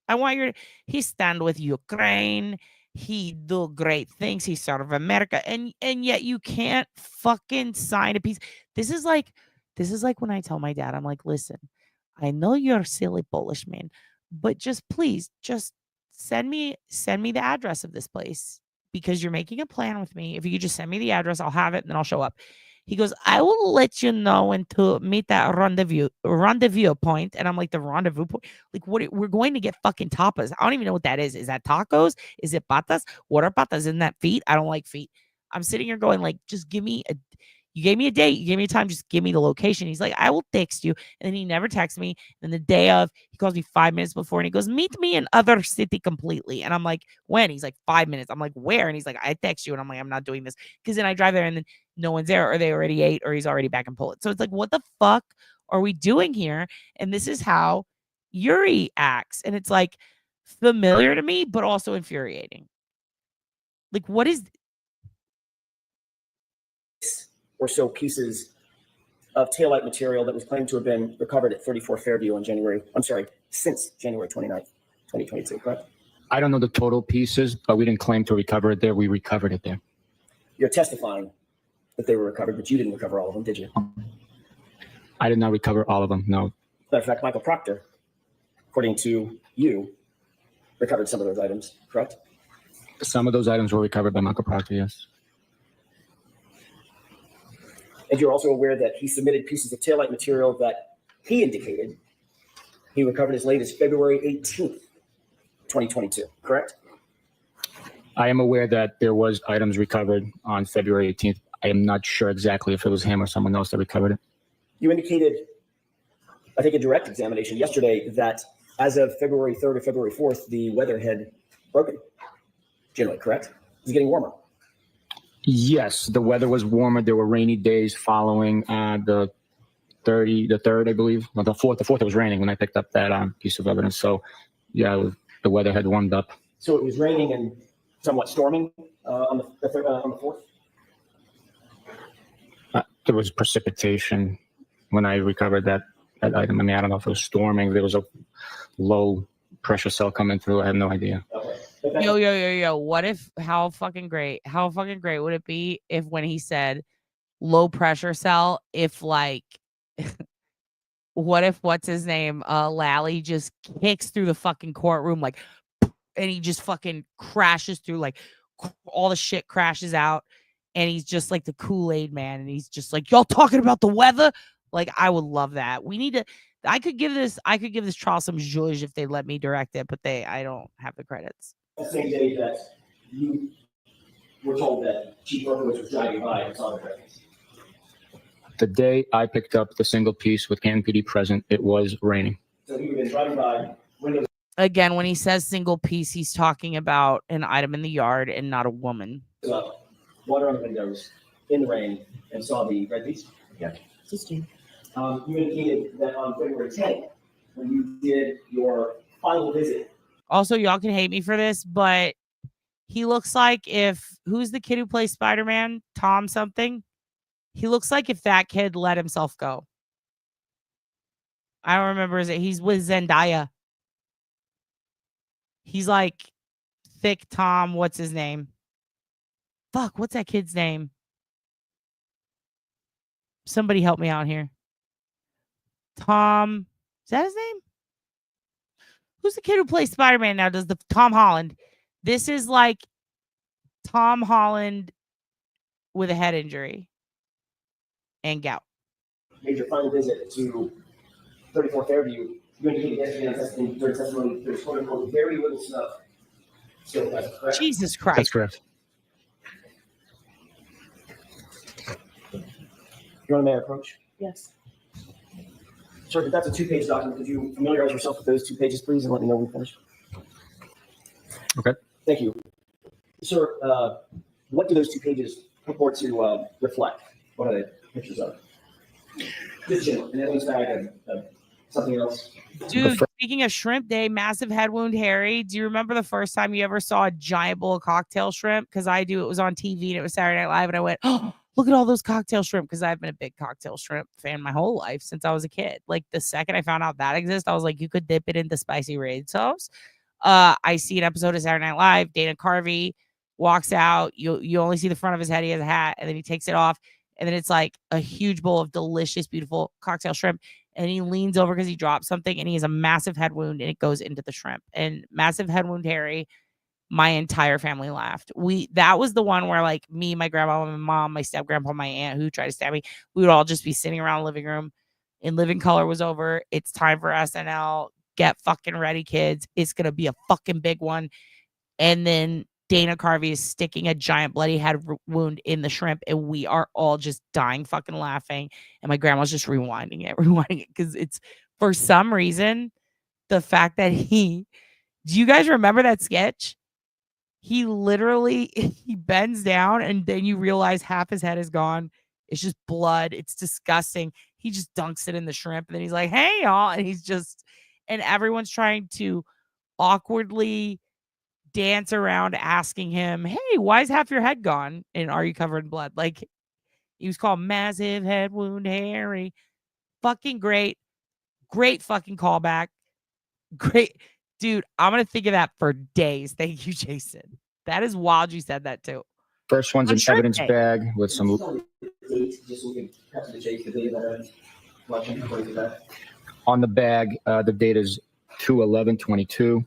I want Yuri. He stand with Ukraine. He do great things. He serve America, and yet you can't fucking sign a piece. This is like when I tell my dad, I'm like, listen, I know you're a silly Polish man, but please send me the address of this place. Because you're making a plan with me. If you could just send me the address, I'll have it and then I'll show up. He goes, I will let you know when to meet that rendezvous point. And I'm like, the rendezvous point? Like, what? We're going to get fucking tapas. I don't even know what that is. Is that tacos? Is it patas? What are patas? Isn't that feet? I don't like feet. I'm sitting here going like, just give me you gave me a date. You gave me a time. Just give me the location. He's like, I will text you. And then he never texts me. And the day of, he calls me 5 minutes before and he goes, meet me in other city completely. And I'm like, when? He's like, 5 minutes. I'm like, where? And he's like, I text you. And I'm like, I'm not doing this. Because then I drive there and then no one's there or they already ate or he's already back in Poland. So it's like, what the fuck are we doing here? And this is how Yuri acts. And it's like familiar to me, but also infuriating. Like, what is... or so pieces of taillight material that was claimed to have been recovered at 34 Fairview since January 29th, 2022, correct? I don't know the total pieces, but we didn't claim to recover it there. We recovered it there. You're testifying that they were recovered, but you didn't recover all of them, did you? I did not recover all of them, no. Matter of fact, Michael Proctor, according to you, recovered some of those items, correct? Some of those items were recovered by Michael Proctor, yes. And you're also aware that he submitted pieces of taillight material that he indicated he recovered as late as February 18th, 2022, correct? I am aware that there was items recovered on February 18th. I am not sure exactly if it was him or someone else that recovered it. You indicated, I think in direct examination yesterday, that As of February 3rd or February 4th, the weather had broken. Generally, correct? It was getting warmer. Yes, the weather was warmer. There were rainy days following the 3rd, I believe. Well, the 4th. The 4th, it was raining when I picked up that piece of evidence. So, yeah, the weather had warmed up. So it was raining and somewhat storming on the 4th? There was precipitation when I recovered that item. I mean, I don't know if it was storming. There was a low pressure cell coming through. I have no idea. Okay. Yo. What if, how fucking great would it be if when he said low pressure cell, if like, what if, what's his name? Lally just kicks through the fucking courtroom, like, and he just fucking crashes through, like, all the shit crashes out. And he's just like the Kool-Aid man. And he's just like, y'all talking about the weather? Like, I would love that. We need to, I could give this trial some zhuzh if they let me direct it, but I don't have the credits. The same day that you were told that Chief Berkowitz was driving by and saw the presence. The day I picked up the single piece with NPD present, it was raining. So he would have been driving by, windows. Again, when he says single piece, he's talking about an item in the yard and not a woman. Water on the windows, in the rain, and saw the red piece. Yeah. You indicated that on February 10th, when you did your final visit. Also, y'all can hate me for this, but he looks like who's the kid who plays Spider-Man? Tom something? He looks like if that kid let himself go. I don't remember. He's with Zendaya. He's like thick Tom. What's his name? Fuck, what's that kid's name? Somebody help me out here. Tom, is that his name? Who's the kid who plays Spider-Man now? Does the Tom Holland? This is like Tom Holland with a head injury and gout. Made your final visit to 34th Fairview. You indicated yesterday during testimony there's quote unquote very little snow. Still present, correct? Jesus Christ. That's correct. Your Honor, may I approach? Yes. Sir, if that's a 2-page document, could you familiarize yourself with those 2 pages, please, and let me know when we finish? Okay. Thank you. Sir, what do those 2 pages purport to reflect? What are the pictures of? Just general, an evidence bag of something else? Dude, speaking of shrimp day, massive head wound, Harry. Do you remember the first time you ever saw a giant bowl of cocktail shrimp? Because I do. It was on TV and it was Saturday Night Live. And I went, oh, look at all those cocktail shrimp. Because I've been a big cocktail shrimp fan my whole life since I was a kid. Like the second I found out that exists, I was like, you could dip it into spicy red sauce. I see an episode of Saturday Night Live. Dana Carvey walks out. You only see the front of his head. He has a hat. And then he takes it off. And then it's like a huge bowl of delicious, beautiful cocktail shrimp. And he leans over because he dropped something and he has a massive head wound and it goes into the shrimp. And massive head wound, Harry, my entire family laughed. That was the one where like me, my grandma, my mom, my step grandpa, my aunt who tried to stab me, we would all just be sitting around the living room and Living Color was over. It's time for SNL. Get fucking ready, kids. It's going to be a fucking big one. And then Dana Carvey is sticking a giant bloody head wound in the shrimp, and we are all just dying fucking laughing. And my grandma's just rewinding it because it's for some reason the fact that do you guys remember that sketch? He literally he bends down and then you realize half his head is gone. It's just blood. It's disgusting. He just dunks it in the shrimp and then he's like, hey y'all, and everyone's trying to awkwardly dance around asking him, hey, why is half your head gone? And are you covered in blood? Like, he was called Massive Head Wound Harry. Fucking great fucking callback. Great. Dude, I'm going to think of that for days. Thank you, Jason. That is wild you said that too. First one's an evidence bag with some... On the bag, the date is 2/11/22.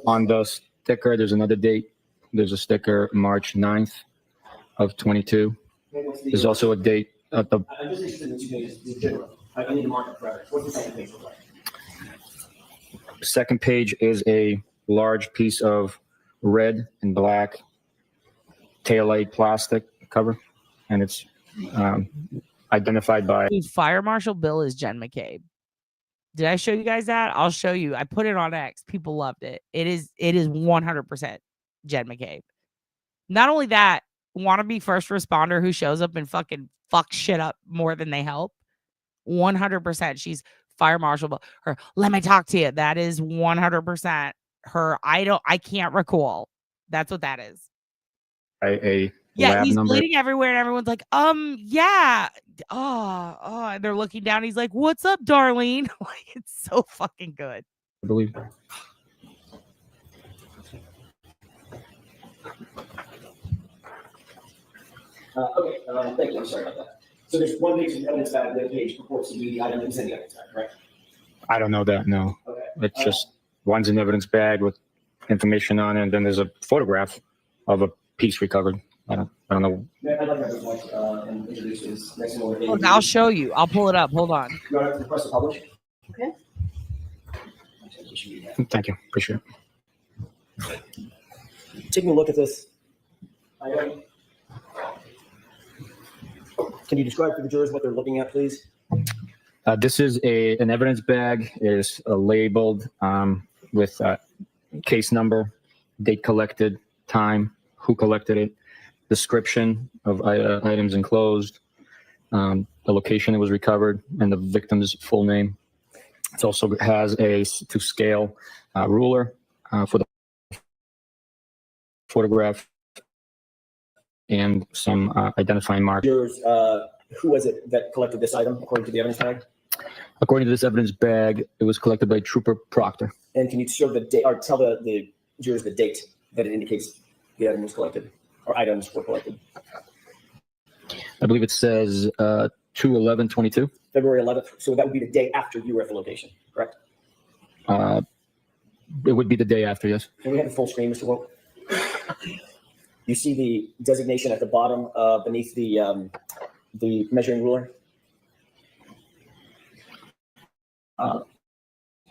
On the sticker, there's another date. There's a sticker, March 9th of 22. There's also a date at the... I'm just interested in 2 pages in general. I need to mark up forever. What's the second page look like? Second page is a large piece of red and black taillight plastic cover, and it's identified by... Dude, Fire Marshal Bill is Jen McCabe. Did I show you guys that? I'll show you. I put it on X. People loved it. It is 100% Jen McCabe. Not only that, wannabe first responder who shows up and fucking fucks shit up more than they help. 100%. She's fire marshal. But her, let me talk to you. That is 100% her. I can't recall. That's what that is. A Yeah, lab he's number. bleeding everywhere, and everyone's like, yeah. Oh, and they're looking down. He's like, what's up, Darlene? Like, it's so fucking good. I believe. Okay, thank you. I'm sorry about that. So there's one page of evidence bag, the other page purports to be the item that's in the evidence bag, correct? I don't know that. No, Okay. it's just one's an evidence bag with information on it, and then there's a photograph of a piece recovered. I don't know. I'd like to have this one and introduce his next in order. Look, I'll show you. I'll pull it up. Hold on. You want to request to publish? Okay. Thank you. Appreciate it. Taking a look at this item. Can you describe to the jurors what they're looking at, please? This is an evidence bag. It is labeled with case number, date collected, time, who collected it, description of items enclosed, the location it was recovered, and the victim's full name. It also has a to scale ruler for the photograph and some identifying marks. Jurors, who was it that collected this item according to the evidence bag? According to this evidence bag, it was collected by Trooper Proctor. And can you show the date or tell the jurors the date that it indicates the item was collected or items were collected? I believe it says 2/11/22. February 11th. So that would be the day after you were at the location, correct? It would be the day after, yes. Can we have the full screen, Mr. Wolf? You see the designation at the bottom beneath the measuring ruler?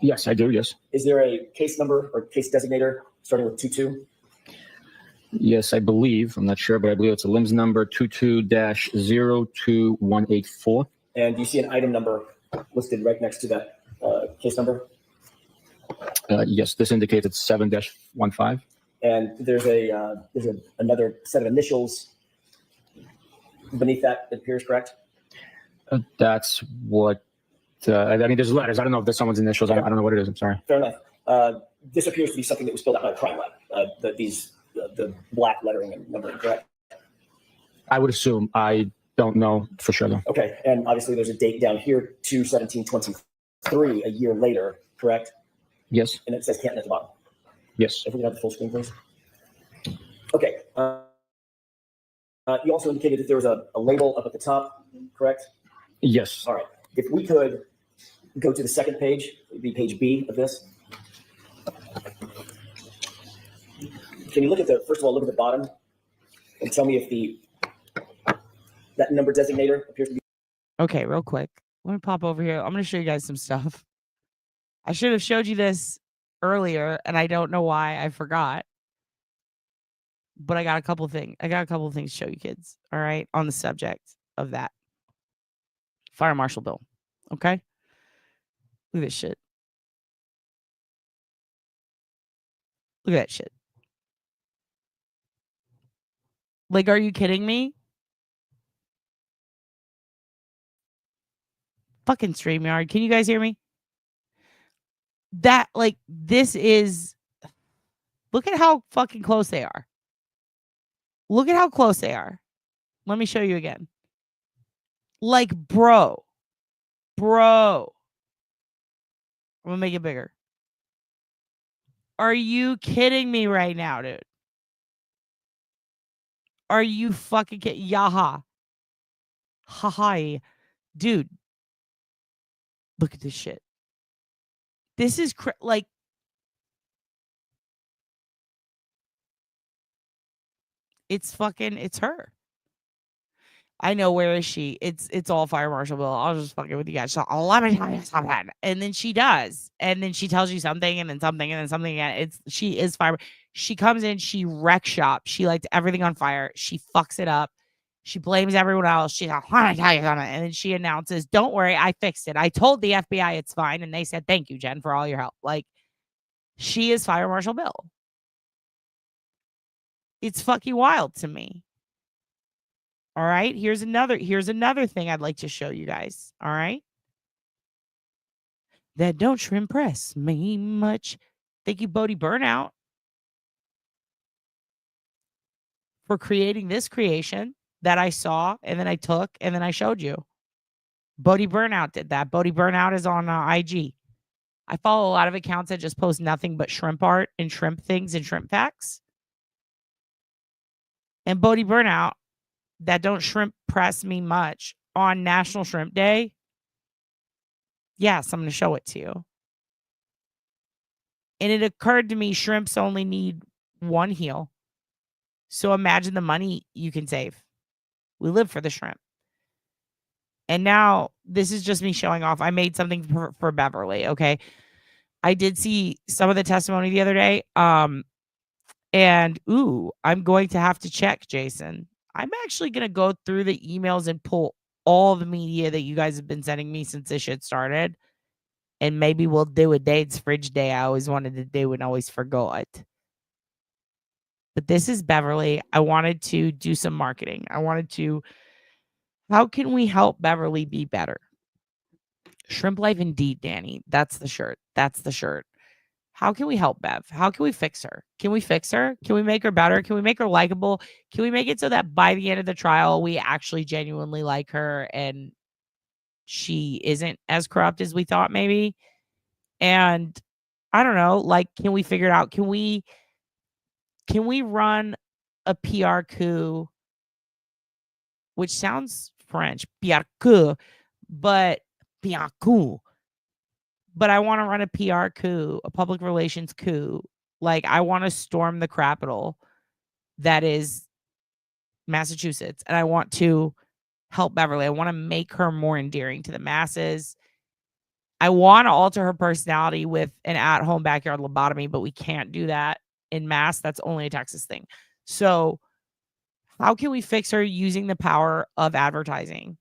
Yes, I do, yes. Is there a case number or case designator starting with 22? Yes, I believe. I'm not sure, but I believe it's a LIMS number 22-02184. And do you see an item number listed right next to that case number? Yes, this indicates it's 7-15. And there's another set of initials beneath that, it appears, correct? That's what, I mean, there's letters. I don't know if there's someone's initials. I don't know what it is. I'm sorry. Fair enough. This appears to be something that was filled out by a crime lab, the black lettering and numbering, correct? I would assume. I don't know for sure, though. Okay, and obviously there's a date down here, 2/17/23, a year later, correct? Yes. And it says Canton at the bottom. Yes. If we can have the full screen, please. Okay. You also indicated that there was a label up at the top, correct? Yes. All right. If we could go to the second page, it would be page B of this. Can you look at first of all, look at the bottom and tell me if that number designator appears to be. Okay, real quick. Let me pop over here. I'm going to show you guys some stuff. I should have showed you this earlier, and I don't know why I forgot. But I got a couple of things. To show you kids. All right, on the subject of that fire marshal bill. Okay, look at this shit. Look at that shit. Like, are you kidding me? Fucking StreamYard. Can you guys hear me? This is. Look at how fucking close they are. Look at how close they are. Let me show you again. Like, bro. I'm going to make it bigger. Are you kidding me right now, dude? Are you fucking kidding? Yaha. Ha-hi. Dude. Look at this shit. This is it's her. I know, where is she? It's all fire marshal bill. I'll just fucking with you guys. So let me tell you something. And then she does. And then she tells you something and then something and then something again. She is fire. She comes in, she wrecks shop. She lights everything on fire. She fucks it up. She blames everyone else. She's like, and then she announces, don't worry, I fixed it. I told the FBI it's fine. And they said, thank you, Jen, for all your help. Like, she is Fire Marshal Bill. It's fucking wild to me. All right. Here's another thing I'd like to show you guys. All right. That don't impress me much. Thank you, Bodie Burnout, for creating this creation that I saw and then I took and then I showed you. Bodie Burnout did that. Bodie Burnout is on IG. I follow a lot of accounts that just post nothing but shrimp art and shrimp things and shrimp facts. And Bodie Burnout, that don't shrimp press me much, on National Shrimp Day. Yes, I'm going to show it to you. And it occurred to me, shrimps only need one heel. So imagine the money you can save. We live for the shrimp. And now this is just me showing off. I made something for Beverly. Okay. I did see some of the testimony the other day. And I'm going to have to check, Jason. I'm actually going to go through the emails and pull all the media that you guys have been sending me since this shit started. And maybe we'll do a Dade's Fridge Day I always wanted to do and always forgot. But this is Beverly. I wanted to do some marketing. How can we help Beverly be better? Shrimp Life Indeed, Danny. That's the shirt. How can we help Bev? How can we fix her? Can we fix her? Can we make her better? Can we make her likable? Can we make it so that by the end of the trial, we actually genuinely like her and she isn't as corrupt as we thought maybe? And I don't know, like, can we figure it out? Can we run a PR coup, which sounds French, PR coup, but PR coup. But I want to run a PR coup, a public relations coup. Like, I want to storm the Capitol that is Massachusetts. And I want to help Beverly. I want to make her more endearing to the masses. I want to alter her personality with an at-home backyard lobotomy, but we can't do that in mass. That's only a Texas thing. So how can we fix her using the power of advertising?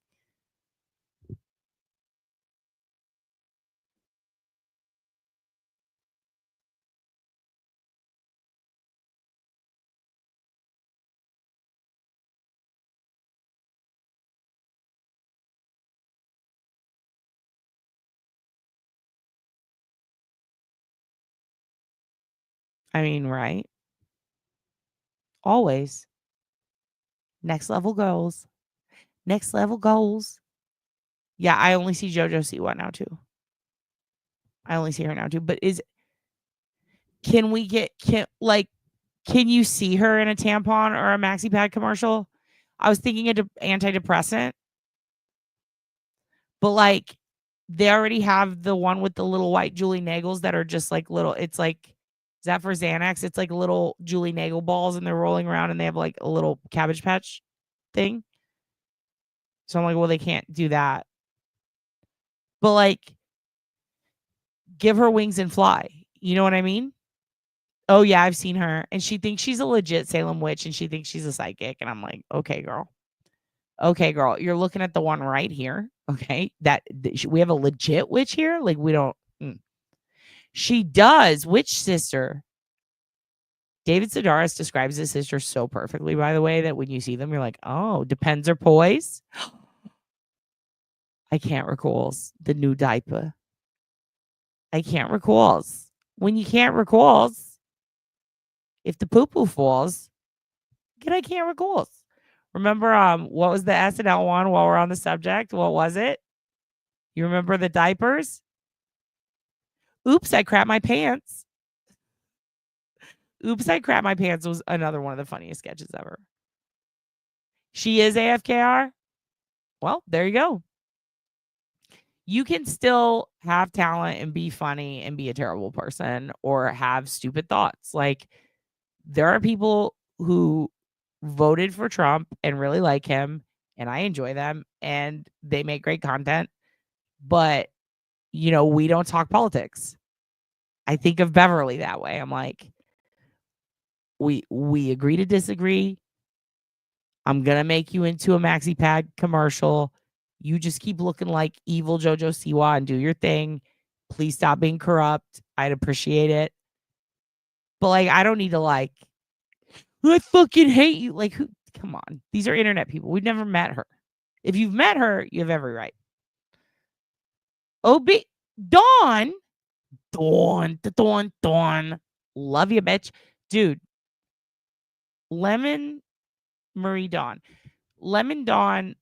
I mean, right? Always. Next level goals. Next level goals. Yeah, I only see JoJo Siwa now too. But can you see her in a tampon or a maxi pad commercial? I was thinking of antidepressant. But like, they already have the one with the little white Julie Nagels that are just like little, it's like, is that for Xanax? It's like little Julie Nagel balls and they're rolling around and they have like a little Cabbage Patch thing. So I'm like, well, they can't do that. But like, give her wings and fly. You know what I mean? Oh yeah, I've seen her. And she thinks she's a legit Salem witch and she thinks she's a psychic. And I'm like, okay, girl. You're looking at the one right here. Okay. We have a legit witch here. Like, we don't. She does. Witch sister. David Sedaris describes his sister so perfectly, by the way, that when you see them, you're like, oh, depends her poise. I can't recall the new diaper. I can't recall. When you can't recall, if the poo-poo falls, I can't recall. Remember, what was the SNL one while we're on the subject? What was it? You remember the diapers? Oops, I crapped my pants. Oops, I crapped my pants was another one of the funniest sketches ever. She is AFKR? Well, there you go. You can still have talent and be funny and be a terrible person or have stupid thoughts. Like, there are people who voted for Trump and really like him, and I enjoy them, and they make great content. But, we don't talk politics. I think of Beverly that way. I'm like, we agree to disagree. I'm going to make you into a maxi pad commercial. You just keep looking like evil JoJo Siwa and do your thing. Please stop being corrupt. I'd appreciate it. But like, I don't need to like, I fucking hate you. Like, who? Come on. These are internet people. We've never met her. If you've met her, you have every right. Dawn. Love you, bitch. Dude. Lemon Marie Dawn. Lemon Dawn.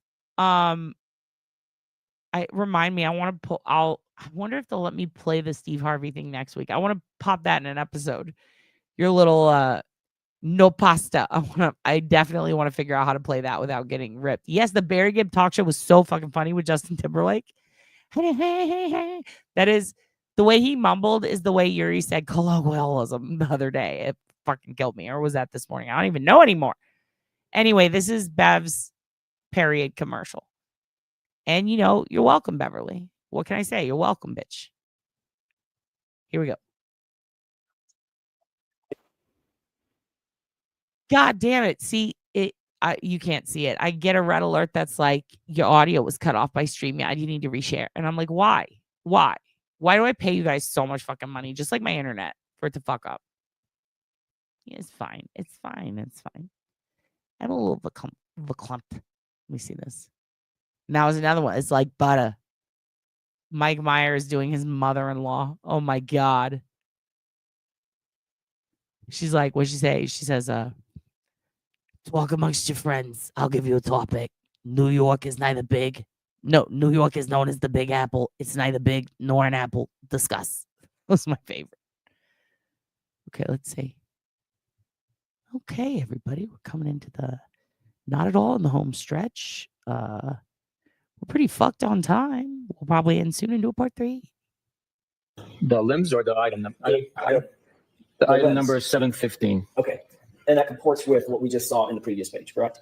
Remind me, I want to I wonder if they'll let me play the Steve Harvey thing next week. I want to pop that in an episode. Your little no pasta. I definitely want to figure out how to play that without getting ripped. Yes, the Barry Gibb talk show was so fucking funny with Justin Timberlake. That is the way he mumbled is the way Yuri said colloquialism the other day. It fucking killed me. Or was that this morning? I don't even know anymore. Anyway, this is Bev's period commercial. And you know, you're welcome, Beverly. What can I say? You're welcome, bitch. Here we go. God damn it. See it. You can't see it. I get a red alert that's like your audio was cut off by StreamYard. You need to reshare. And I'm like, why? Why do I pay you guys so much fucking money? Just like my internet for it to fuck up. Yeah, it's fine. It's fine. It's fine. I'm a little verklempt. Let me see this. Now is another one. It's like butter. Mike Myers doing his mother-in-law. Oh my God. She's like, what'd she say? She says, talk amongst your friends. I'll give you a topic. New York is neither big. No, New York is known as the Big Apple. It's neither big nor an apple. Discuss. That's my favorite. Okay, let's see. Okay, everybody. We're coming into the not at all in the home stretch. We're pretty fucked on time. We'll probably end soon and do a part 3. The limbs or the item number? The item number is 715. Okay. And that comports with what we just saw in the previous page, correct?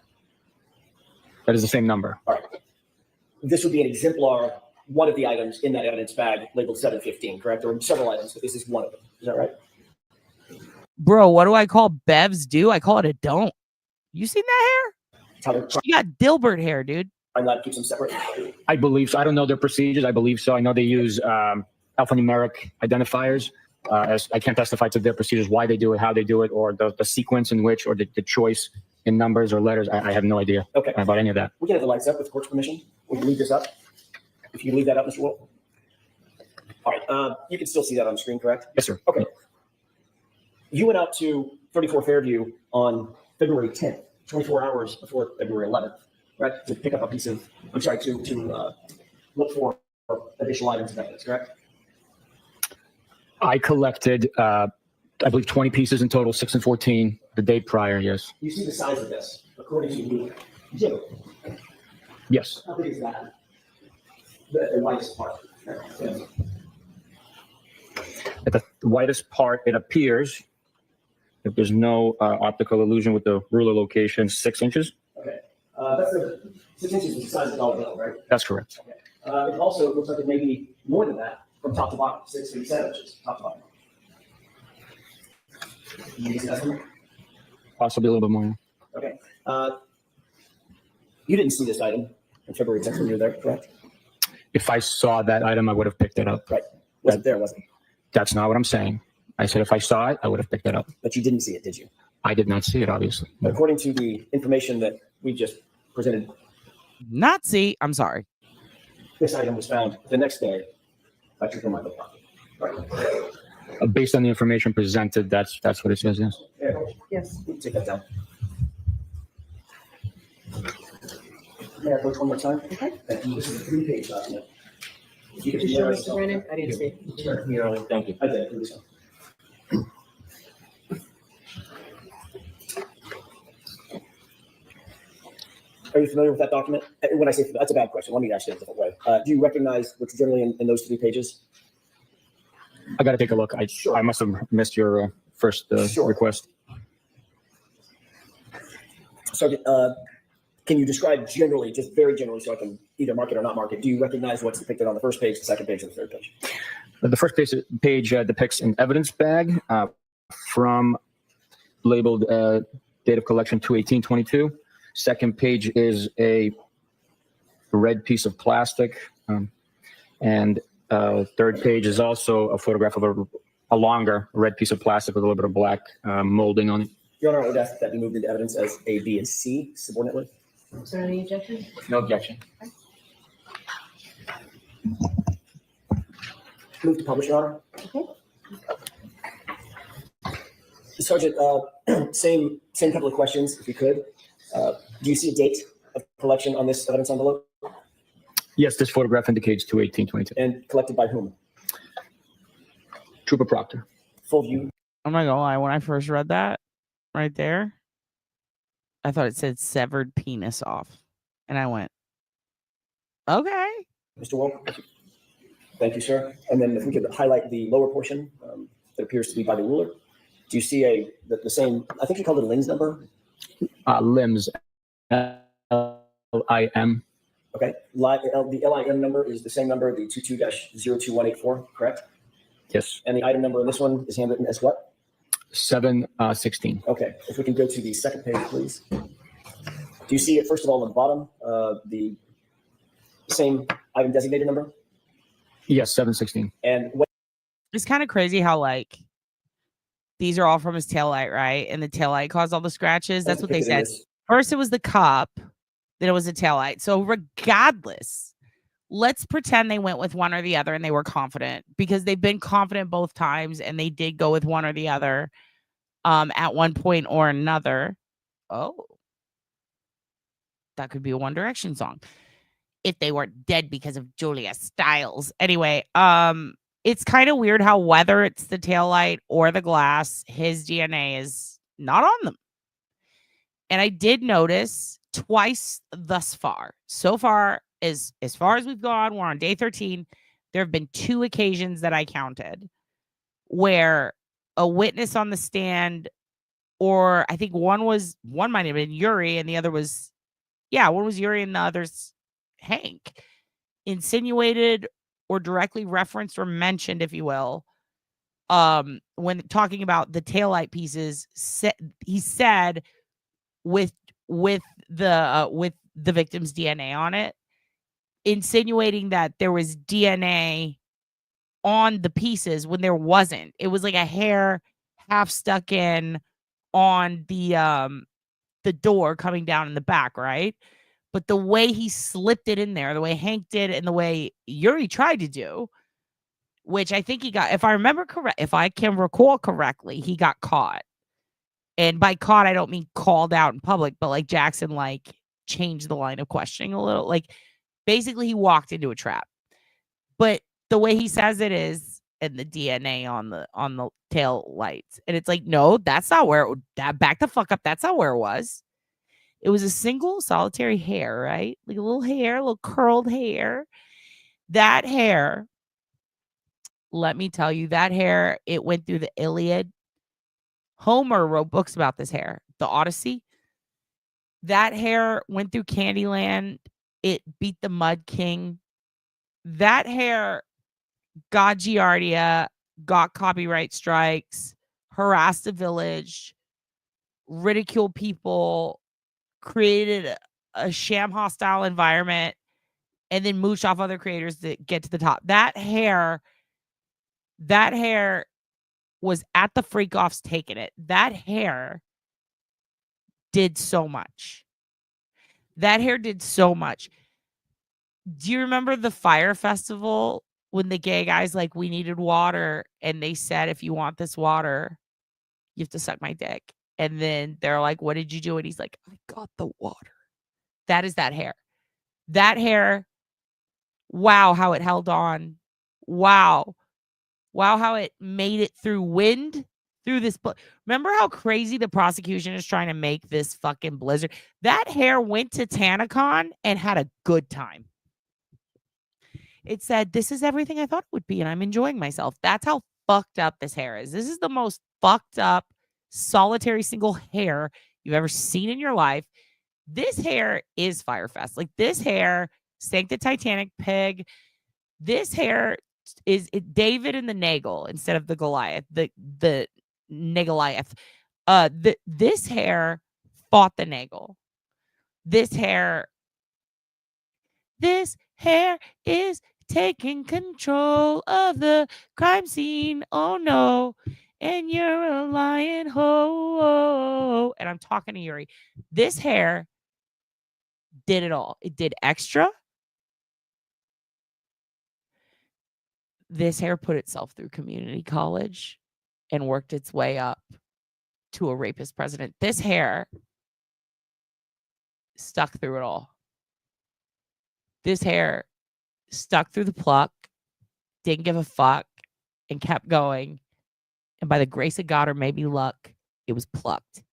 That is the same number. All right. This would be an exemplar, one of the items in that evidence bag labeled 715, correct? There were several items, but this is one of them. Is that right? Bro, what do I call Bev's do? I call it a don't. You seen that hair? She got Dilbert hair, dude. I'm glad to keep them separate. I believe so. I don't know their procedures. I believe so. I know they use alphanumeric identifiers. As I can't testify to their procedures, why they do it, how they do it, or the sequence in which, or the choice in numbers or letters. I have no idea about any of that. We can have the lights up with court's permission. We can leave this up. If you can leave that up, Mr. Wolf. All right. You can still see that on the screen, correct? Yes, sir. Okay. You went out to 34 Fairview on February 10th, 24 hours before February 11th, right? To pick up a piece of, to look for additional items of evidence, correct? I collected, I believe, 20 pieces in total, 6 and 14, the day prior, yes. You see the size of this, according to Jim. Yes. How big is that? The widest part. At the widest part, it appears, if there's no optical illusion with the ruler location, 6 inches. Okay. That's the 6 inches is the size of the dollar bill, right? That's correct. Okay. It also looks like it may be more than that from top to bottom, 6 to 7 inches, top to bottom. You use that one? Possibly a little bit more. Okay. You didn't see this item on February 10th when you were there, correct? If I saw that item, I would have picked it up. Right. Wasn't there, wasn't it? That's not what I'm saying. I said if I saw it, I would have picked it up. But you didn't see it, did you? I did not see it, obviously. But according to the information that we just presented, not see. I'm sorry. This item was found the next day by your my pocket. Right. Based on the information presented, that's what it says. Yes. Yes. Take that down. May I approach one more time? Okay. Thank you. This is a 3-page document. Did you show Mr. Brennan? I didn't see it. Sure. Thank you. I did. Are you familiar with that document? When I say that's a bad question, let me ask it a different way. Do you recognize what's generally in those 3 pages? I got to take a look. I must have missed your first request. So, can you describe generally, just very generally, so I can either mark it or not mark it? Do you recognize what's depicted on the first page, the second page, and the third page? The first page depicts an evidence bag from labeled date of collection 2/18/22. Second page is a red piece of plastic. And third page is also a photograph of a longer red piece of plastic with a little bit of black molding on it. Your Honor, I would ask that be moved into evidence as A, B, and C subordinately. Is there any objection? No objection. Move to publish, Your Honor. Okay. Sergeant, same couple of questions, if you could. Do you see a date of collection on this evidence envelope? Yes, this photograph indicates 2/18/22. And collected by whom? Trooper Proctor. Full view. I'm not gonna lie, when I first read that right there, I thought it said severed penis off. And I went, okay. Mr. Wolf? Thank you, sir. And then if we could highlight the lower portion that appears to be by the ruler. Do you see the same, I think you called it a LIMS number? Limbs. LIM. Okay. The LIM number is the same number, the 22-02184, correct? Yes. And the item number in this one is handwritten as what? 716. Okay. If we can go to the second page, please. Do you see it, first of all, on the bottom, the same item designated number? Yes, 716. And what? It's kind of crazy how, like, these are all from his taillight, right? And the taillight caused all the scratches. That's what they said. First, it was the cup, then it was the taillight. So regardless, let's pretend they went with one or the other and they were confident, because they've been confident both times and they did go with one or the other at one point or another. Oh, that could be a One Direction song if they weren't dead because of Julia Stiles. Anyway, it's kind of weird how whether it's the taillight or the glass, his DNA is not on them. And I did notice twice thus far. So far as far as we've gone, we're on day 13. There have been 2 occasions that I counted where a witness on the stand, or I think one might have been Yuri and the other was, one was Yuri and the other's Hank, insinuated or directly referenced or mentioned, if you will, when talking about the taillight pieces, he said with the victim's DNA on it, insinuating that there was DNA on the pieces when there wasn't. It was like a hair half stuck in on the door coming down in the back, right? But the way he slipped it in there, the way Hank did, and the way Yuri tried to do, which I think he got, if I remember correct, if I can recall correctly, he got caught. And by caught, I don't mean called out in public, but like Jackson, like, changed the line of questioning a little. Like, basically, he walked into a trap. But the way he says it is, and the DNA on the tail lights, and it's like, no, that's not where back the fuck up. That's not where it was. It was a single solitary hair, right? Like a little hair, a little curled hair. That hair, let me tell you, that hair, it went through the Iliad. Homer wrote books about this hair. The Odyssey. That hair went through Candyland. It beat the Mud King. That hair got Giardia, got copyright strikes, harassed the village, ridiculed people, created a sham hostile environment, and then mooched off other creators to get to the top. That hair was at the freakoffs taking it. That hair did so much. That hair did so much. Do you remember the Fire Festival when the gay guys, like, we needed water, and they said, if you want this water, you have to suck my dick. And then they're like, what did you do? And he's like, I got the water. That is that hair. That hair, wow, how it held on. Wow. Wow, how it made it through wind, through this. Remember how crazy the prosecution is trying to make this fucking blizzard? That hair went to TanaCon and had a good time. It said, this is everything I thought it would be, and I'm enjoying myself. That's how fucked up this hair is. This is the most fucked up, solitary single hair you've ever seen in your life. This hair is Firefest. Like, this hair sank the Titanic pig. This hair is David and the Nagel instead of the Goliath, the Nagoliath. This hair fought the Nagel. This hair is taking control of the crime scene. Oh no. And you're a lion. Ho. And I'm talking to Yuri. This hair did it all. It did extra. This hair put itself through community college and worked its way up to a rapist president. This hair stuck through it all. This hair stuck through the pluck, didn't give a fuck, and kept going. And by the grace of God, or maybe luck, it was plucked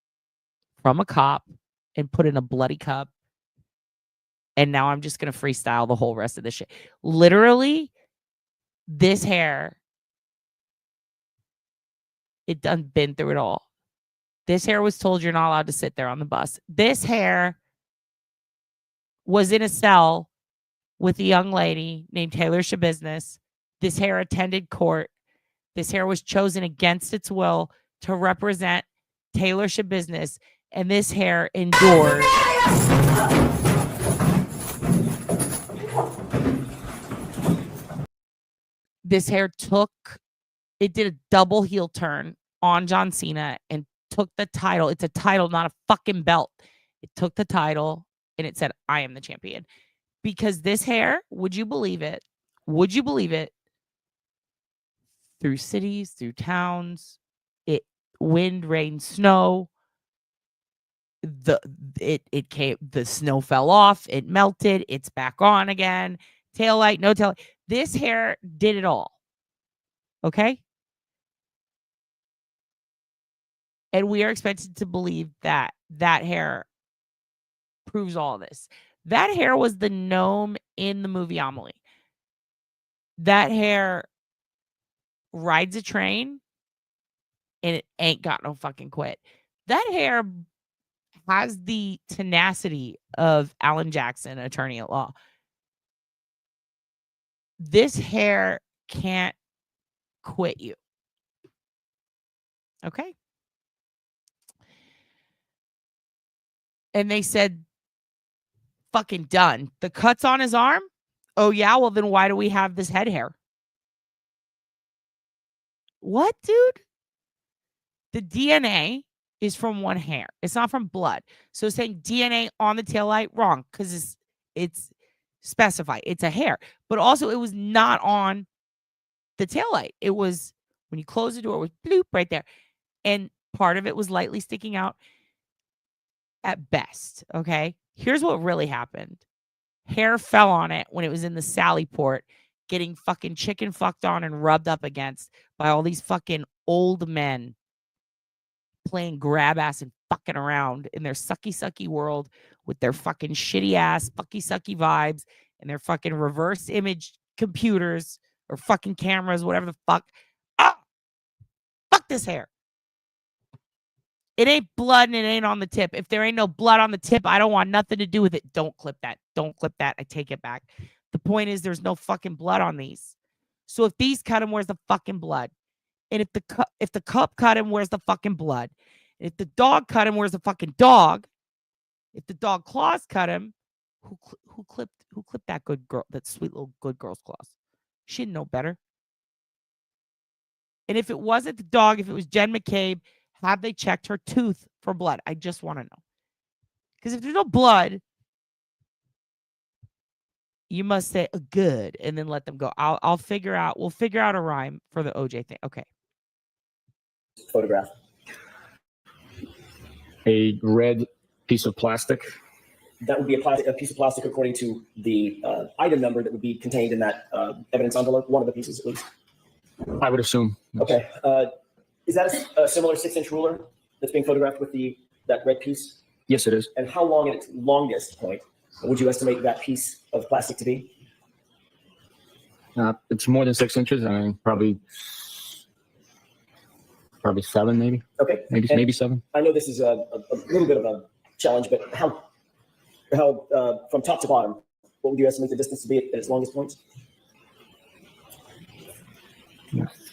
from a cop and put in a bloody cup. And now I'm just going to freestyle the whole rest of this shit. Literally, this hair, it done been through it all. This hair was told you're not allowed to sit there on the bus. This hair was in a cell with a young lady named Taylor Shabusiness. This hair attended court. This hair was chosen against its will to represent Taylor Shabusiness. And this hair endured. This hair did a double heel turn on John Cena and took the title. It's a title, not a fucking belt. It took the title and it said, I am the champion. Because this hair, would you believe it? Would you believe it? Through cities, through towns, it wind, rain, snow. The snow fell off, it melted, it's back on again. Tail light, no tail. This hair did it all. Okay? And we are expected to believe that that hair proves all this. That hair was the gnome in the movie Amelie. That hair rides a train and it ain't got no fucking quit. That hair has the tenacity of Alan Jackson, attorney at law. This hair can't quit you. Okay? And they said, fucking done. The cuts on his arm? Oh, yeah? Well, then why do we have this head hair? What, dude? The DNA is from one hair. It's not from blood. So saying DNA on the taillight, wrong, because it's specified. It's a hair. But also, it was not on the taillight. It was, when you close the door, it was bloop right there. And part of it was lightly sticking out at best, okay? Here's what really happened. Hair fell on it when it was in the Sally port, getting fucking chicken fucked on and rubbed up against by all these fucking old men playing grab ass and fucking around in their sucky world with their fucking shitty ass sucky vibes and their fucking reverse image computers or fucking cameras, whatever the fuck. Ah! Fuck this hair. It ain't blood and it ain't on the tip. If there ain't no blood on the tip, I don't want nothing to do with it. Don't clip that. Don't clip that. I take it back. The point is there's no fucking blood on these. So if these cut him, where's the fucking blood? And if the cup cut him, where's the fucking blood? And if the dog cut him, where's the fucking dog? If the dog claws cut him, who clipped that good girl, that sweet little good girl's claws? She didn't know better. And if it wasn't the dog, if it was Jen McCabe, have they checked her tooth for blood? I just want to know. Because if there's no blood, you must say good and then let them go. We'll figure out a rhyme for the OJ thing. Okay. Photograph. A red piece of plastic. That would be a piece of plastic according to the item number that would be contained in that evidence envelope. One of the pieces, at least. I would assume. Okay. Is that a similar 6-inch ruler that's being photographed with that red piece? Yes, it is. And how long at its longest point would you estimate that piece of plastic to be? It's more than 6 inches. I mean, probably 7, maybe. Okay. Maybe 7. I know this is a little bit of a challenge, but how from top to bottom, what would you estimate the distance to be at its longest point?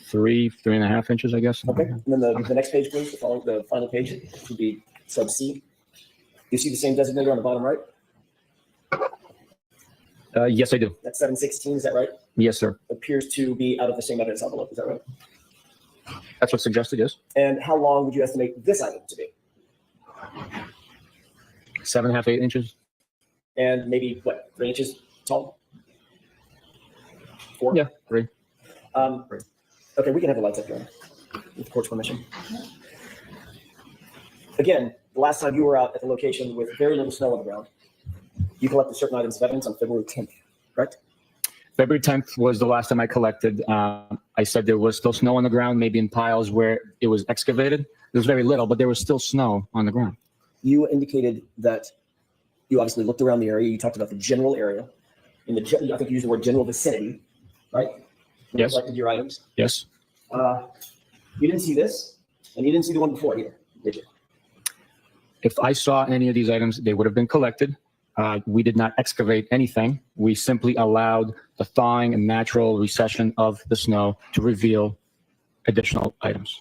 3.5 inches, I guess. Okay. And then the next page, please. The final page would be sub C. You see the same designator on the bottom right? Yes, I do. That's 716, is that right? Yes, sir. Appears to be out of the same evidence envelope, is that right? That's what's suggested, yes. And how long would you estimate this item to be? 7.5, 8 inches. And maybe, what, 3 inches tall? 4? Yeah, 3. Okay, we can have the lights up here with the court's permission. Again, the last time you were out at the location with very little snow on the ground, you collected certain items of evidence on February 10th, correct? February 10th was the last time I collected. I said there was still snow on the ground, maybe in piles where it was excavated. There was very little, but there was still snow on the ground. You indicated that you obviously looked around the area. You talked about the general area. I think you used the word general vicinity, right? When Yes. you collected your items. Yes. You didn't see this, and you didn't see the one before either, did you? If I saw any of these items, they would have been collected. We did not excavate anything. We simply allowed the thawing and natural recession of the snow to reveal additional items.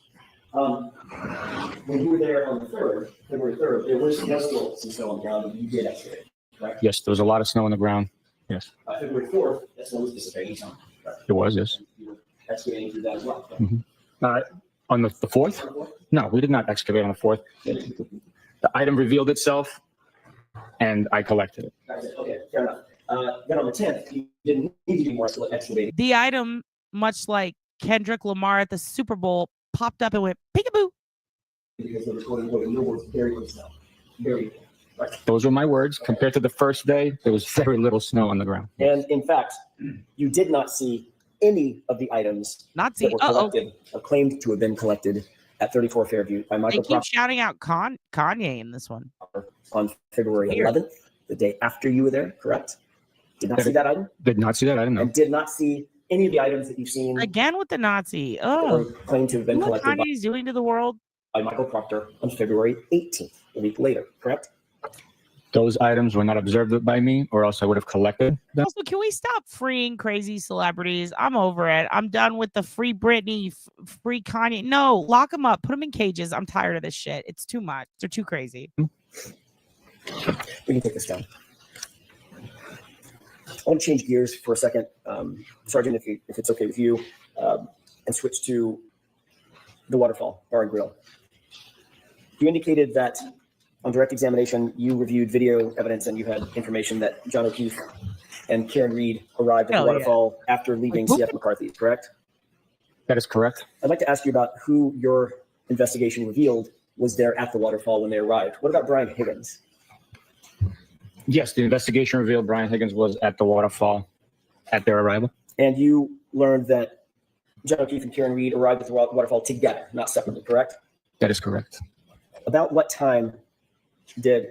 When you were there on the 3rd, February 3rd, there was still some snow on the ground, and you did excavate, correct? Yes, there was a lot of snow on the ground. Yes, February 4th, that snow was dissipating some. it was, yes. You were excavating through that as well. On the 4th? No, we did not excavate on the 4th. The item revealed itself, and I collected it. That's it. Okay, fair enough. Then on the 10th, you didn't need to do more excavating. The item, much like Kendrick Lamar at the Super Bowl, popped up and went peekaboo. Because there was your words, very little snow. Very little. Right. Those were my words. Compared to the first day, there was very little snow on the ground. And in fact, you did not see any of the items that were collected or claimed to have been collected at 34 Fairview by Michael They keep shouting out Kanye in this one. on February 11th, the day after you were there, correct? Did not see that item? Did not see that item, no. And did not see any of the items that you've seen Again with the Nazi. that Oh, were claimed to have been what collected Kanye's doing to the world? by Michael Proctor on February 18th, a week later, correct? Those items were not observed by me, or else I would have collected them. Also, can we stop freeing crazy celebrities? I'm over it. I'm done with the free Britney, free Kanye. No, lock them up. Put them in cages. I'm tired of this shit. It's too much. They're too crazy. We can take this down. I want to change gears for a second, Sergeant, if it's okay with you, and switch to the Waterfall Bar and Grill. You indicated that on direct examination, you reviewed video evidence and you had information that John O'Keefe and Karen Reed arrived at the Waterfall after leaving C.F. McCarthy, correct? That is correct. I'd like to ask you about who your investigation revealed was there at the Waterfall when they arrived. What about Brian Higgins? Yes, the investigation revealed Brian Higgins was at the Waterfall at their arrival. And you learned that John O'Keefe and Karen Reed arrived at the Waterfall together, not separately, correct? That is correct. About what time did,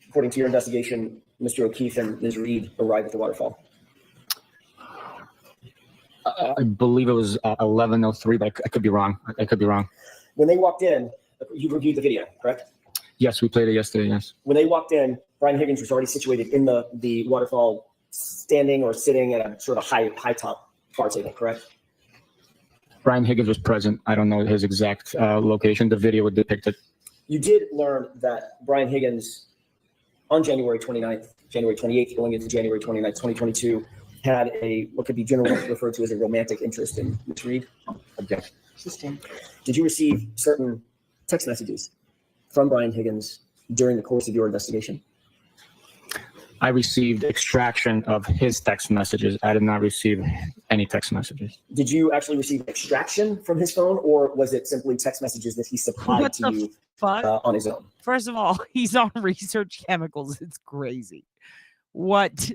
according to your investigation, Mr. O'Keefe and Ms. Reed arrive at the Waterfall? I believe it was 11:03, but I could be wrong. I could be wrong. When they walked in, you reviewed the video, correct? Yes, we played it yesterday, yes. When they walked in, Brian Higgins was already situated in the Waterfall, standing or sitting at a sort of high top bar table, correct? Brian Higgins was present. I don't know his exact location. The video would depict it. You did learn that Brian Higgins, on January 29th, January 28th, going into January 29th, 2022, had what could be generally referred to as a romantic interest in Ms. Reed. Objection. Did you receive certain text messages from Brian Higgins during the course of your investigation? I received extraction of his text messages. I did not receive any text messages. Did you actually receive extraction from his phone, or was it simply text messages that he supplied to you on his own? First of all, he's on research chemicals. It's crazy. What?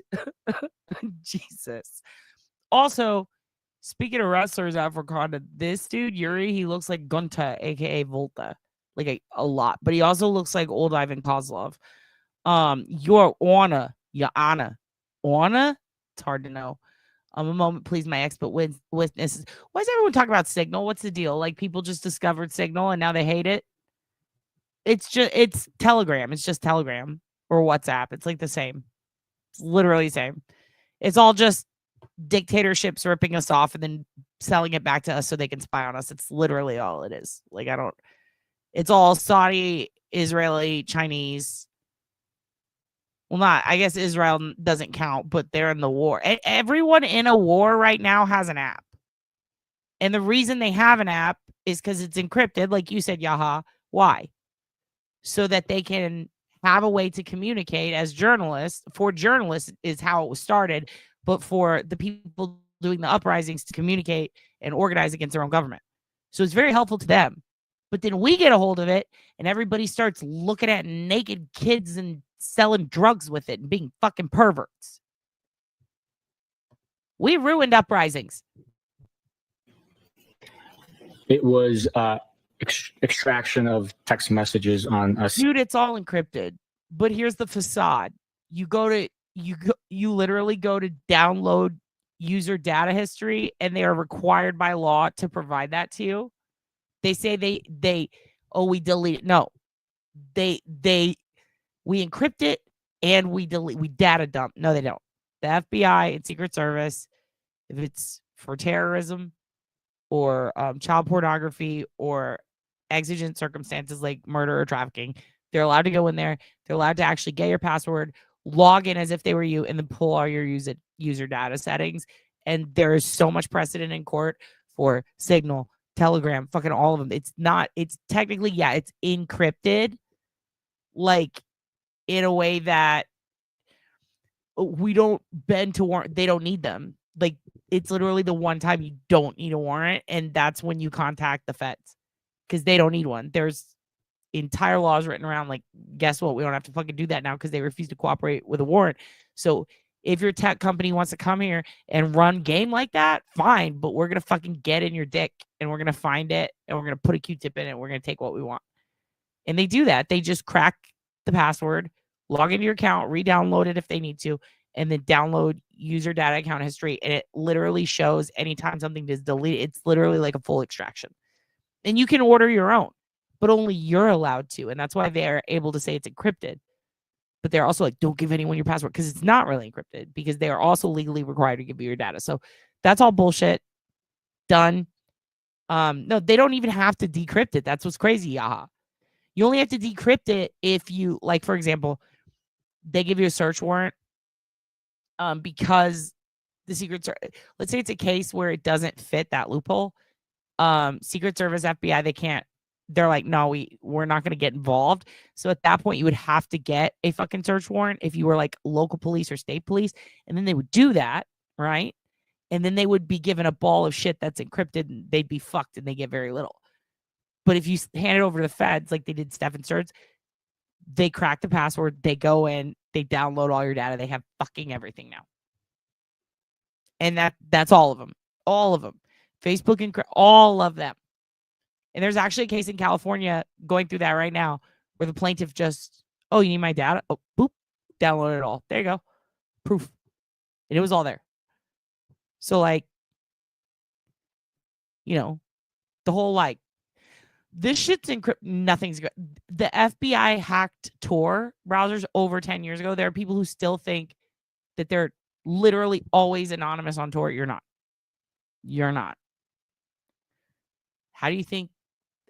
Jesus. Also, speaking of wrestlers out for Conda, this dude, Yuri, he looks like Gunta, aka Volta. Like a lot. But he also looks like old Ivan Kozlov. Your Anna. It's hard to know. A moment, please, my expert witnesses. Why is everyone talking about Signal? What's the deal? Like people just discovered Signal and now they hate it? It's Telegram. It's just Telegram or WhatsApp. It's like the same. It's literally the same. It's all just dictatorships ripping us off and then selling it back to us so they can spy on us. It's literally all it is. Like it's all Saudi, Israeli, Chinese Well, not, I guess Israel doesn't count, but they're in the war. Everyone in a war right now has an app. And the reason they have an app is because it's encrypted, like you said, Yaha. Why? So that they can have a way to communicate as journalists. For journalists is how it was started, but for the people doing the uprisings to communicate and organize against their own government. So it's very helpful to them. But then we get a hold of it and everybody starts looking at naked kids and selling drugs with it and being fucking perverts. We ruined uprisings. It was extraction of text messages on us. Dude, it's all encrypted. But here's the facade. You literally go to download user data history, and they are required by law to provide that to you. They say we delete it. No. We encrypt it and we data dump. No, they don't. The FBI and Secret Service, if it's for terrorism or child pornography or exigent circumstances like murder or trafficking, they're allowed to go in there. They're allowed to actually get your password, log in as if they were you, and then pull all your user data settings. And there is so much precedent in court for Signal, Telegram, fucking all of them. It's technically, yeah, it's encrypted, like in a way that we don't bend to warrant. They don't need them. Like, it's literally the one time you don't need a warrant, and that's when you contact the feds because they don't need one. There's entire laws written around, like, guess what? We don't have to fucking do that now because they refuse to cooperate with a warrant. So if your tech company wants to come here and run game like that, fine, but we're going to fucking get in your dick and we're going to find it and we're going to put a Q-tip in it. And we're going to take what we want. And they do that. They just crack the password, log into your account, re-download it if they need to, and then download user data account history. And it literally shows anytime something is deleted. It's literally like a full extraction. And you can order your own, but only you're allowed to. And that's why they're able to say it's encrypted. But they're also like, don't give anyone your password, because it's not really encrypted, because they are also legally required to give you your data. So that's all bullshit. Done. No, they don't even have to decrypt it. That's what's crazy, Yaha. You only have to decrypt it if you, like, for example, they give you a search warrant because the Secret Service, let's say it's a case where it doesn't fit that loophole. Secret Service, FBI, they're like, no, we're not going to get involved. So at that point, you would have to get a fucking search warrant if you were like local police or state police. And then they would do that, right? And then they would be given a ball of shit that's encrypted and they'd be fucked and they get very little. But if you hand it over to the feds, like they did Stefan Sturz, they crack the password, they go in, they download all your data, they have fucking everything now. And that's all of them. All of them. Facebook and all of them. And there's actually a case in California going through that right now where the plaintiff just, oh, you need my data? Oh, boop, download it all. There you go. Proof. And it was all there. So, like, you know, the whole, like, this shit's encrypted. Nothing's good. The FBI hacked Tor browsers over 10 years ago. There are people who still think that they're literally always anonymous on Tor. You're not. You're not. How do you think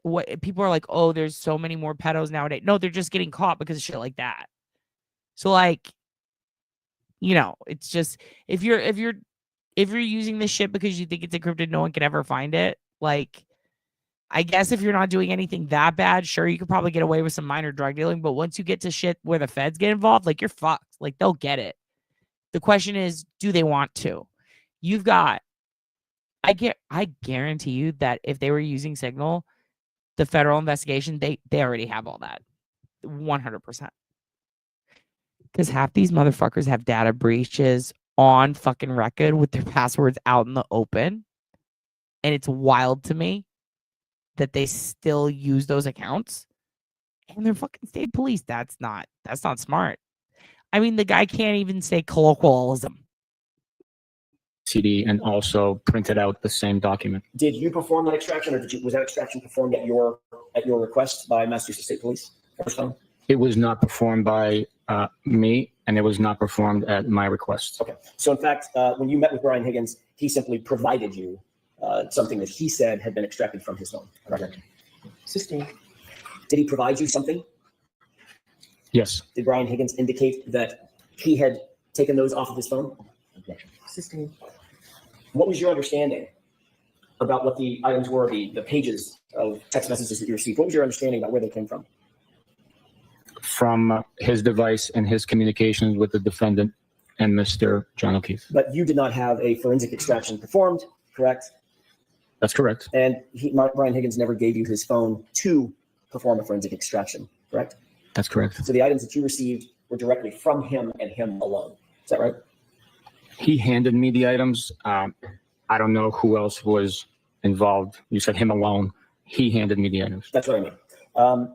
what people are like, oh, there's so many more pedos nowadays? No, they're just getting caught because of shit like that. So, like, you know, it's just if you're using this shit because you think it's encrypted, no one can ever find it. Like, I guess if you're not doing anything that bad, sure, you could probably get away with some minor drug dealing. But once you get to shit where the feds get involved, like, you're fucked. Like, they'll get it. The question is, do they want to? You've got, I guarantee you that if they were using Signal, the federal investigation, they already have all that. 100%. Because half these motherfuckers have data breaches on fucking record with their passwords out in the open. And it's wild to me that they still use those accounts. And they're fucking state police. That's not smart. I mean, the guy can't even say colloquialism. CD and also printed out the same document. Did you perform that extraction, or was that extraction performed at your request by Massachusetts State Police? First time? It was not performed by me, and it was not performed at my request. Okay. So in fact, when you met with Brian Higgins, he simply provided you something that he said had been extracted from his phone. Correct. 16. Did he provide you something? Yes. Did Brian Higgins indicate that he had taken those off of his phone? Objection. Sustained. What was your understanding about what the items were, the pages of text messages that you received? What was your understanding about where they came from? From his device and his communications with the defendant and Mr. John O'Keefe. But you did not have a forensic extraction performed, correct? That's correct. And Brian Higgins never gave you his phone to perform a forensic extraction, correct? That's correct. So the items that you received were directly from him and him alone. Is that right? He handed me the items. I don't know who else was involved. You said him alone. He handed me the items. That's what I mean.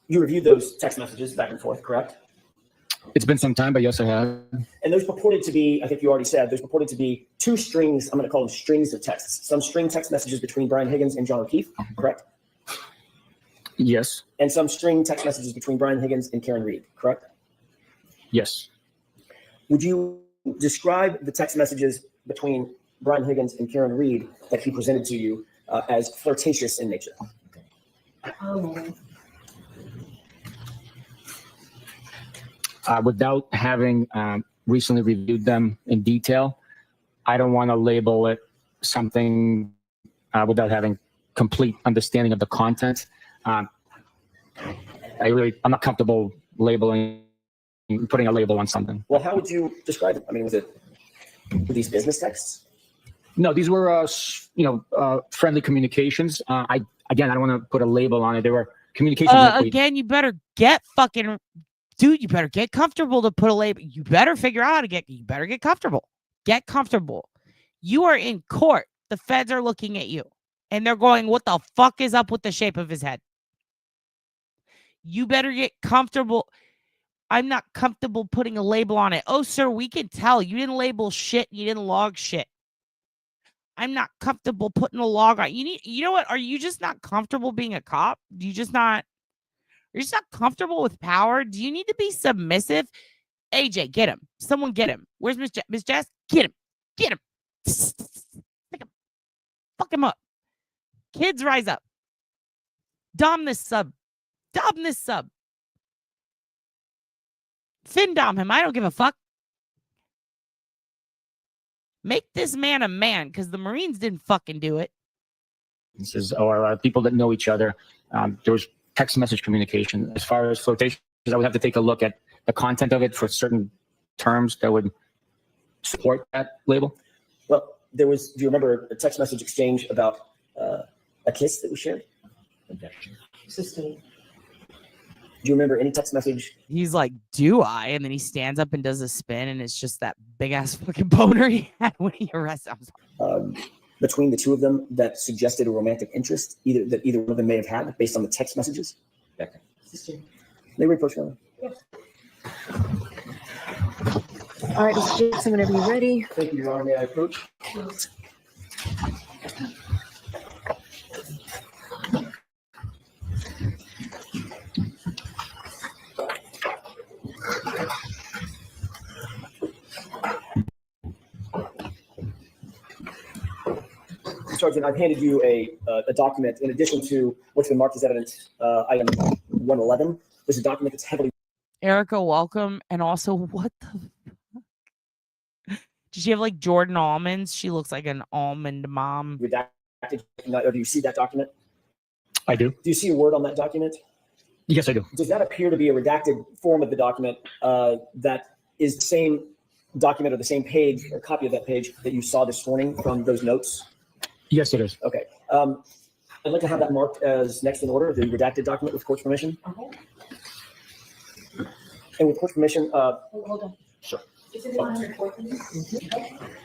You reviewed those text messages back and forth, correct? It's been some time, but yes, I have. And those purported to be, I think you already said, those purported to be two strings, I'm going to call them strings of texts. Some string text messages between Brian Higgins and John O'Keefe, correct? Yes. And some string text messages between Brian Higgins and Karen Reed, correct? Yes. Would you describe the text messages between Brian Higgins and Karen Reed that he presented to you as flirtatious in nature? Without having recently reviewed them in detail, I don't want to label it something without having complete understanding of the content. I'm not comfortable putting a label on something. Well, how would you describe it? I mean, were these business texts? No, these were, friendly communications. I don't want to put a label on it. They were communications. Again, you better get fucking, dude, you better get comfortable to put a label. You better figure out how to you better get comfortable. Get comfortable. You are in court. The feds are looking at you and they're going, what the fuck is up with the shape of his head? You better get comfortable. I'm not comfortable putting a label on it. Oh, sir, we can tell you didn't label shit. You didn't log shit. I'm not comfortable putting a log on. You know what? Are you just not comfortable being a cop? You're just not comfortable with power? Do you need to be submissive? AJ, get him. Someone get him. Where's Miss Miss Jess? Get him. Get him. Fuck him up. Kids, rise up. Dom this sub. Dom this sub. Fin dom him. I don't give a fuck. Make this man a man, because the Marines didn't fucking do it. This is people that know each other. There was text message communication. As far as flirtation, I would have to take a look at the content of it for certain terms that would support that label. Well, do you remember a text message exchange about a kiss that we shared? Objection. Sustained. Do you remember any text message? He's like, do I? And then he stands up and does a spin, and it's just that big ass fucking boner he had when he arrested him. Between the two of them that suggested a romantic interest, either one of them may have had based on the text messages? Sustained. May we approach one? Yes. All right, Mr. Jackson, whenever you're ready. Thank you, Your Honor. May I approach? Sergeant, I've handed you a document in addition to what's been marked as evidence, item 111. There's a document that's heavily. Erica, welcome. And also, what the fuck? Does she have like Jordan almonds? She looks like an almond mom. Redacted. Or do you see that document? I do. Do you see a word on that document? Yes, I do. Does that appear to be a redacted form of the document that is the same document or the same page or copy of that page that you saw this morning from those notes? Yes, it is. Okay. I'd like to have that marked as next in order, the redacted document with court's permission. Okay. And with court's permission, Hold on. Sure. Is it on recording?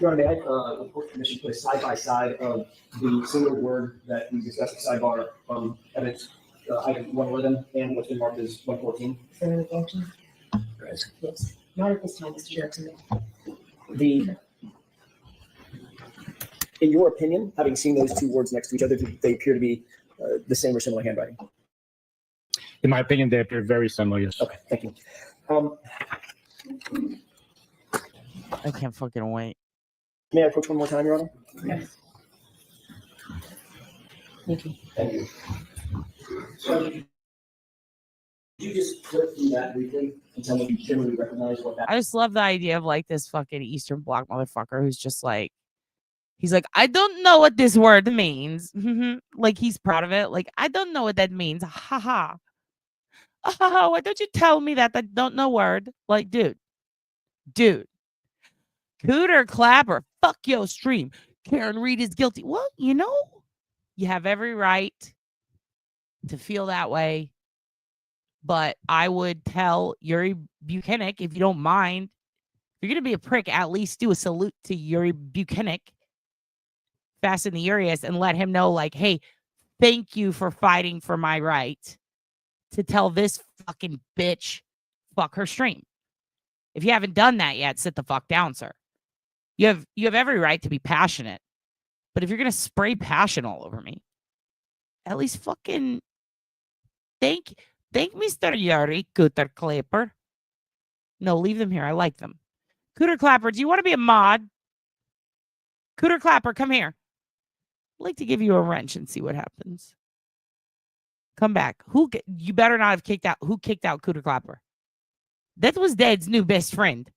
Your Honor, may I, with court's permission, put a side by side of the single word that we discussed at sidebar from evidence item 111 and what's been marked as 114? Yes. Not at this time, Mr. Jackson. In your opinion, having seen those two words next to each other, do they appear to be the same or similar handwriting? In my opinion, they appear very similar, yes. Okay, thank you. I can't fucking wait. May I approach one more time, Your Honor? Yes. Thank you. Thank you. you just flip through that briefly and tell me if you generally recognize what that I just love the idea of like this fucking Eastern Bloc motherfucker who's just like, he's like, I don't know what this word means. Like he's proud of it. Like, I don't know what that means. Ha ha. Why don't you tell me that I don't know word? Like, dude. Cooter Clapper, fuck your stream. Karen Reed is guilty. Well, you know, you have every right to feel that way. But I would tell Yuri Buchanan, if you don't mind, if you're going to be a prick, at least do a salute to Yuri Buchanan, fasten the Yuriyest, and let him know, like, hey, thank you for fighting for my right to tell this fucking bitch fuck her stream. If you haven't done that yet, sit the fuck down, sir. You have every right to be passionate. But if you're going to spray passion all over me, at least fucking thank Mr. Yuri Cooter Clapper. No, leave them here. I like them. Cooter Clapper, do you want to be a mod? Cooter Clapper, come here. I'd like to give you a wrench and see what happens. Come back. You better not have kicked out. Who kicked out Cooter Clapper? That was Dad's new best friend.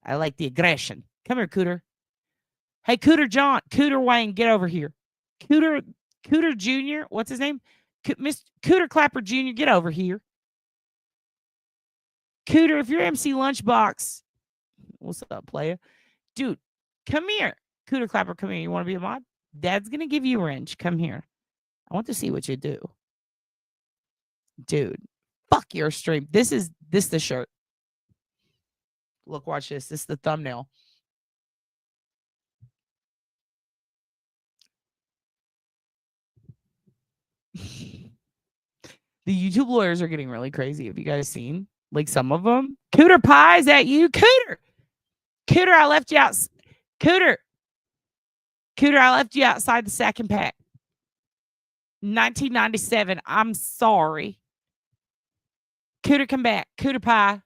I like the aggression. Come here, Cooter. Hey, Cooter Wayne, get over here. Cooter Jr., what's his name? Mr. Cooter Clapper Jr., get over here. Cooter, if you're MC Lunchbox, what's up, playa? Dude, come here. Cooter Clapper, come here. You want to be a mod? Dad's going to give you a wrench. Come here. I want to see what you do. Dude, fuck your stream. This is the shirt. Look, watch this. This is the thumbnail. The YouTube lawyers are getting really crazy. Have you guys seen? Like some of them? Cooter Pie, is that you? Cooter, I left you out. Cooter, I left you outside the second pack. 1997. I'm sorry. Cooter, come back. Cooter Pie.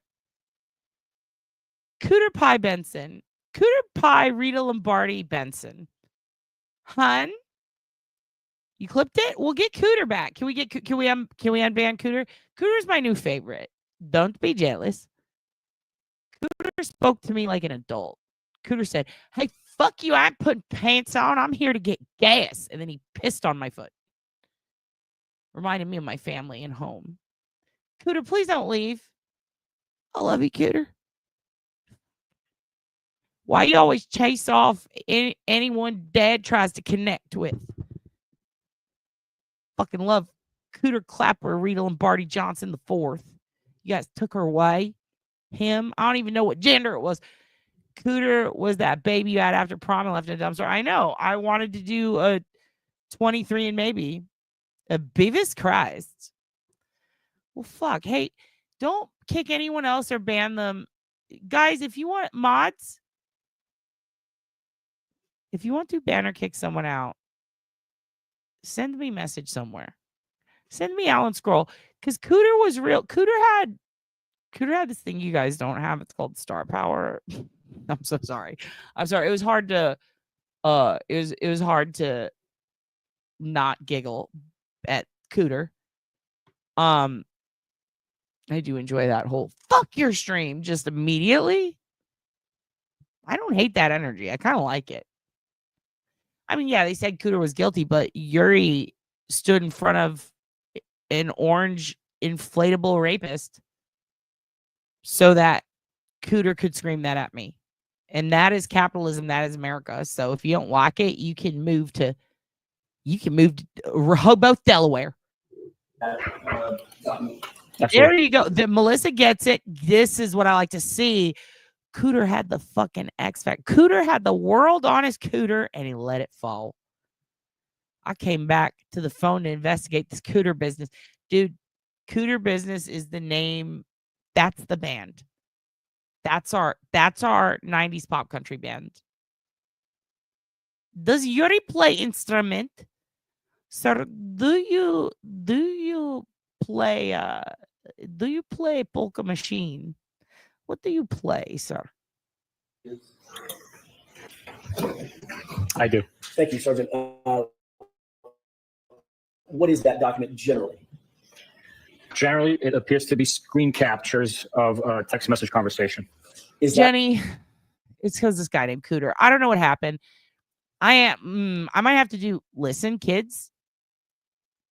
Cooter Pie Benson. Cooter Pie Rita Lombardi Benson. Hun? You clipped it? We'll get Cooter back. Can we unban Cooter? Cooter's my new favorite. Don't be jealous. Cooter spoke to me like an adult. Cooter said, hey, fuck you. I'm putting pants on. I'm here to get gas. And then he pissed on my foot. Reminded me of my family and home. Cooter, please don't leave. I love you, Cooter. Why you always chase off anyone Dad tries to connect with? Fucking love Cooter Clapper, Rita Lombardi Johnson the fourth. You guys took her away. Him. I don't even know what gender it was. Cooter was that baby you had after prom and left in a dumpster. I know. I wanted to do a 23 and maybe a Beavis Christ. Well, fuck. Hey, don't kick anyone else or ban them. Guys, if you want mods, if you want to ban or kick someone out, send me a message somewhere. Send me Alan Scroll. Because Cooter was real. Cooter had this thing you guys don't have. It's called star power. I'm so sorry. I'm sorry. It was hard to it was hard to not giggle at Cooter. I do enjoy that whole fuck your stream just immediately. I don't hate that energy. I kind of like it. I mean, yeah, they said Cooter was guilty, but Yuri stood in front of an orange inflatable rapist so that Cooter could scream that at me. And that is capitalism. That is America. So if you don't like it, you can move to Rehoboth, Delaware. There you go. Melissa gets it. This is what I like to see. Cooter had the fucking X Factor. Cooter had the world on his Cooter, and he let it fall. I came back to the phone to investigate this Cooter business. Dude, Cooter Business is the name. That's the band. That's our 90s pop country band. Does Yuri play instrument? Sir, do you play polka machine? What do you play, sir? I do. Thank you, Sergeant. What is that document generally? Generally, it appears to be screen captures of a text message conversation. Jenny, it's because this guy named Cooter. I don't know what happened. I might have to listen, kids.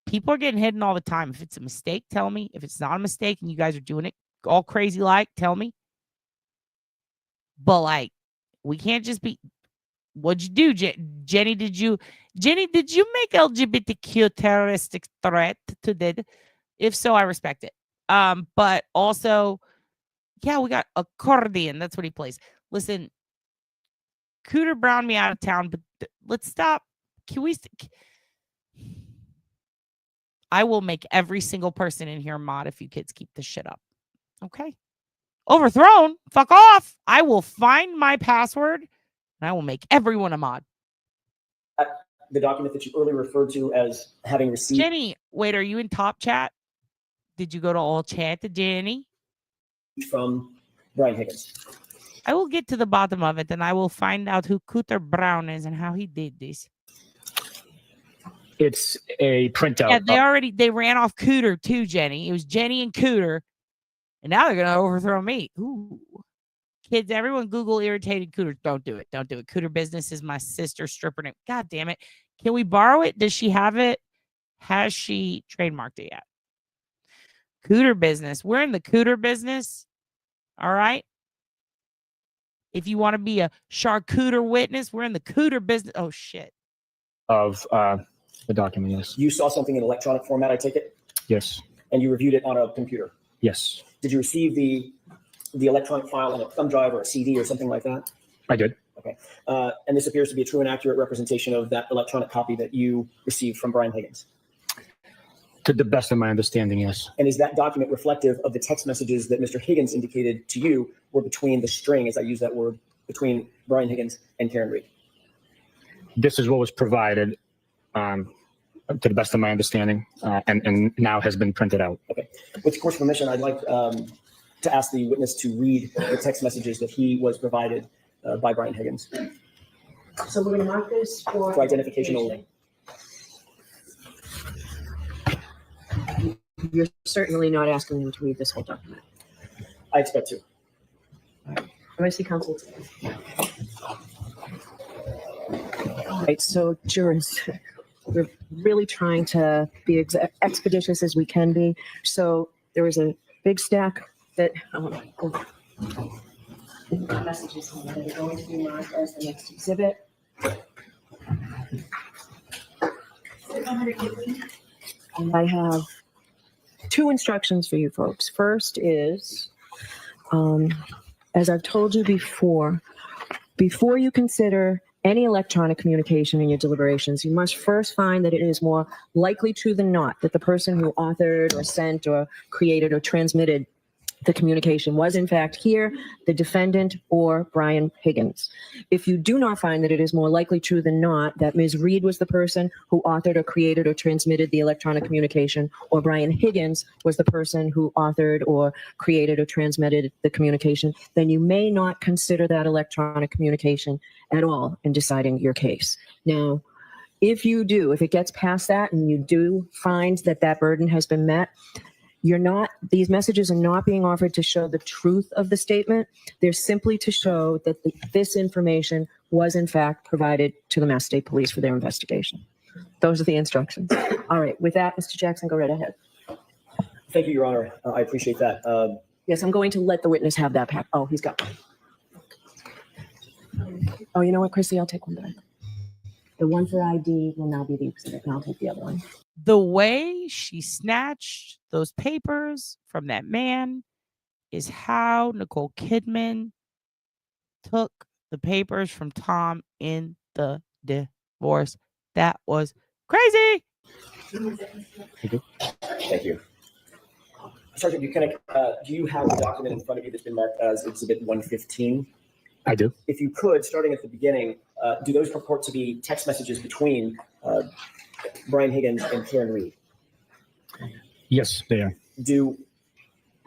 People are getting hidden all the time. If it's a mistake, tell me. If it's not a mistake and you guys are doing it all crazy tell me. But like, we can't just be. What'd you do, Jenny? Did you make LGBTQ terroristic threat to the? If so, I respect it. But also, yeah, we got accordion. That's what he plays. Listen, Cooter browned me out of town, but let's stop. Can we? I will make every single person in here mod if you kids keep this shit up. Okay. Overthrown? Fuck off. I will find my password and I will make everyone a mod. The document that you earlier referred to as having received. Jenny, wait, are you in top chat? Did you go to all chat to Jenny? From Brian Higgins. I will get to the bottom of it and I will find out who Cooter Brown is and how he did this. It's a printout. Yeah, they ran off Cooter too, Jenny. It was Jenny and Cooter. And now they're going to overthrow me. Ooh. Kids, everyone Google irritated Cooter. Don't do it. Don't do it. Cooter Business is my sister's stripper name. God damn it. Can we borrow it? Does she have it? Has she trademarked it yet? Cooter Business. We're in the Cooter business. All right. If you want to be a charcuterie witness, we're in the Cooter business. Oh, shit. Of the document, yes. You saw something in electronic format, I take it? Yes. And you reviewed it on a computer? Yes. Did you receive the electronic file on a thumb drive or a CD or something like that? I did. Okay. And this appears to be a true and accurate representation of that electronic copy that you received from Brian Higgins? To the best of my understanding, yes. And is that document reflective of the text messages that Mr. Higgins indicated to you were between the string, as I use that word, between Brian Higgins and Karen Reed? This is what was provided to the best of my understanding and now has been printed out. Okay. With the court's permission, I'd like to ask the witness to read the text messages that he was provided by Brian Higgins. So we're going to mark this for identification only. You're certainly not asking him to read this whole document. I expect to. Do I see counsel? All right, so jurors, we're really trying to be expeditious as we can be. So there was a big stack that messages that are going to be marked as the next exhibit. And I have two instructions for you folks. First is, as I've told you before you consider any electronic communication in your deliberations, you must first find that it is more likely true than not that the person who authored or sent or created or transmitted the communication was in fact here, the defendant, or Brian Higgins. If you do not find that it is more likely true than not that Ms. Reed was the person who authored or created or transmitted the electronic communication, or Brian Higgins was the person who authored or created or transmitted the communication, then you may not consider that electronic communication at all in deciding your case. Now, if it gets past that and you do find that that burden has been met, these messages are not being offered to show the truth of the statement. They're simply to show that this information was in fact provided to the Mass State Police for their investigation. Those are the instructions. All right, with that, Mr. Jackson, go right ahead. Thank you, Your Honor. I appreciate that. Yes, I'm going to let the witness have that pack. Oh, he's got one. Oh, you know what, Chrissy, I'll take one back. The one for ID will now be the exhibit, and I'll take the other one. The way she snatched those papers from that man is how Nicole Kidman took the papers from Tom in the divorce. That was crazy. Thank you. Sergeant Buchanan, do you have a document in front of you that's been marked as Exhibit 115? I do. If you could, starting at the beginning, do those purport to be text messages between Brian Higgins and Karen Reed? Yes, they are.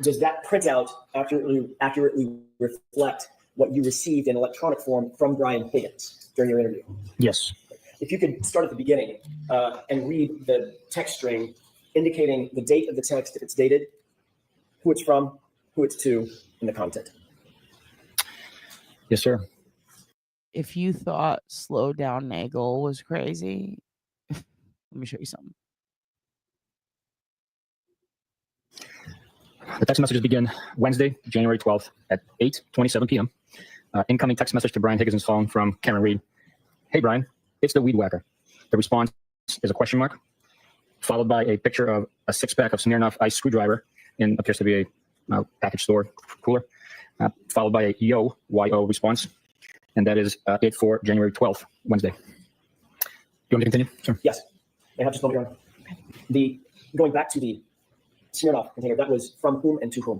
Does that printout accurately reflect what you received in electronic form from Brian Higgins during your interview? Yes. If you could start at the beginning and read the text string indicating the date of the text, if it's dated, who it's from, who it's to, and the content. Yes, sir. If you thought slow down Nagel was crazy, let me show you something. The text messages begin Wednesday, January 12th at 8:27 p.m. Incoming text message to Brian Higginson's phone from Karen Reed. Hey, Brian, it's the weed whacker. The response is a question mark, followed by a picture of a six-pack of Smirnoff ice screwdriver in appears to be a package store cooler, followed by a Y-O response. And that is it for January 12th, Wednesday. You want me to continue? Sure. Yes. I have just a moment, Your Honor. Going back to the Smirnoff container, that was from whom and to whom?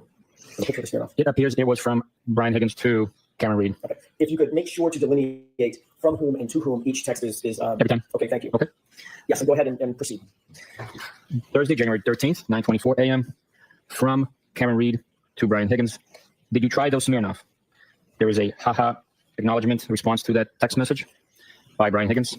The picture of the Smirnoff. It appears it was from Brian Higgins to Karen Reed. Okay. If you could make sure to delineate from whom and to whom each text is every time. Okay, thank you. Okay. Yes, and go ahead and proceed. Thursday, January 13th, 9:24 a.m. From Karen Reed to Brian Higgins. Did you try those Smirnoff? There is a haha acknowledgement response to that text message by Brian Higgins.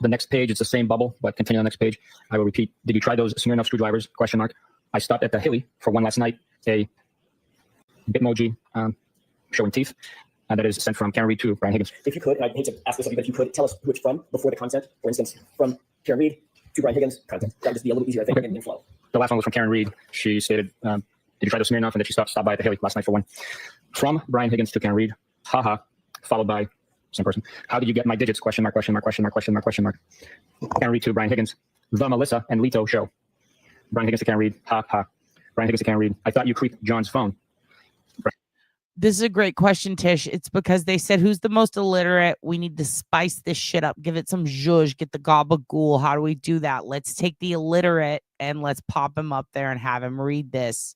The next page, it's the same bubble, but continue on the next page. I will repeat. Did you try those Smirnoff screwdrivers? Question mark. I stopped at the Hilly for one last night. A Bitmoji showing teeth. And that is sent from Karen Reed to Brian Higgins. If you could, and I hate to ask this of you, but if you could tell us who it's from before the content. For instance, from Karen Reed to Brian Higgins, content. That would just be a little easier, I think, in flow. The last one was from Karen Reed. She stated, did you try those Smirnoff? And that she stopped by at the Hilly last night for one. From Brian Higgins to Karen Reed, haha, followed by same person. How did you get my digits? Question mark, question mark, question mark, question mark, question mark. Karen Reed to Brian Higgins. The Melissa and Lito show. Brian Higgins to Karen Reed. Ha ha. Brian Higgins to Karen Reed. I thought you creeped John's phone. This is a great question, Tish. It's because they said, who's the most illiterate? We need to spice this shit up. Give it some zhuzh. Get the gabagool. How do we do that? Let's take the illiterate and let's pop him up there and have him read this.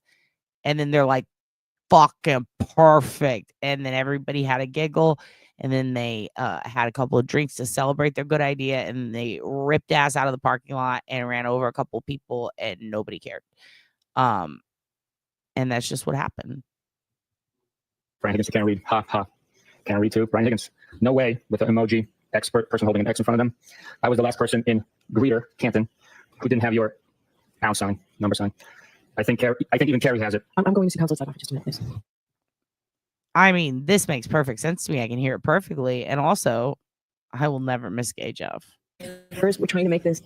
And then they're like, fucking perfect. And then everybody had a giggle. And then they had a couple of drinks to celebrate their good idea. And they ripped ass out of the parking lot and ran over a couple of people and nobody cared. And that's just what happened. Brian Higgins to Karen Reed. Ha ha. Karen Reed to Brian Higgins. No way, with an emoji, expert person holding an X in front of them. I was the last person in Greeter, Canton, who didn't have your pound sign, number sign. I think even Carrie has it. I'm going to see counsel for just a minute, please. I mean, this makes perfect sense to me. I can hear it perfectly. And also, I will never misgauge of. First, we're trying to make this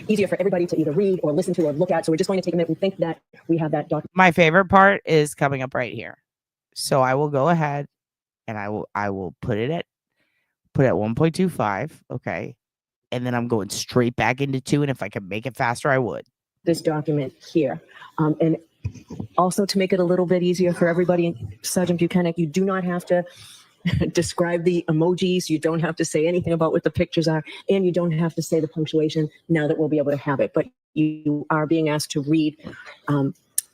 easier for everybody to either read or listen to or look at. So we're just going to take a minute. We think that we have that document. My favorite part is coming up right here. So I will go ahead and I will put it at 1.25. Okay. And then I'm going straight back into 2. And if I could make it faster, I would. This document here. And also to make it a little bit easier for everybody, Sergeant Buchanan, you do not have to describe the emojis. You don't have to say anything about what the pictures are. And you don't have to say the punctuation now that we'll be able to have it. But you are being asked to read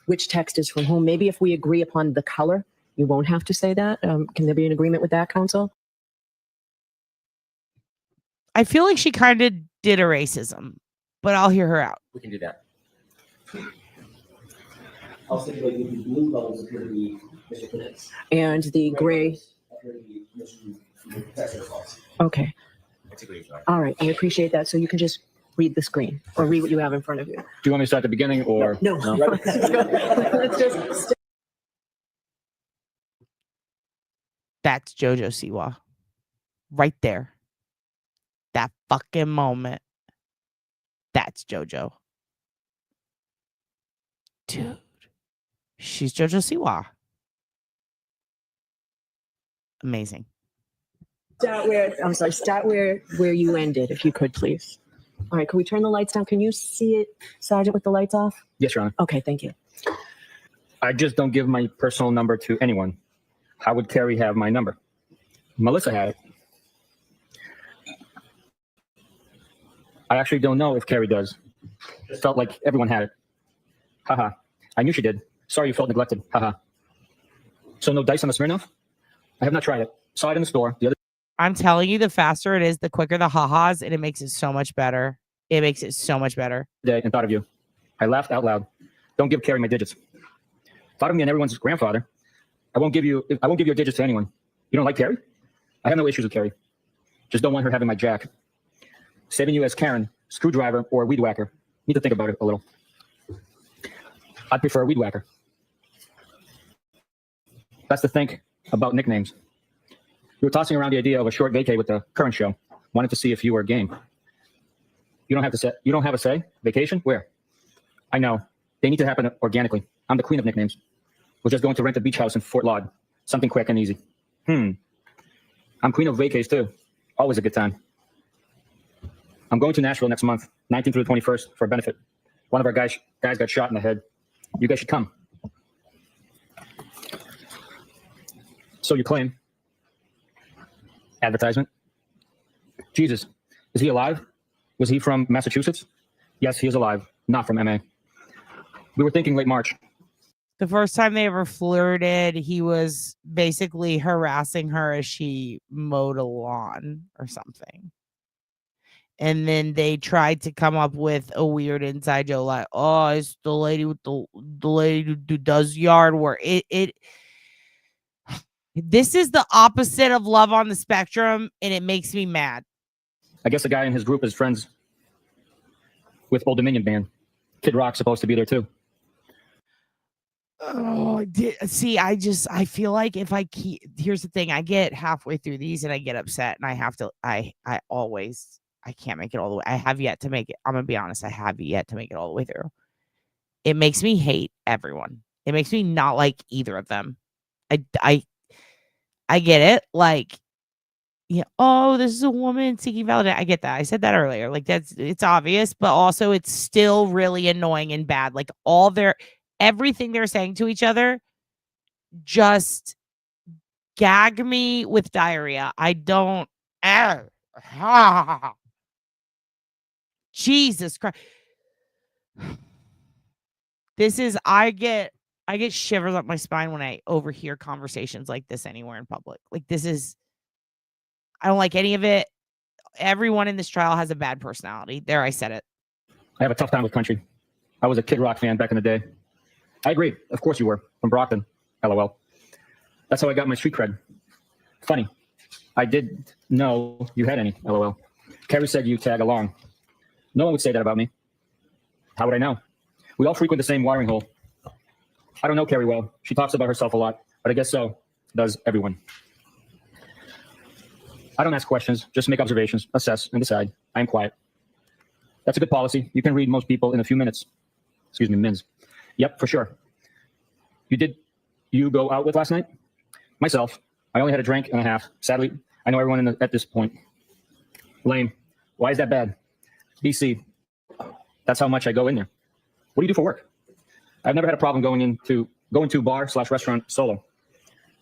which text is from whom. Maybe if we agree upon the color, you won't have to say that. Can there be an agreement with that, counsel? I feel like she kind of did a racism, but I'll hear her out. We can do that. I'll stipulate that the blue bubbles appear to be Mr. Connects. And the gray. Appear to be Mr. Texas. Okay. All right. I appreciate that. So you can just read the screen or read what you have in front of you. Do you want me to start at the beginning or? No. Let's just. That's Jojo Siwa. Right there. That fucking moment. That's Jojo. Dude. She's Jojo Siwa. Amazing. Start where you ended, if you could, please. All right, can we turn the lights down? Can you see it, Sergeant, with the lights off? Yes, Your Honor. Okay, thank you. I just don't give my personal number to anyone. How would Carrie have my number? Melissa had it. I actually don't know if Carrie does. It felt like everyone had it. Haha. I knew she did. Sorry you felt neglected. Haha. So no dice on the Smirnoff? I have not tried it. Saw it in the store. I'm telling you, the faster it is, the quicker the ha-has, and it makes it so much better. It makes it so much better. Day and thought of you. I laughed out loud. Don't give Carrie my digits. Thought of me and everyone's grandfather. I won't give you your digits to anyone. You don't like Carrie? I have no issues with Carrie. Just don't want her having my jack. Saving you as Karen screwdriver, or weed whacker. Need to think about it a little. I'd prefer weed whacker. That's the think about nicknames. We were tossing around the idea of a short vacay with the current show. Wanted to see if you were game. You don't have to say. You don't have a say. Vacation? Where? I know. They need to happen organically. I'm the queen of nicknames. We're just going to rent a beach house in Fort Laud. Something quick and easy. I'm queen of vacays too. Always a good time. I'm going to Nashville next month, 19th through the 21st, for a benefit. One of our guys got shot in the head. You guys should come. So you claim. Advertisement. Jesus, is he alive? Was he from Massachusetts? Yes, he is alive, not from MA. We were thinking late March. The first time they ever flirted, he was basically harassing her as she mowed a lawn or something. And then they tried to come up with a weird inside joke like, oh, it's the lady with the lady who does yard work. This is the opposite of love on the spectrum, and it makes me mad. I guess the guy in his group is friends with Old Dominion band. Kid Rock's supposed to be there too. Oh, see, I feel like if I keep, here's the thing, I get halfway through these and I get upset, and I have to, I can't make it all the way. I have yet to make it. I'm gonna be honest. I have yet to make it all the way through. It makes me hate everyone. It makes me not like either of them. I get it. Like, yeah. Oh, this is a woman seeking validation. I get that. I said that earlier. Like it's obvious, but also it's still really annoying and bad. Like everything they're saying to each other just gag me with diarrhea. I don't. Jesus Christ. This is, I get shivers up my spine when I overhear conversations like this anywhere in public. Like I don't like any of it. Everyone in this trial has a bad personality. There, I said it. I have a tough time with country. I was a Kid Rock fan back in the day. I agree. Of course you were. From Brockton. LOL. That's how I got my street cred. Funny. I did know you had any. LOL. Carrie said you tag along. No one would say that about me. How would I know? We all frequent the same wiring hole. I don't know Carrie well. She talks about herself a lot, but I guess so does everyone. I don't ask questions, just make observations, assess, and decide. I am quiet. That's a good policy. You can read most people in a few minutes. Excuse me, mins. Yep, for sure. You go out with last night? Myself. I only had a drink and a half. Sadly, I know everyone at this point. Lame. Why is that bad? BC. That's how much I go in there. What do you do for work? I've never had a problem going to bar/restaurant solo.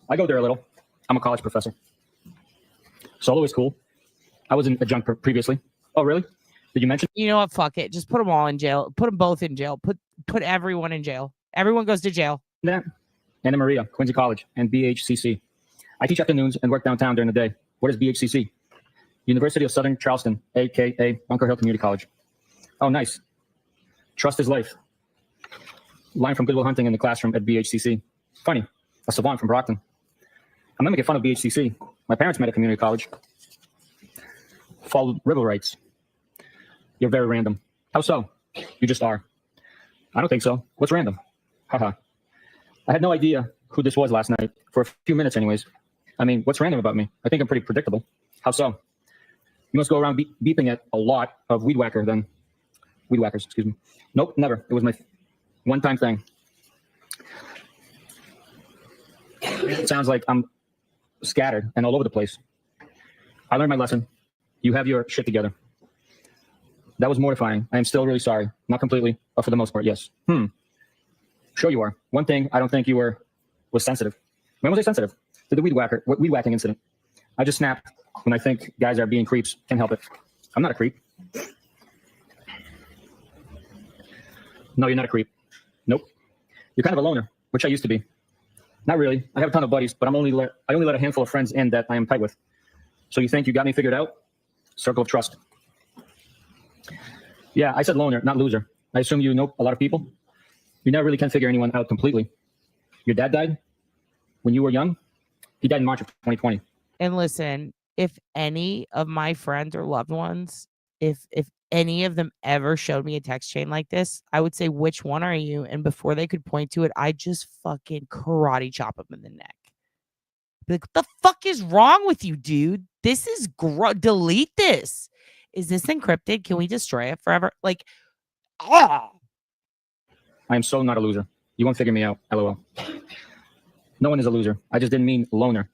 I go there a little. I'm a college professor. Solo is cool. I was an adjunct previously. Oh, really? Did you mention? You know what? Fuck it. Just put them all in jail. Put them both in jail. Put everyone in jail. Everyone goes to jail. Yeah. Anna Maria, Quincy College, and BHCC. I teach afternoons and work downtown during the day. What is BHCC? University of Southern Charleston, a.k.a. Bunker Hill Community College. Oh, nice. Trust is life. Line from Good Will Hunting in the classroom at BHCC. Funny. A savant from Brockton. I'm not making fun of BHCC. My parents met at community college. Followed river rights. You're very random. How so? You just are. I don't think so. What's random? Haha. I had no idea who this was last night. For a few minutes anyways. I mean, what's random about me? I think I'm pretty predictable. How so? You must go around beeping at a lot of weed whackers, excuse me. Nope, never. It was my one-time thing. It sounds like I'm scattered and all over the place. I learned my lesson. You have your shit together. That was mortifying. I am still really sorry. Not completely, but for the most part, yes. Sure you are. One thing I don't think you was sensitive. When was I sensitive? To the weed whacking incident. I just snapped when I think guys are being creeps. Can't help it. I'm not a creep. No, you're not a creep. Nope. You're kind of a loner, which I used to be. Not really. I have a ton of buddies, but I only let a handful of friends in that I am tight with. So you think you got me figured out? Circle of trust. Yeah, I said loner, not loser. I assume you know a lot of people. You never really can figure anyone out completely. Your dad died when you were young? He died in March of 2020. And listen, if any of my friends or loved ones if any of them ever showed me a text chain like this, I would say, which one are you? And before they could point to it, I just fucking karate chop them in the neck. Be like, what the fuck is wrong with you, dude? This is delete this. Is this encrypted? Can we destroy it forever? Like, I am so not a loser. You won't figure me out. LOL. No one is a loser. I just didn't mean loner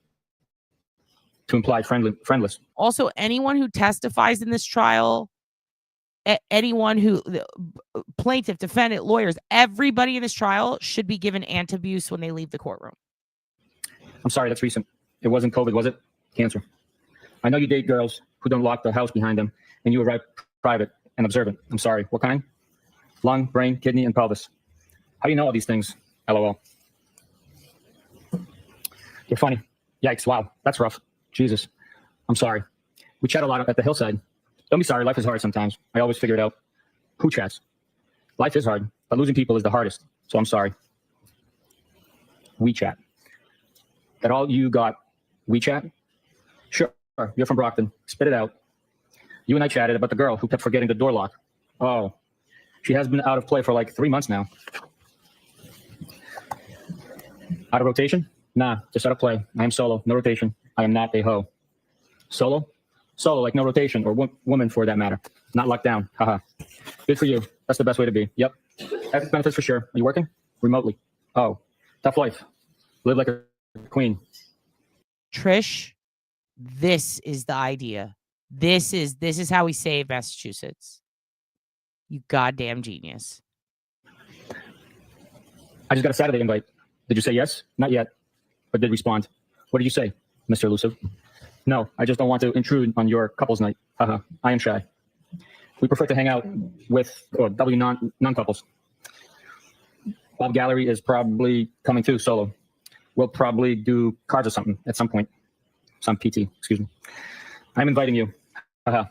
to imply friendless. Also, anyone who testifies in this trial, anyone who plaintiff, defendant, lawyers, everybody in this trial should be given antabuse when they leave the courtroom. I'm sorry, that's recent. It wasn't COVID, was it? Cancer. I know you date girls who don't lock the house behind them, and you arrive private and observant. I'm sorry. What kind? Lung, brain, kidney, and pelvis. How do you know all these things? LOL. You're funny. Yikes. Wow. That's rough. Jesus. I'm sorry. We chat a lot at the hillside. Don't be sorry. Life is hard sometimes. I always figure it out. Who chats? Life is hard, but losing people is the hardest. So I'm sorry. We chat. That all you got? WeChat? Sure. You're from Brockton. Spit it out. You and I chatted about the girl who kept forgetting the door lock. Oh. She has been out of play for like 3 months now. Out of rotation? Nah, just out of play. I am solo. No rotation. I am not a hoe. Solo? Solo, like no rotation, or woman for that matter. Not locked down. Haha. Good for you. That's the best way to be. Yep. Ethics benefits for sure. Are you working? Remotely. Oh. Tough life. Live like a queen. Trish, this is the idea. This is how we save Massachusetts. You goddamn genius. I just got a Saturday invite. Did you say yes? Not yet, but did respond. What did you say, Mr. Elusive? No, I just don't want to intrude on your couples night. Haha, I am shy. We prefer to hang out with W non-couples. Bob Gallery is probably coming too, solo. We'll probably do cards or something at some point. Some PT, excuse me. I'm inviting you. Haha.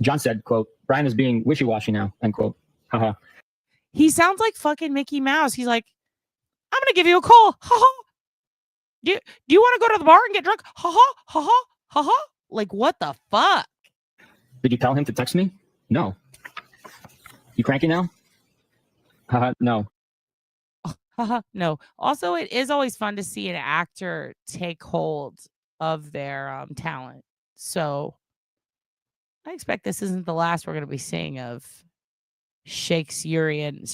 John said, quote, Brian is being wishy-washy now, end quote. Haha. He sounds like fucking Mickey Mouse. He's like, I'm gonna give you a call. Ha ha. Do you want to go to the bar and get drunk? Ha ha ha ha ha ha. Like, what the fuck? Did you tell him to text me? No. You cranky now? Haha, no. No. Also, it is always fun to see an actor take hold of their talent. So I expect this isn't the last we're going to be seeing of Shakespeare. It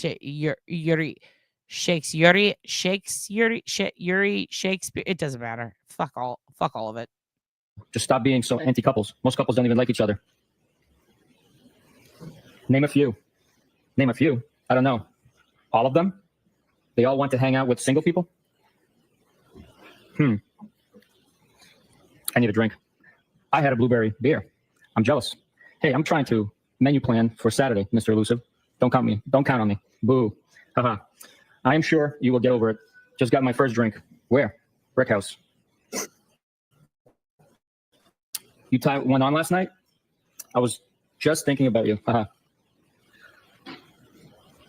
doesn't matter. Fuck all of it. Just stop being so anti-couples. Most couples don't even like each other. Name a few. Name a few. I don't know. All of them? They all want to hang out with single people? I need a drink. I had a blueberry beer. I'm jealous. Hey, I'm trying to menu plan for Saturday, Mr. Elusive. Don't count on me. Boo. Haha. I am sure you will get over it. Just got my first drink. Where? Brick House. You tied one on last night? I was just thinking about you. Haha.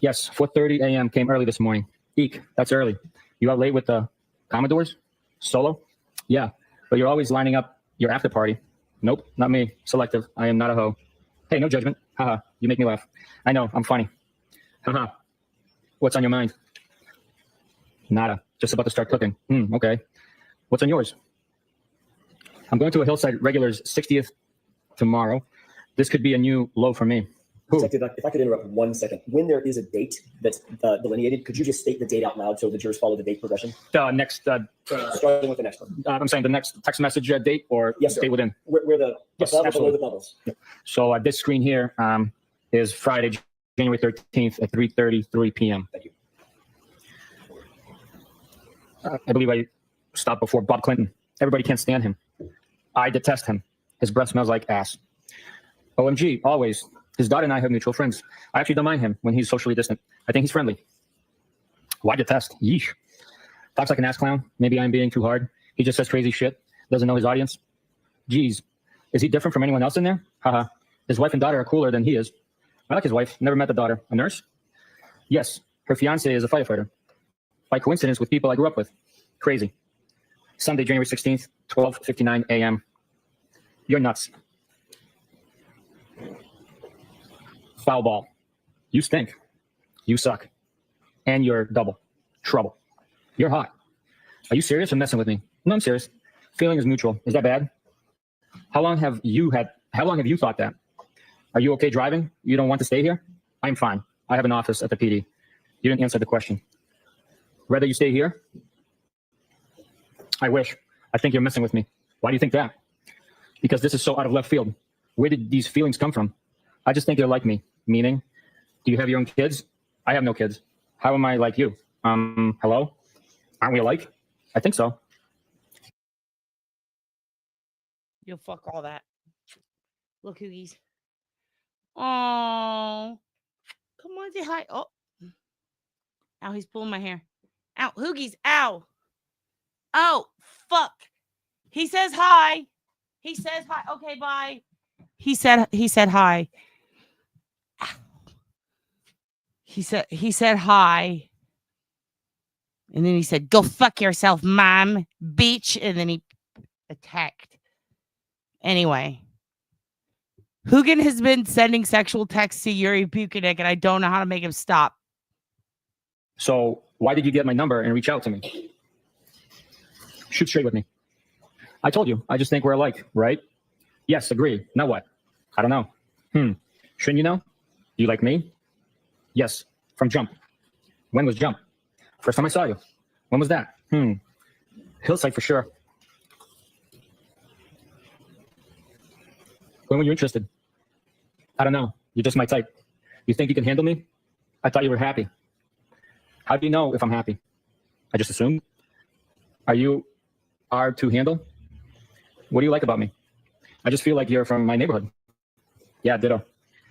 Yes, 4:30 a.m. came early this morning. Eek, that's early. You out late with the Commodores? Solo? Yeah, but you're always lining up your after party. Nope, not me. Selective. I am not a hoe. Hey, no judgment. Haha, you make me laugh. I know, I'm funny. Haha. What's on your mind? Nada. Just about to start cooking. Okay. What's on yours? I'm going to a Hillside Regulars 60th tomorrow. This could be a new low for me. Detective, if I could interrupt 1 second. When there is a date that's delineated, could you just state the date out loud so the jurors follow the date progression? Starting with the next one. I'm saying the next text message date or yes, date within? Where the yes, above or absolutely. below the bubbles. Yeah. So this screen here is Friday, January 13th at 3:33 p.m. Thank you. I believe I stopped before Bob Clinton. Everybody can't stand him. I detest him. His breath smells like ass. OMG, always. His daughter and I have mutual friends. I actually don't mind him when he's socially distant. I think he's friendly. Why detest? Yeesh. Talks like an ass clown. Maybe I'm being too hard. He just says crazy shit. Doesn't know his audience. Geez. Is he different from anyone else in there? Haha. His wife and daughter are cooler than he is. I like his wife. Never met the daughter. A nurse? Yes. Her fiance is a firefighter. By coincidence with people I grew up with. Crazy. Sunday, January 16th, 12:59 a.m. You're nuts. Foul ball. You stink. You suck. And you're double trouble. You're hot. Are you serious or messing with me? No, I'm serious. Feeling is mutual. Is that bad? How long have you thought that? Are you okay driving? You don't want to stay here? I'm fine. I have an office at the PD. You didn't answer the question. Rather you stay here? I wish. I think you're messing with me. Why do you think that? Because this is so out of left field. Where did these feelings come from? I just think you're like me. Meaning, do you have your own kids? I have no kids. How am I like you? Hello? Aren't we alike? I think so. You'll fuck all that. Look, Hoogies. Oh, come on, say hi. Oh, ow, he's pulling my hair. Ow, Hoogies, ow. Oh, fuck. He says hi. He says hi. Okay, bye. He said hi. He said hi. And then he said, go fuck yourself, mom, bitch. And then he attacked. Anyway. Hugin has been sending sexual texts to Yuri Buchanan, and I don't know how to make him stop. So why did you get my number and reach out to me? Shoot straight with me. I told you. I just think we're alike, right? Yes, agree. Now what? I don't know. Shouldn't you know? Do you like me? Yes, from jump. When was jump? First time I saw you. When was that? Hillside for sure. When were you interested? I don't know. You're just my type. You think you can handle me? I thought you were happy. How do you know if I'm happy? I just assumed. Are you hard to handle? What do you like about me? I just feel like you're from my neighborhood. Yeah, ditto.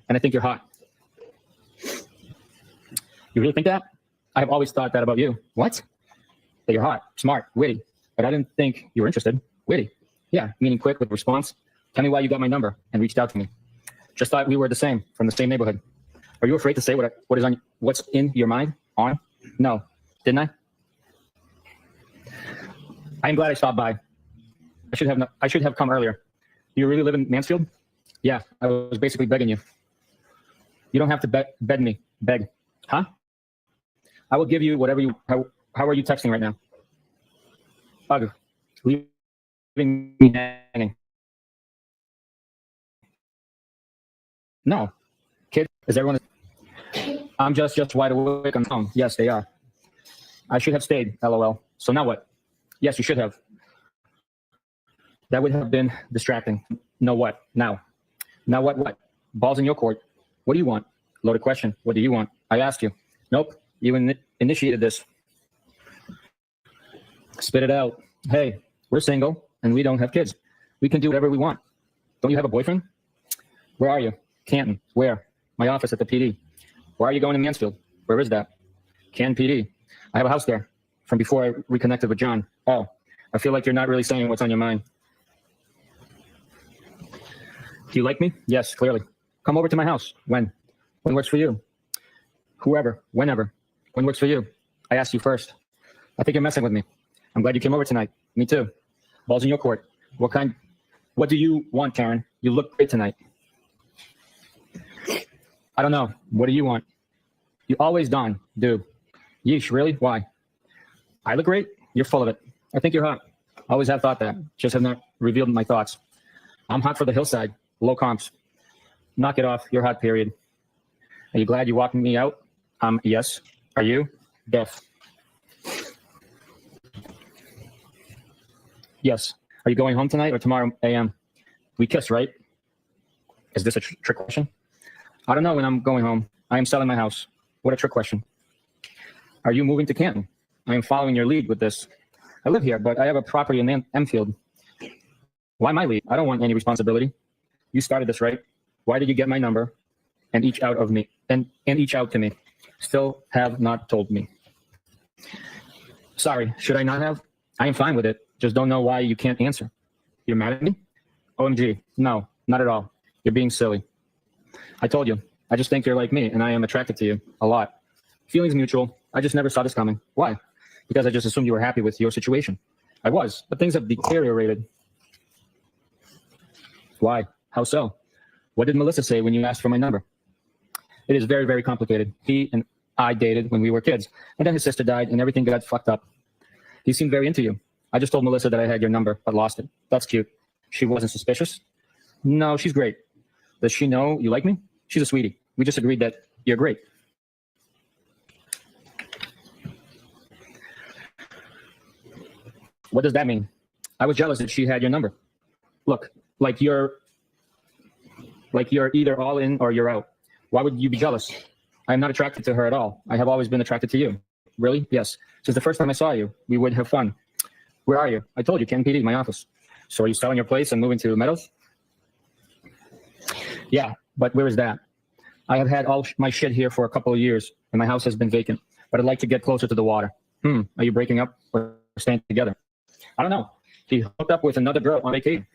And I think you're hot. You really think that? I have always thought that about you. What? That you're hot, smart, witty. But I didn't think you were interested. Witty. Yeah, meaning quick with response. Tell me why you got my number and reached out to me. Just thought we were the same, from the same neighborhood. Are you afraid to say what's in your mind? On? No. Didn't I? I'm glad I stopped by. I should have come earlier. You really live in Mansfield? Yeah, I was basically begging you. You don't have to beg me. Beg. Huh? I will give you whatever you... How are you texting right now? Ugh. Leaving me hanging. No. Kid, is everyone... I'm just wide awake on the phone. Yes, they are. I should have stayed, LOL. So now what? Yes, you should have. That would have been distracting. No what? Now. Now what? Balls in your court. What do you want? Loaded question. What do you want? I asked you. Nope. You initiated this. Spit it out. Hey, we're single and we don't have kids. We can do whatever we want. Don't you have a boyfriend? Where are you? Canton. Where? My office at the PD. Why are you going to Mansfield? Where is that? Canton PD. I have a house there from before I reconnected with John. Oh, I feel like you're not really saying what's on your mind. Do you like me? Yes, clearly. Come over to my house. When? When works for you? Whoever, whenever. When works for you? I asked you first. I think you're messing with me. I'm glad you came over tonight. Me too. Balls in your court. What do you want, Karen? You look great tonight. I don't know. What do you want? You always do. Yeesh, really? Why? I look great? You're full of it. I think you're hot. Always have thought that. Just have not revealed my thoughts. I'm hot for the hillside. Low comps. Knock it off. You're hot, period. Are you glad you walked me out? Yes. Are you? Deaf. Yes. Are you going home tonight or tomorrow a.m.? We kissed, right? Is this a trick question? I don't know when I'm going home. I am selling my house. What a trick question. Are you moving to Canton? I am following your lead with this. I live here, but I have a property in Enfield. Why my lead? I don't want any responsibility. You started this, right? Why did you get my number and each out of me and each out to me? Still have not told me. Sorry, should I not have? I am fine with it. Just don't know why you can't answer. You're mad at me? OMG, no, not at all. You're being silly. I told you. I just think you're like me, and I am attracted to you a lot. Feelings mutual. I just never saw this coming. Why? Because I just assumed you were happy with your situation. I was, but things have deteriorated. Why? How so? What did Melissa say when you asked for my number? It is very, very complicated. He and I dated when we were kids, and then his sister died, and everything got fucked up. He seemed very into you. I just told Melissa that I had your number, but lost it. That's cute. She wasn't suspicious? No, she's great. Does she know you like me? She's a sweetie. We just agreed that you're great. What does that mean? I was jealous that she had your number. Look, like you're either all in or you're out. Why would you be jealous? I am not attracted to her at all. I have always been attracted to you. Really? Yes. Since the first time I saw you, we would have fun. Where are you? I told you, Ken PD, my office. So are you selling your place and moving to Meadows? Yeah, but where is that? I have had all my shit here for a couple of years, and my house has been vacant, but I'd like to get closer to the water. Are you breaking up or staying together? I don't know. He hooked up with another girl on vacation.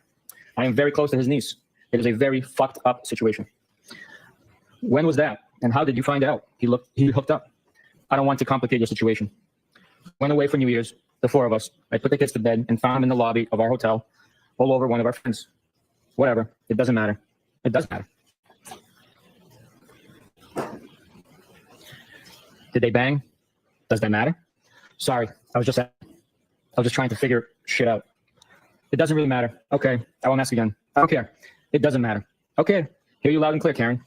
I am very close to his niece. It is a very fucked up situation. When was that? And how did you find out he hooked up? I don't want to complicate your situation. Went away for New Year's, the four of us. I put the kids to bed and found him in the lobby of our hotel, all over one of our friends. Whatever. It doesn't matter. It does matter. Did they bang? Does that matter? Sorry, I was just trying to figure shit out. It doesn't really matter. Okay, I won't ask again. I don't care. It doesn't matter. Okay, hear you loud and clear, Karen.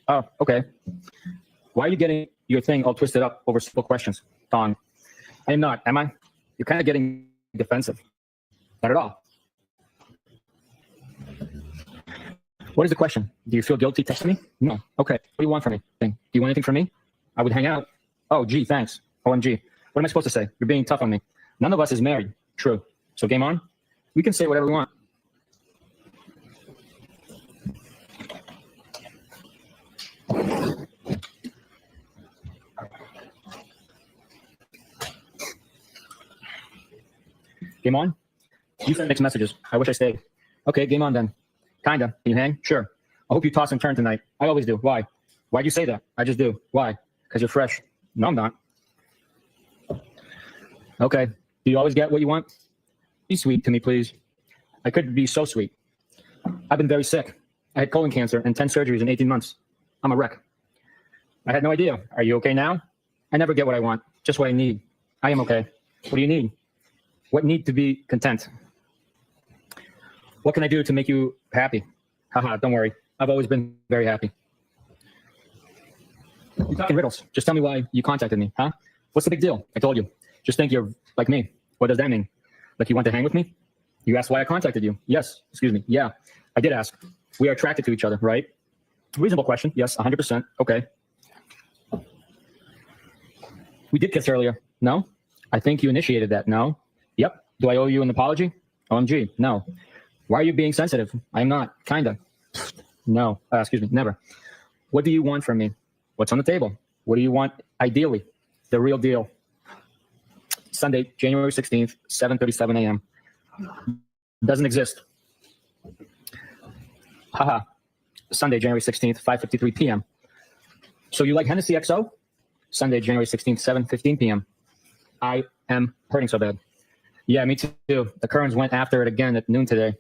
Oh, okay. Why are you getting your thing all twisted up over simple questions, Don? I am not, am I? You're kind of getting defensive. Not at all. What is the question? Do you feel guilty texting me? No. Okay. What do you want from me? Do you want anything from me? I would hang out. Oh, gee, thanks. OMG. What am I supposed to say? You're being tough on me. None of us is married. True. So game on? We can say whatever we want. Game on? You send mixed messages. I wish I stayed. Okay, game on then. Kinda. Can you hang? Sure. I hope you toss and turn tonight. I always do. Why? Why'd you say that? I just do. Why? Because you're fresh. No, I'm not. Okay. Do you always get what you want? Be sweet to me, please. I could be so sweet. I've been very sick. I had colon cancer and 10 surgeries in 18 months. I'm a wreck. I had no idea. Are you okay now? I never get what I want, just what I need. I am okay. What do you need? What need to be content? What can I do to make you happy? Haha, don't worry. I've always been very happy. You're talking riddles. Just tell me why you contacted me, huh? What's the big deal? I told you. Just think you're like me. What does that mean? Like you want to hang with me? You asked why I contacted you. Yes. Excuse me. Yeah, I did ask. We are attracted to each other, right? Reasonable question. Yes, 100%. Okay. We did kiss earlier. No? I think you initiated that. No? Yep. Do I owe you an apology? OMG. No. Why are you being sensitive? I'm not. Kinda. No. Excuse me. Never. What do you want from me? What's on the table? What do you want ideally? The real deal. Sunday, January 16th, 7:37 a.m. Doesn't exist. Haha. Sunday, January 16th, 5:53 p.m. So you like Hennessy XO? Sunday, January 16th, 7:15 p.m. I am hurting so bad. Yeah, me too. The Kerns went after it again at noon today.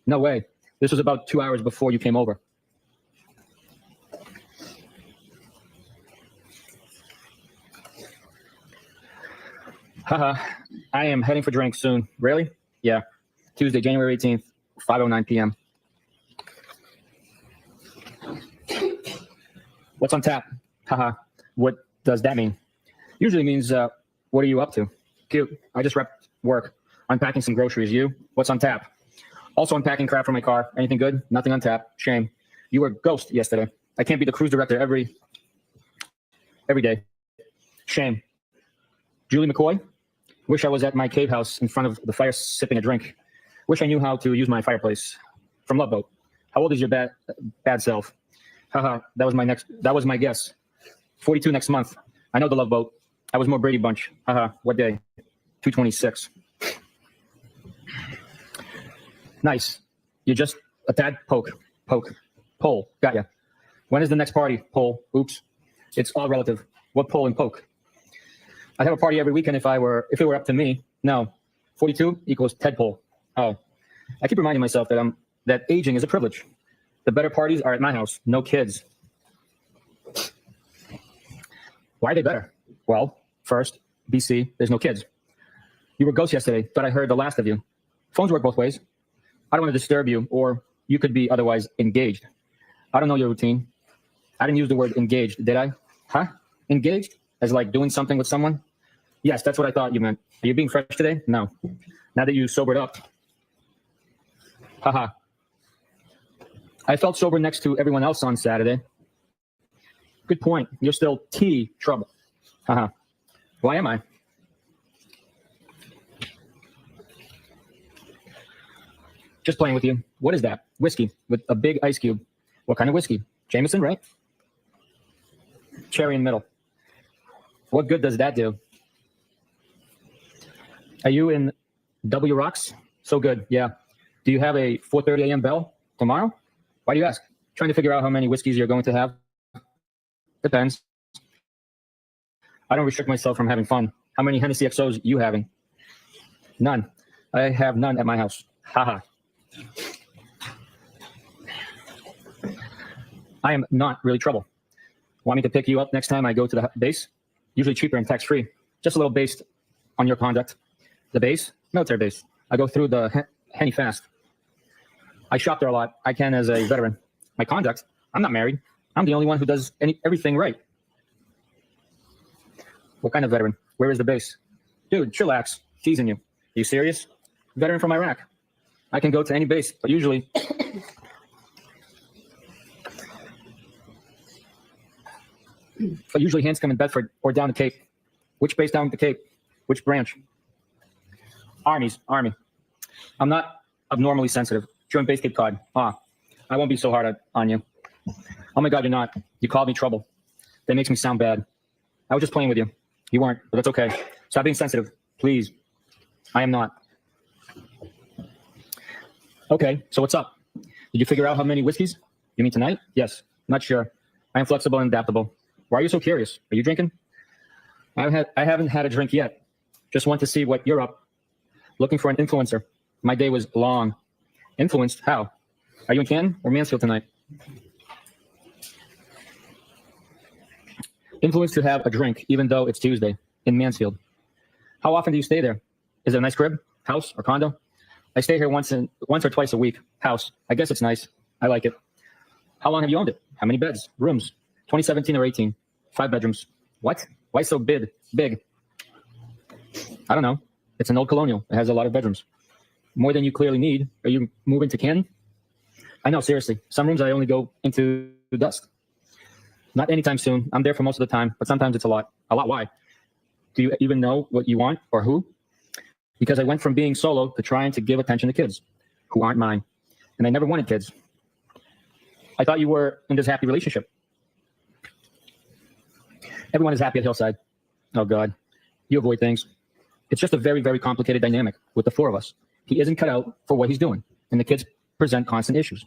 No way. This was about 2 hours before you came over. Haha. I am heading for drinks soon. Really? Yeah. Tuesday, January 18th, 5:09 p.m. What's on tap? Haha. What does that mean? Usually means, what are you up to? Cute. I just wrapped work. Unpacking some groceries. You? What's on tap? Also unpacking crap from my car. Anything good? Nothing on tap. Shame. You were a ghost yesterday. I can't be the cruise director every day. Shame. Julie McCoy? Wish I was at my cave house in front of the fire sipping a drink. Wish I knew how to use my fireplace. From Love Boat. How old is your bad self? Haha, that was my guess. 42 next month. I know the Love Boat. I was more Brady Bunch. Haha, what day? 226. Nice. You're just a tad poke. Pole. Got ya. When is the next party? Pole. Oops. It's all relative. What pole and poke? I'd have a party every weekend if it were up to me. No. 42 equals Ted Pole. Oh. I keep reminding myself that aging is a privilege. The better parties are at my house. No kids. Why are they better? Well, first, BC, there's no kids. You were ghost yesterday. Thought I heard the last of you. Phones work both ways. I don't want to disturb you, or you could be otherwise engaged. I don't know your routine. I didn't use the word engaged, did I? Huh? Engaged? As like doing something with someone? Yes, that's what I thought you meant. Are you being fresh today? No. Now that you sobered up. Haha. I felt sober next to everyone else on Saturday. Good point. You're still T trouble. Haha. Why am I? Just playing with you. What is that? Whiskey with a big ice cube. What kind of whiskey? Jameson, right? Cherry in the middle. What good does that do? Are you in W Rocks? So good, yeah. Do you have a 4:30 a.m. bell tomorrow? Why do you ask? Trying to figure out how many whiskeys you're going to have? Depends. I don't restrict myself from having fun. How many Hennessy XOs you having? None. I have none at my house. Haha. I am not really trouble. Want me to pick you up next time I go to the base? Usually cheaper and tax-free. Just a little based on your conduct. The base? Military base. I go through the Henny fast. I shop there a lot. I can as a veteran. My conduct? I'm not married. I'm the only one who does everything right. What kind of veteran? Where is the base? Dude, chillax. Teasing you. Are you serious? Veteran from Iraq. I can go to any base, but usually... hands come in Bedford or down the Cape. Which base down the Cape? Which branch? Army. I'm not abnormally sensitive. Joint base Cape Cod. I won't be so hard on you. Oh my God, you're not. You called me trouble. That makes me sound bad. I was just playing with you. You weren't, but that's okay. Stop being sensitive, please. I am not. Okay, so what's up? Did you figure out how many whiskeys? You mean tonight? Yes. Not sure. I am flexible and adaptable. Why are you so curious? Are you drinking? I haven't had a drink yet. Just want to see what you're up. Looking for an influencer. My day was long. Influenced? How? Are you in Canton or Mansfield tonight? Influenced to have a drink, even though it's Tuesday in Mansfield. How often do you stay there? Is it a nice crib, house, or condo? I stay here once or twice a week. House. I guess it's nice. I like it. How long have you owned it? How many beds? Rooms? 2017 or 18? 5 bedrooms. What? Why so big? I don't know. It's an old colonial. It has a lot of bedrooms. More than you clearly need. Are you moving to Canton? I know, seriously. Some rooms I only go into dusk. Not anytime soon. I'm there for most of the time, but sometimes it's a lot. A lot, why? Do you even know what you want or who? Because I went from being solo to trying to give attention to kids who aren't mine. And I never wanted kids. I thought you were in this happy relationship. Everyone is happy at Hillside. Oh, God. You avoid things. It's just a very, very complicated dynamic with the 4 of us. He isn't cut out for what he's doing, and the kids present constant issues.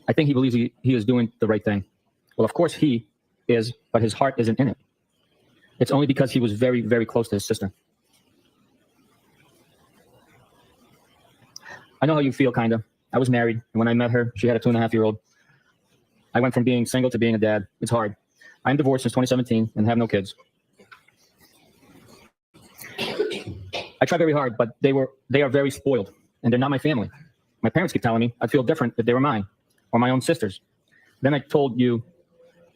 I think he believes he is doing the right thing. Well, of course he is, but his heart isn't in it. It's only because he was very, very close to his sister. I know how you feel, kind of. I was married, and when I met her, she had a 2.5-year-old. I went from being single to being a dad. It's hard. I'm divorced since 2017 and have no kids. I try very hard, but they are very spoiled, and they're not my family. My parents keep telling me I'd feel different if they were mine or my own sisters. Then I told you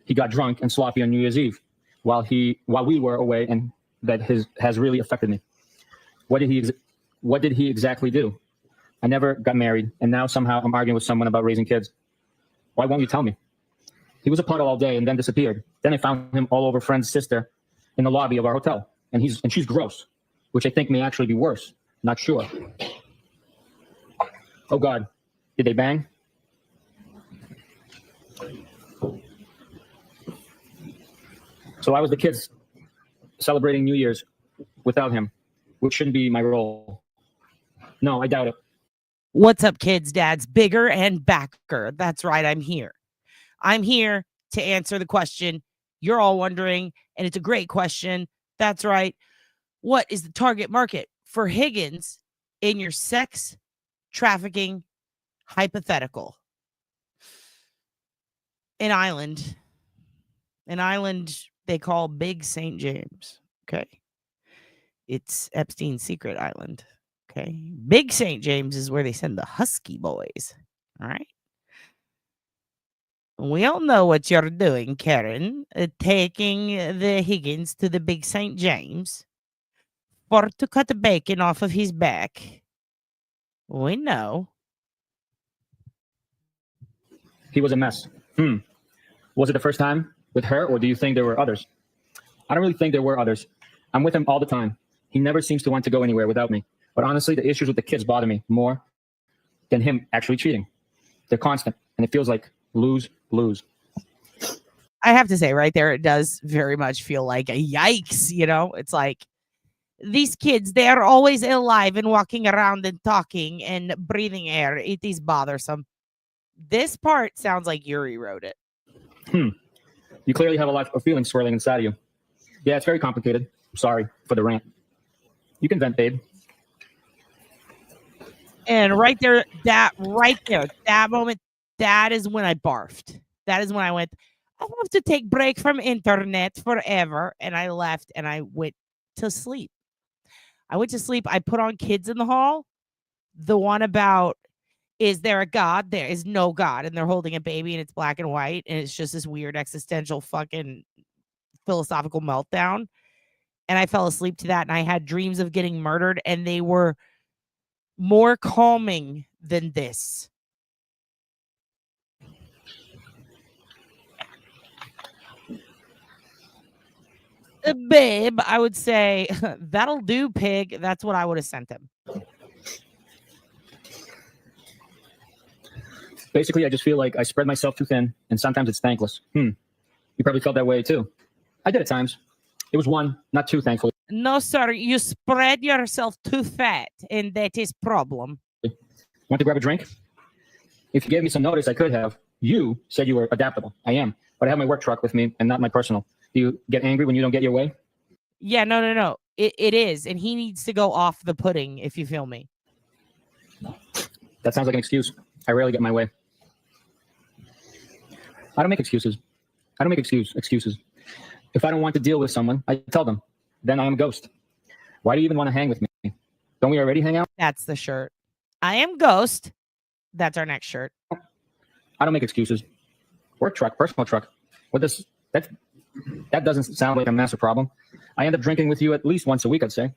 he got drunk and sloppy on New Year's Eve while we were away, and that has really affected me. What did he exactly do? I never got married, and now somehow I'm arguing with someone about raising kids. Why won't you tell me? He was a puddle all day and then disappeared. Then I found him all over friend's sister in the lobby of our hotel, and she's gross, which I think may actually be worse. Not sure. Oh God, did they bang? So I was the kids celebrating New Year's without him, which shouldn't be my role. No, I doubt it. What's up, kids, dads, bigger and backer? That's right, I'm here. I'm here to answer the question you're all wondering, and it's a great question. That's right. What is the target market for Higgins in your sex trafficking hypothetical? an island they call Big St. James. Okay. It's Epstein's secret island. Okay. Big St. James is where they send the Husky boys. All right. We all know what you're doing, Karen, taking the Higgins to the Big St. James to cut the bacon off of his back. We know. He was a mess. Was it the first time with her, or do you think there were others? I don't really think there were others. I'm with him all the time. He never seems to want to go anywhere without me. But honestly, the issues with the kids bother me more than him actually cheating. They're constant, and it feels like lose. I have to say, right there, it does very much feel like a yikes. You know, it's like these kids, they are always alive and walking around and talking and breathing air. It is bothersome. This part sounds like Yuri wrote it. You clearly have a lot of feelings swirling inside of you. Yeah, it's very complicated. I'm sorry for the rant. You can vent, babe. And right there, that moment, that is when I barfed. That is when I went, I have to take break from internet forever. And I left and I went to sleep. I put on Kids in the Hall. The one about, is there a God? There is no God. And they're holding a baby and it's black and white. And it's just this weird existential fucking philosophical meltdown. And I fell asleep to that. And I had dreams of getting murdered. And they were more calming than this. Babe, I would say, that'll do, pig. That's what I would have sent him. Basically, I just feel like I spread myself too thin, and sometimes it's thankless. You probably felt that way, too. I did at times. It was one, not two, thankfully. No, sir. You spread yourself too fat, and that is problem. Want to grab a drink? If you gave me some notice, I could have. You said you were adaptable. I am. But I have my work truck with me and not my personal. Do you get angry when you don't get your way? Yeah, no. It is. And he needs to go off the pudding, if you feel me. That sounds like an excuse. I rarely get my way. I don't make excuses. Excuses. If I don't want to deal with someone, I tell them. Then I am a ghost. Why do you even want to hang with me? Don't we already hang out? That's the shirt. I am Ghost. That's our next shirt. I don't make excuses. Work truck, personal truck. What does that doesn't sound like a massive problem. I end up drinking with you at least once a week, I'd say.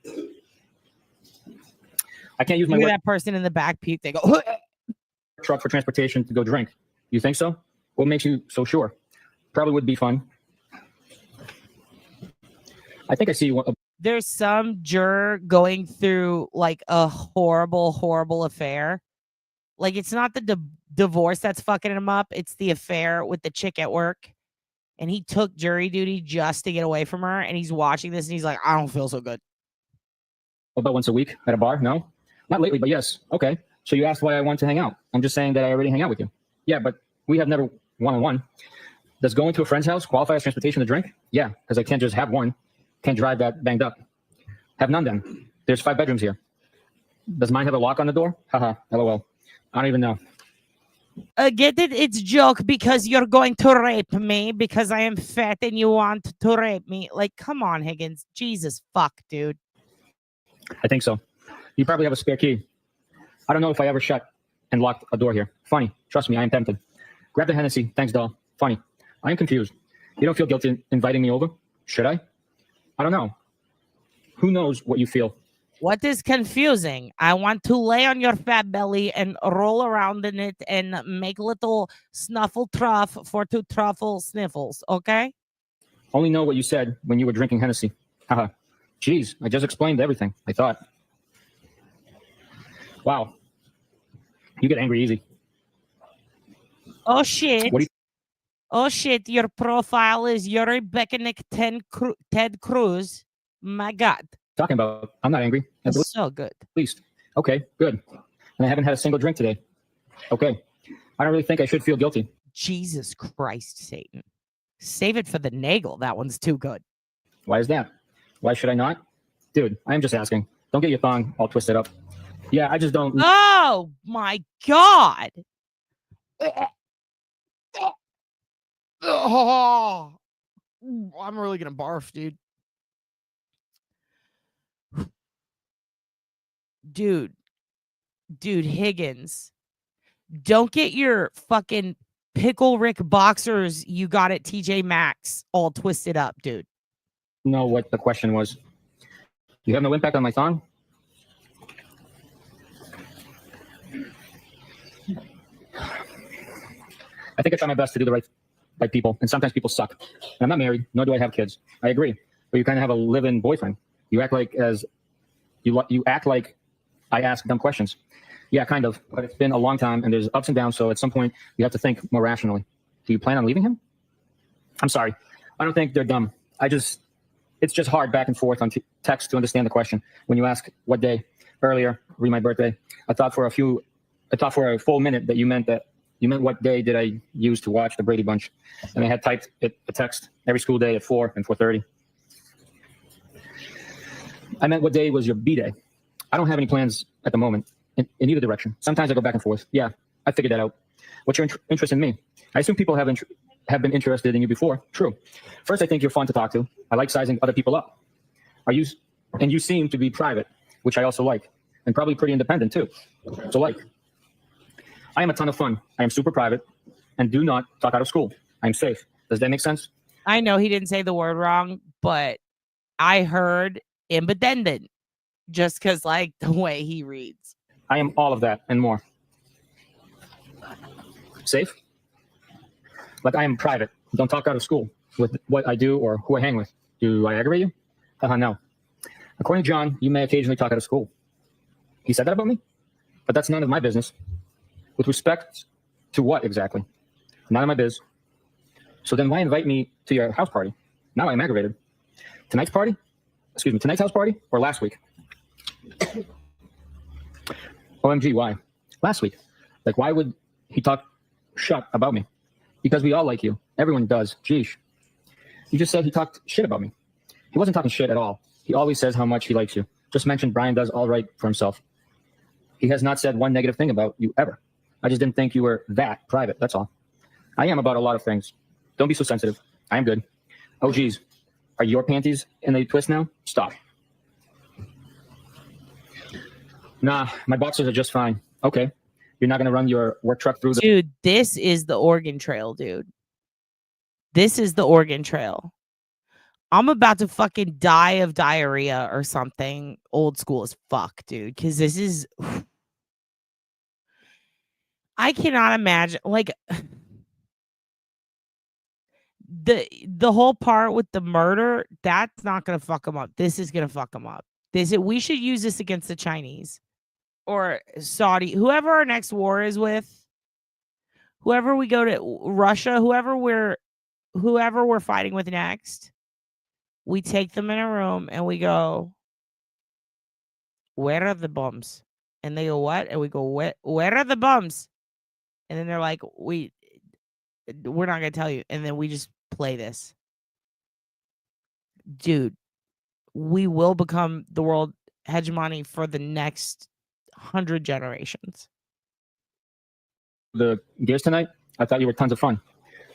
I can't use my that person in the back puke. They go truck for transportation to go drink. You think so? What makes you so sure? Probably would be fun. I think I see one. There's some juror going through like a horrible affair. Like it's not the divorce that's fucking him up. It's the affair with the chick at work. And he took jury duty just to get away from her. And he's watching this and he's like, I don't feel so good. About once a week at a bar? No? Not lately, but yes. Okay. So you asked why I want to hang out. I'm just saying that I already hang out with you. Yeah, but we have never one-on-one. Does going to a friend's house qualify as transportation to drink? Yeah, because I can't just have one. Can't drive that banged up. Have none then. There's 5 bedrooms here. Does mine have a lock on the door? Haha, LOL. I don't even know. Get it? It's joke because you're going to rape me because I am fat and you want to rape me. Like, come on, Higgins. Jesus fuck, dude. I think so. You probably have a spare key. I don't know if I ever shut and locked a door here. Funny. Trust me, I am tempted. Grab the Hennessy. Thanks, doll. Funny. I am confused. You don't feel guilty inviting me over? Should I? I don't know. Who knows what you feel? What is confusing? I want to lay on your fat belly and roll around in it and make little snuffle truff for 2 truffle sniffles, okay? Only know what you said when you were drinking Hennessy. Haha. Jeez, I just explained everything, I thought. Wow. You get angry easy. Oh, shit. What do you... Oh, shit. Your profile is Yuri Beckenick Ted Cruz. My God. Talking about? I'm not angry. That's so good. At least. Okay, good. And I haven't had a single drink today. Okay. I don't really think I should feel guilty. Jesus Christ, Satan. Save it for the Nagel. That one's too good. Why is that? Why should I not? Dude, I'm just asking. Don't get your thong all twisted up. Yeah, I just don't... Oh, my God. Oh, I'm really gonna barf, dude. Dude, Higgins, don't get your fucking Pickle Rick boxers you got at TJ Maxx all twisted up, dude. Know what the question was. You have no impact on my thong? I think I try my best to do the right by people, and sometimes people suck. And I'm not married, nor do I have kids. I agree, but you kind of have a live-in boyfriend. You act like you act like I ask dumb questions. Yeah, kind of, but it's been a long time, and there's ups and downs. So at some point, you have to think more rationally. Do you plan on leaving him? I'm sorry, I don't think they're dumb. It's just hard back and forth on text to understand the question. When you ask what day earlier, read my birthday, I thought for a full minute that you meant what day did I use to watch the Brady Bunch, and I had typed a text every school day at 4 and 4:30. I meant what day was your B-day. I don't have any plans at the moment in either direction. Sometimes I go back and forth. Yeah, I figured that out. What's your interest in me? I assume people have been interested in you before. True. First, I think you're fun to talk to. I like sizing other people up. And you seem to be private, which I also like, and probably pretty independent too. So I am a ton of fun. I am super private and do not talk out of school. I'm safe. Does that make sense? I know he didn't say the word wrong, but I heard independent just because like the way he reads. I am all of that and more. Safe? Like I am private. Don't talk out of school with what I do or who I hang with. Do I aggravate you? No. According to John, you may occasionally talk out of school. He said that about me? But that's none of my business. With respect to what exactly? None of my biz. So then why invite me to your house party? Now I'm aggravated. Tonight's house party or last week? OMG, why? Last week. Like, why would he talk shut about me? Because we all like you. Everyone does. Geesh. You just said he talked shit about me. He wasn't talking shit at all. He always says how much he likes you. Just mentioned Brian does all right for himself. He has not said one negative thing about you ever. I just didn't think you were that private. That's all. I am about a lot of things. Don't be so sensitive. I am good. Oh, geez. Are your panties in a twist now? Stop. Nah, my boxers are just fine. Okay. You're not going to run your work truck through the... Dude, this is the Oregon Trail, dude. This is the Oregon Trail. I'm about to fucking die of diarrhea or something old school as fuck, dude. Because this is... I cannot imagine, like... The whole part with the murder, that's not going to fuck him up. This is going to fuck him up. We should use this against the Chinese. Or Saudi, whoever our next war is with, whoever we go to, Russia, whoever we're fighting with next, we take them in a room and we go, where are the bombs? And they go, what? And we go, where are the bombs? And then they're like, we're not going to tell you. And then we just play this. Dude, we will become the world hegemony for the next 100 generations. The gears tonight? I thought you were tons of fun.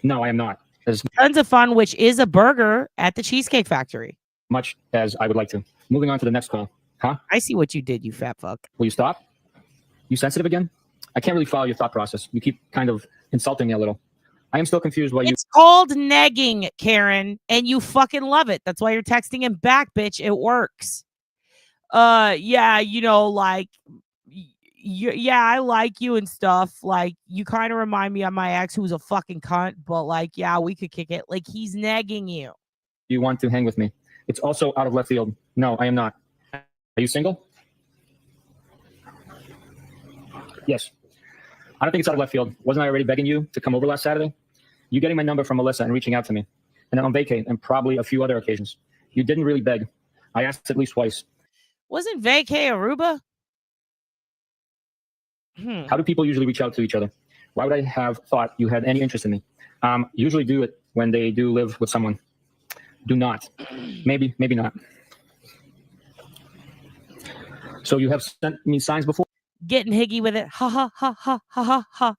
No, I am not. As tons of fun, which is a burger at the Cheesecake Factory. Much as I would like to. Moving on to the next call. Huh? I see what you did, you fat fuck. Will you stop? You sensitive again? I can't really follow your thought process. You keep kind of insulting me a little. I am still confused why It's called negging, Karen, and you fucking love it. That's why you're texting him back, bitch. It works. Yeah, you know, like... Yeah, I like you and stuff. Like, you kind of remind me of my ex who's a fucking cunt, but like, yeah, we could kick it. Like, he's negging you. You want to hang with me. It's also out of left field. No, I am not. Are you single? Yes. I don't think it's out of left field. Wasn't I already begging you to come over last Saturday? You getting my number from Melissa and reaching out to me. And then on vacay and probably a few other occasions. You didn't really beg. I asked at least twice. Wasn't vacay Aruba? How do people usually reach out to each other? Why would I have thought you had any interest in me? Usually do it when they do live with someone. Do not. Maybe not. So you have sent me signs before? Getting higgy with it. Ha ha ha ha ha ha ha.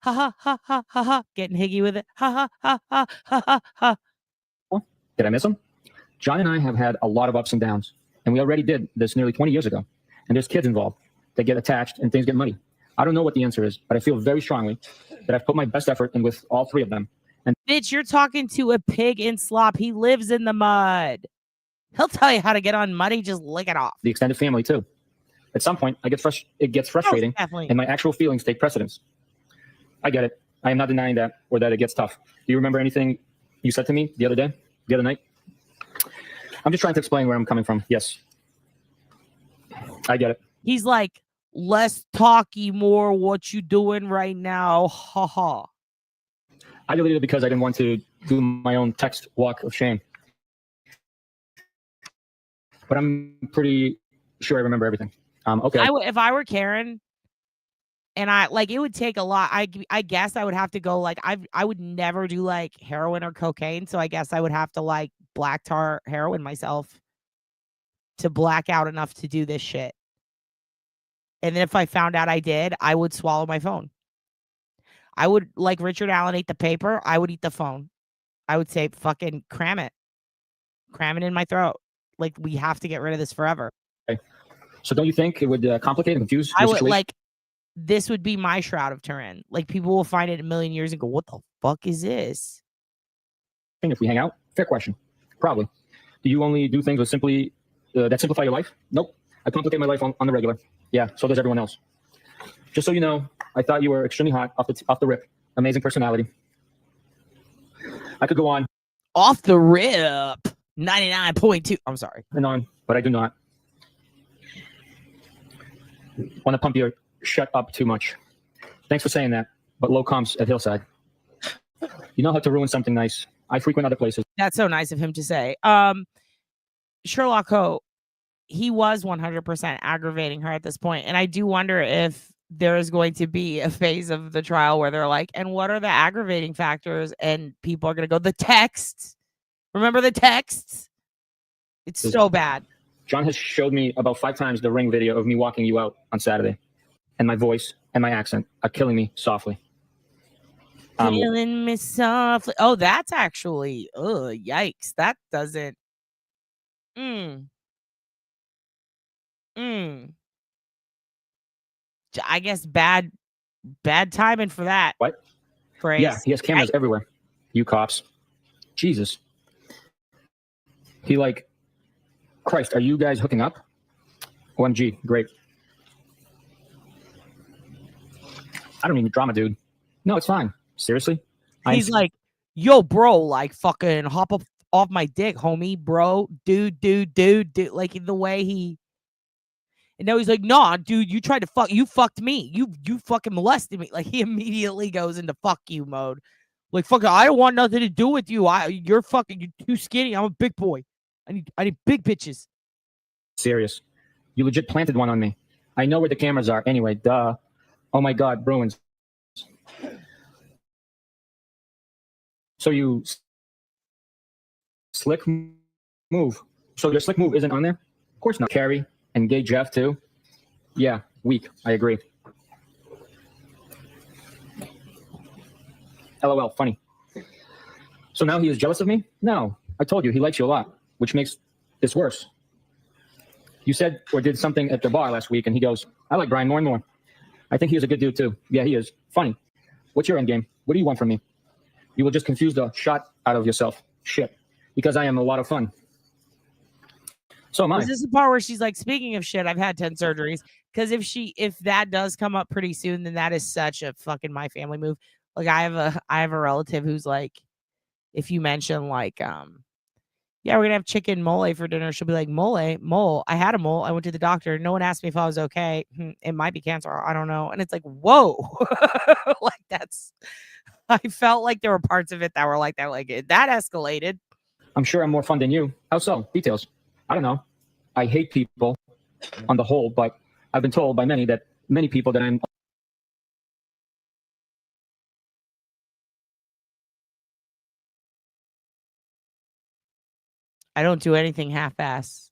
Ha ha ha ha ha ha. Getting higgy with it. Ha ha ha ha ha ha ha. Did I miss him? John and I have had a lot of ups and downs, and we already did this nearly 20 years ago. And there's kids involved that get attached and things get muddy. I don't know what the answer is, but I feel very strongly that I've put my best effort in with all three of them. And bitch, you're talking to a pig in slop. He lives in the mud. He'll tell you how to get on muddy. Just lick it off. the extended family too. At some point, it gets frustrating, definitely. and my actual feelings take precedence. I get it. I am not denying that or that it gets tough. Do you remember anything you said to me the other night? I'm just trying to explain where I'm coming from. Yes. I get it. He's like, less talky, more what you doing right now. Ha ha. I deleted it because I didn't want to do my own text walk of shame. But I'm pretty sure I remember everything. Okay. If I were Karen, and it would take a lot. I guess I would have to go I would never do like heroin or cocaine. So I guess I would have to like black tar heroin myself to black out enough to do this shit. And then if I found out I did, I would swallow my phone. I would, like Richard Allen ate the paper, I would eat the phone. I would say, fucking cram it. Cram it in my throat. Like, we have to get rid of this forever. Okay. So don't you think it would complicate and confuse I your would, situation? like, this would be my Shroud of Turin. Like, people will find it in a million years and go, what the fuck is this? If we hang out? Fair question. Probably. Do you only do things with simply that simplify your life? Nope. I complicate my life on the regular. Yeah, so does everyone else. Just so you know, I thought you were extremely hot off the rip. Amazing personality. I could go on. Off the rip. 99.2. I'm sorry. And on, but I do not want to pump your shut up too much. Thanks for saying that, but low comps at Hillside. You know how to ruin something nice. I frequent other places. That's so nice of him to say. Sherlock Ho, he was 100% aggravating her at this point. And I do wonder if there is going to be a phase of the trial where they're like, and what are the aggravating factors? And people are going to go, the texts. Remember the texts? It's so bad. John has showed me about 5 times the Ring video of me walking you out on Saturday. And my voice and my accent are killing me softly. Killing me softly. Oh, that's actually, yikes. That doesn't. I guess bad timing for that. What? Phrase. Yeah, he has cameras everywhere. You cops. Jesus. He like, Christ, are you guys hooking up? OMG, great. I don't need drama, dude. No, it's fine. Seriously? He's like, yo, bro, like fucking hop up off my dick, homie, bro, dude. Like the way he. And now he's like, nah, dude, you tried to you fucked me. You fucking molested me. Like he immediately goes into fuck you mode. Like, fuck, I don't want nothing to do with you. You're too skinny. I'm a big boy. I need big bitches. Serious. You legit planted one on me. I know where the cameras are. Anyway, duh. Oh my God, Bruins. So you slick move. So your slick move isn't on there? Of course not. Carrie and Gay Jeff too? Yeah, weak. I agree. LOL, funny. So now he is jealous of me? No. I told you, he likes you a lot, which makes this worse. You said or did something at the bar last week, and he goes, I like Brian more and more. I think he is a good dude too. Yeah, he is. Funny. What's your end game? What do you want from me? You will just confuse the shot out of yourself. Shit. Because I am a lot of fun. So am I. Is this the part where she's like, speaking of shit, I've had 10 surgeries? Because if that does come up pretty soon, then that is such a fucking my family move. Like I have a relative who's like, if you mention like, yeah, we're gonna have chicken mole for dinner, she'll be like, mole. I had a mole. I went to the doctor. No one asked me if I was okay. It might be cancer. I don't know. And it's like, whoa, like that's. I felt like there were parts of it that were like that. Like that escalated. I'm sure I'm more fun than you. How so? Details. I don't know. I hate people on the whole, but I've been told by many people that I'm. I don't do anything half-ass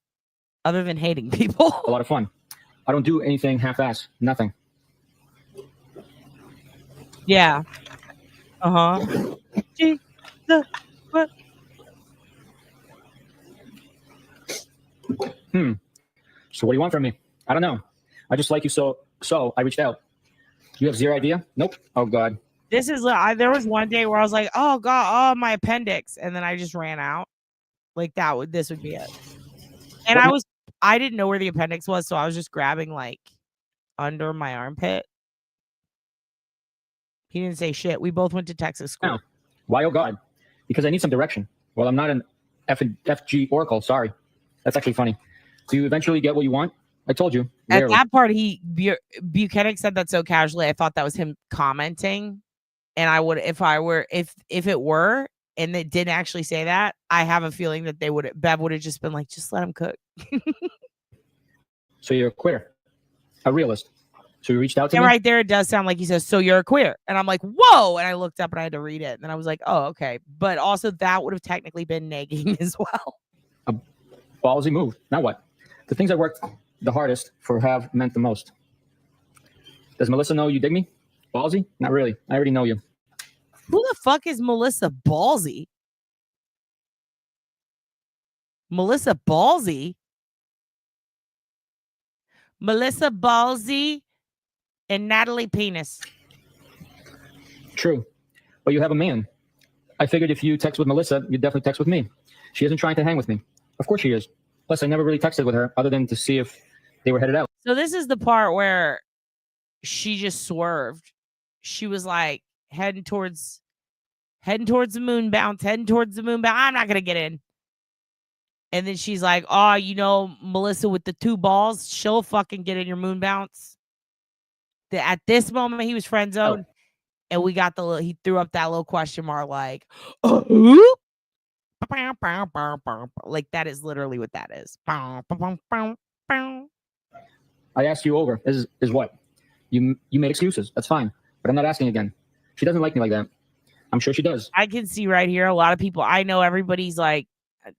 other than hating people. A lot of fun. I don't do anything half-ass. Nothing. Yeah. Uh-huh. Gee, the what? So what do you want from me? I don't know. I just like you so I reached out. You have zero idea? Nope. Oh God. This is there was one day where I was like, oh God, oh my appendix, and then I just ran out. Like this would be it. And I didn't know where the appendix was, so I was just grabbing like under my armpit. He didn't say shit. We both went to Texas school. Now, why oh God? Because I need some direction. Well, I'm not an FG Oracle. Sorry. That's actually funny. So you eventually get what you want? I told you. At that part, Buchanan said that so casually. I thought that was him commenting. And I would, if it were, and they didn't actually say that, I have a feeling that Bev would have just been like, just let him cook. So you're a quitter, a realist. So you reached out to me? And right there, it does sound like he says, so you're a queer. And I'm like, whoa. And I looked up and I had to read it. And then I was like, oh, okay. But also that would have technically been negging as well. A ballsy move. Now what? The things I worked the hardest for have meant the most. Does Melissa know you dig me? Ballsy? Not really. I already know you. Who the fuck is Melissa Ballsy? Melissa Ballsy? Melissa Ballsy and Natalie Penis. True. But you have a man. I figured if you text with Melissa, you'd definitely text with me. She isn't trying to hang with me. Of course she is. Plus, I never really texted with her other than to see if they were headed out. So this is the part where she just swerved. She was like heading towards the moon bounce, I'm not going to get in. And then she's like, oh, you know, Melissa with the 2 balls, she'll fucking get in your moon bounce. At this moment, he was friend zoned. Oh. And we got he threw up that little question mark like, like that is literally what that is. I asked you over. Is what? You made excuses. That's fine. But I'm not asking again. She doesn't like me like that. I'm sure she does. I can see right here a lot of people. I know everybody's like,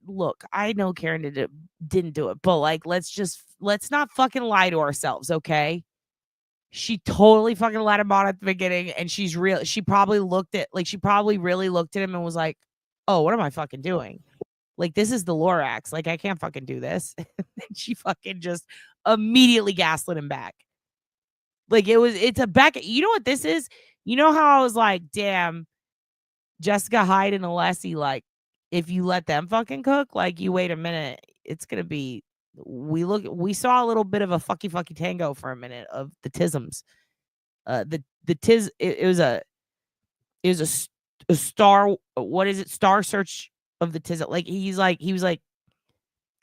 look, I know Karen didn't do it, but like, let's not fucking lie to ourselves, okay? She totally fucking let him on at the beginning, and she probably really looked at him and was like, oh, what am I fucking doing? Like, this is the Lorax. Like, I can't fucking do this. And she fucking just immediately gaslit him back. Like, it's a back. You know what this is? You know how I was like, damn, Jessica Hyde and Alessi, like, if you let them fucking cook, like, you wait a minute, it's gonna be. We saw a little bit of a fucky tango for a minute of the tisms. The tis. It was a star. What is it? Star search of the tism. Like he was like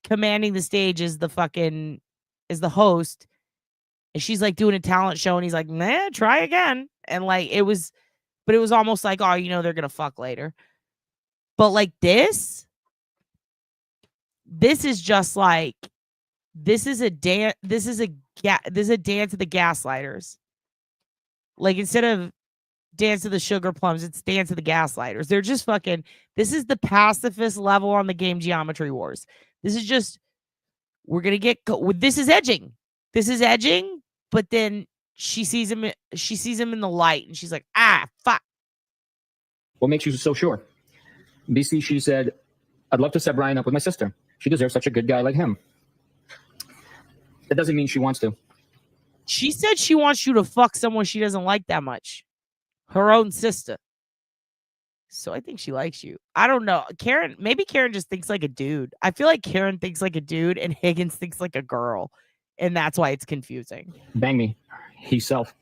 commanding the stage as the host, and she's like doing a talent show, and he's like, nah, try again, and like it was almost like, oh, you know, they're gonna fuck later. But like this is just like, this is a dance of the gaslighters. Like, instead of dance of the sugar plums, it's dance of the gaslighters. They're just fucking, this is the pacifist level on the game Geometry Wars. This is just, we're gonna this is edging. But then she sees him in the light, and she's like, fuck. What makes you so sure? BC, she said, I'd love to set Brian up with my sister. She deserves such a good guy like him. That doesn't mean she wants to. She said she wants you to fuck someone she doesn't like that much. Her own sister. So I think she likes you. I don't know. Maybe Karen just thinks like a dude. I feel like Karen thinks like a dude and Higgins thinks like a girl. And that's why it's confusing. Bang me. He's self.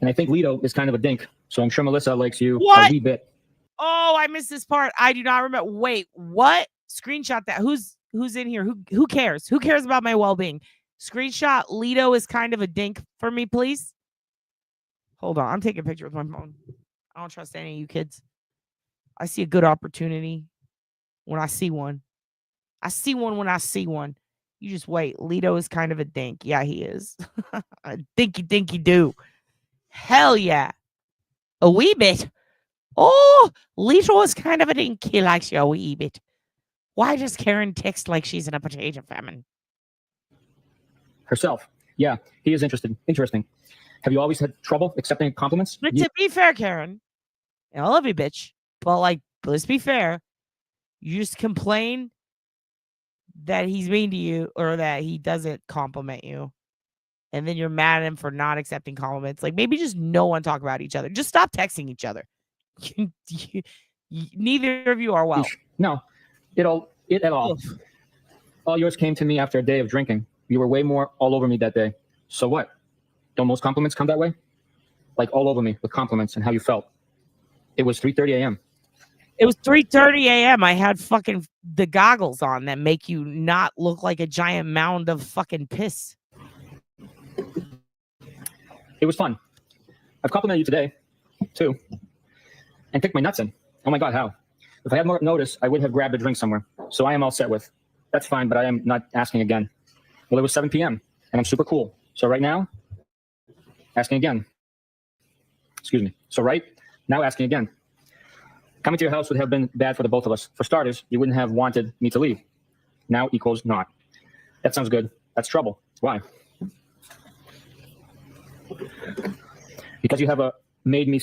And I think Lito is kind of a dink. So I'm sure Melissa likes you a wee bit. Oh, I missed this part. I do not remember. Wait, what? Screenshot that. Who's in here? Who cares? Who cares about my well-being? Screenshot Lito is kind of a dink for me, please. Hold on. I'm taking a picture with my phone. I don't trust any of you kids. I see a good opportunity when I see one. I see one when I see one. You just wait. Lito is kind of a dink. Yeah, he is. A dinky do. Hell yeah. A wee bit. Oh, Lito is kind of a dink. He likes you a wee bit. Why does Karen text like she's in a potato famine? Herself. Yeah, he is interested. Interesting. Have you always had trouble accepting compliments? But to be fair, Karen, and I love you, bitch, but like, let's be fair. You just complain that he's mean to you or that he doesn't compliment you. And then you're mad at him for not accepting compliments. Like, maybe just no one talk about each other. Just stop texting each other. Neither of you are well. No, it at all. All yours came to me after a day of drinking. You were way more all over me that day. So what? Don't most compliments come that way? Like all over me with compliments and how you felt. It was 3:30 a.m. It was 3:30 a.m. I had fucking the goggles on that make you not look like a giant mound of fucking piss. It was fun. I've complimented you today, too. And kicked my nuts in. Oh my God, how? If I had more notice, I would have grabbed a drink somewhere. So I am all set with. That's fine, but I am not asking again. Well, it was 7 p.m. and I'm super cool. So right now, asking again. Excuse me. So right now, asking again. Coming to your house would have been bad for the both of us. For starters, you wouldn't have wanted me to leave. Now equals not. That sounds good. That's trouble. Why? Because you have made me.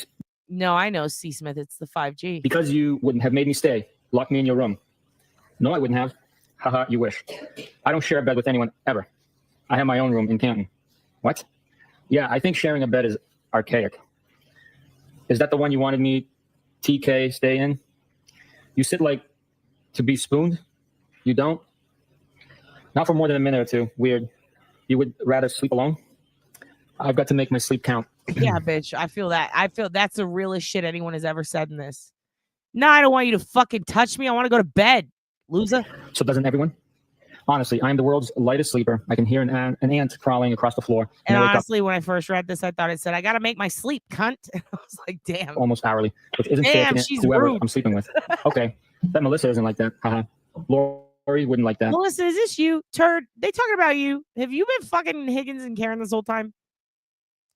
No, I know, C. Smith. It's the 5G. Because you wouldn't have made me stay. Lock me in your room. No, I wouldn't have. Haha, you wish. I don't share a bed with anyone ever. I have my own room in Canton. What? Yeah, I think sharing a bed is archaic. Is that the one you wanted me, TK, stay in? You sit like to be spooned? You don't? Not for more than a minute or two. Weird. You would rather sleep alone? I've got to make my sleep count. Yeah, bitch. I feel that. I feel that's the realest shit anyone has ever said in this. No, I don't want you to fucking touch me. I want to go to bed, loser. So doesn't everyone? Honestly, I am the world's lightest sleeper. I can hear an ant crawling across the floor. And honestly, when I first read this, I thought it said, I got to make my sleep, cunt. And I was like, damn. Almost hourly, which isn't Damn, fair to she's whoever rude. I'm sleeping with. Okay, that Melissa isn't like that. Haha. Lori wouldn't like that. Melissa, is this you? Turd, they talking about you. Have you been fucking Higgins and Karen this whole time?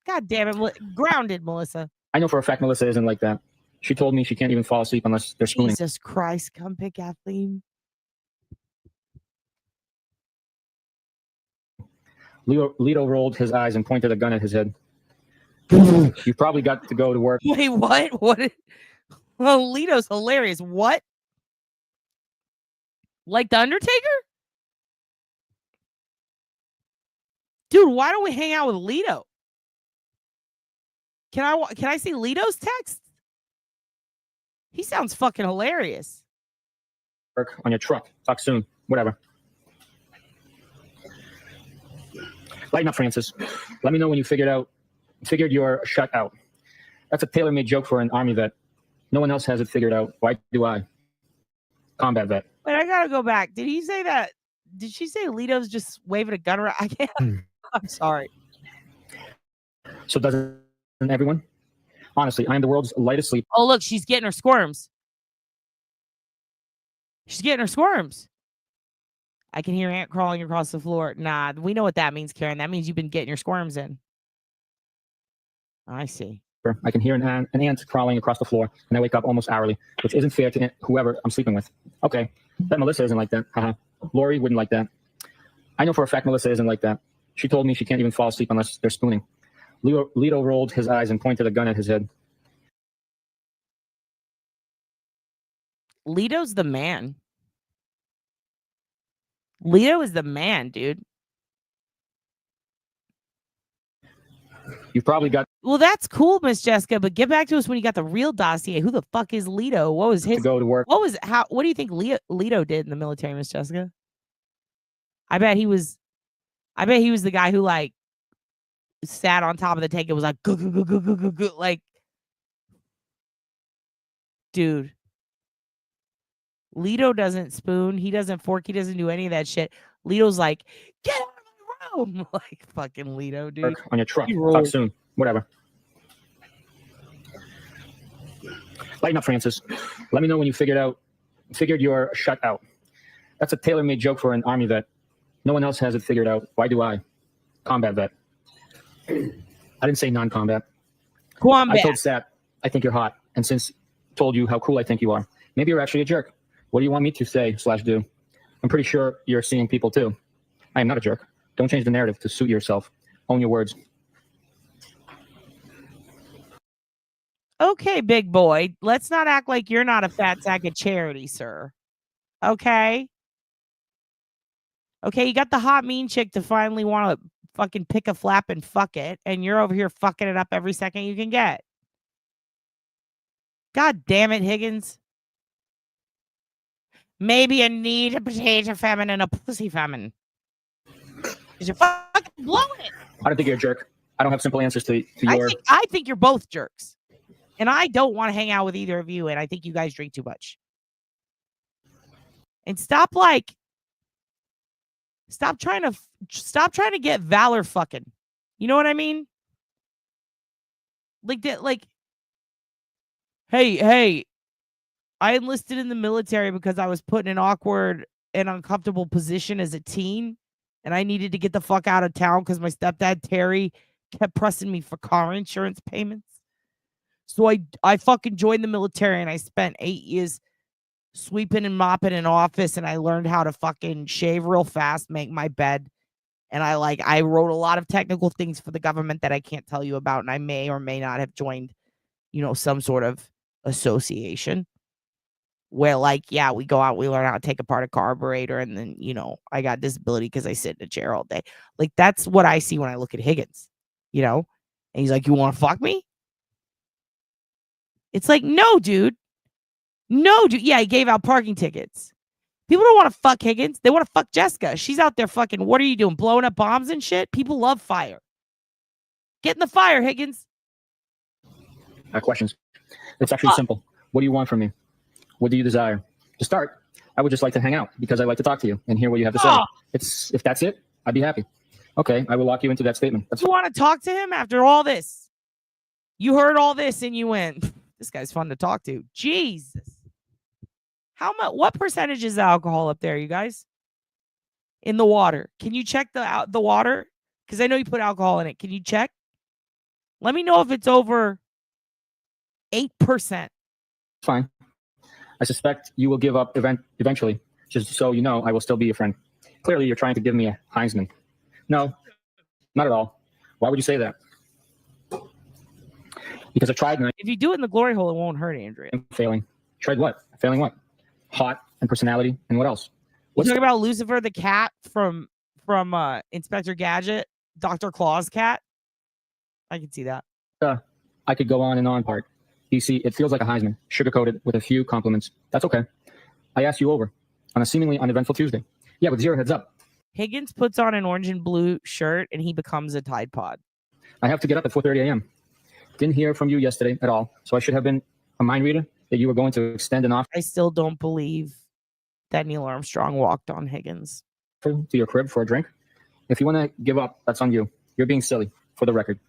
God damn it. Grounded, Melissa. I know for a fact Melissa isn't like that. She told me she can't even fall asleep unless they're spooning. Jesus Christ, come pick Kathleen. Lito rolled his eyes and pointed a gun at his head. You probably got to go to work. Wait, what? What? Well, Lito's hilarious. What? Like the Undertaker? Dude, why don't we hang out with Lito? Can I see Lito's text? He sounds fucking hilarious. Work on your truck. Talk soon. Whatever. Lighten up, Francis. Let me know when you figured your shut out. That's a tailor-made joke for an army vet. No one else has it figured out. Why do I? Combat vet. Wait, I gotta go back. Did he say that? Did she say Lito's just waving a gun around? I can't. I'm sorry. So doesn't everyone? Honestly, I am the world's lightest sleep. Oh, look, she's getting her squirms. She's getting her squirms. I can hear ant crawling across the floor. Nah, we know what that means, Karen. That means you've been getting your squirms in. I see. I can hear an ant crawling across the floor, and I wake up almost hourly, which isn't fair to whoever I'm sleeping with. Okay, that Melissa isn't like that. Haha. Lori wouldn't like that. I know for a fact Melissa isn't like that. She told me she can't even fall asleep unless they're spooning. Lito rolled his eyes and pointed a gun at his head. Lito's the man. Lito is the man, dude. You probably got. Well, that's cool, Miss Jessica, but get back to us when you got the real dossier. Who the fuck is Lito? What was his? To go to work. What do you think Lito did in the military, Miss Jessica? I bet he was the guy who like sat on top of the tank and was like, go, go, go, go, go, go, go. Like, dude. Lito doesn't spoon. He doesn't fork. He doesn't do any of that shit. Lito's like, get out of my room. Like, fucking Lito, dude. Work on your truck. Talk soon. Whatever. Lighten up, Francis. Let me know when you figured your shut out. That's a tailor-made joke for an army vet. No one else has it figured out. Why do I? Combat vet. I didn't say non-combat. Combat. I told Sat, I think you're hot. And since told you how cool I think you are. Maybe you're actually a jerk. What do you want me to say/do? I'm pretty sure you're seeing people too. I am not a jerk. Don't change the narrative to suit yourself. Own your words. Okay, big boy. Let's not act like you're not a fat sack of charity, sir. Okay? Okay, you got the hot mean chick to finally want to fucking pick a flap and fuck it, and you're over here fucking it up every second you can get. God damn it, Higgins. Maybe you need a potato famine and a pussy famine. Because you're fucking blowing it. I don't think you're a jerk. I don't have simple answers to your... I think you're both jerks. And I don't want to hang out with either of you, and I think you guys drink too much. And stop trying to get Valor fucking. You know what I mean? Hey, I enlisted in the military because I was put in an awkward and uncomfortable position as a teen, and I needed to get the fuck out of town because my stepdad Terry kept pressing me for car insurance payments. So I fucking joined the military, and I spent 8 years sweeping and mopping an office, and I learned how to fucking shave real fast, make my bed. And I wrote a lot of technical things for the government that I can't tell you about, and I may or may not have joined, some sort of association where we go out, we learn how to take apart a carburetor, and then, I got disability because I sit in a chair all day. That's what I see when I look at Higgins, and he's like, you want to fuck me? It's like, no, dude. No, dude. Yeah, he gave out parking tickets. People don't want to fuck Higgins. They want to fuck Jessica. She's out there fucking, what are you doing? Blowing up bombs and shit? People love fire. Get in the fire, Higgins. questions. It's actually simple. What do you want from me? What do you desire? To start, I would just like to hang out because I like to talk to you and hear what you have to say. If that's it, I'd be happy. Okay, I will lock you into that statement. You want to talk to him after all this? You heard all this and you went, this guy's fun to talk to. Jesus. How much? What percentage is the alcohol up there, you guys? In the water. Can you check the water? Because I know you put alcohol in it. Can you check? Let me know if it's over 8%. Fine. I suspect you will give up eventually. Just so you know, I will still be your friend. Clearly, you're trying to give me a Heisman. No, not at all. Why would you say that? Because I've tried. If you do it in the glory hole, it won't hurt, Andrea. I'm failing. Tried what? Failing what? Hot and personality and what else? You talking about Lucifer the cat from Inspector Gadget, Dr. Claw's cat? I can see that. I could go on and on part. You see, it feels like a Heisman, sugar-coated with a few compliments. That's okay. I asked you over on a seemingly uneventful Tuesday. Yeah, with 0 heads up. Higgins puts on an orange and blue shirt and he becomes a Tide Pod. I have to get up at 4:30 a.m. Didn't hear from you yesterday at all, so I should have been a mind reader that you were going to extend an offer. I still don't believe that Neil Armstrong walked on Higgins. To your crib for a drink. If you want to give up, that's on you. You're being silly, for the record.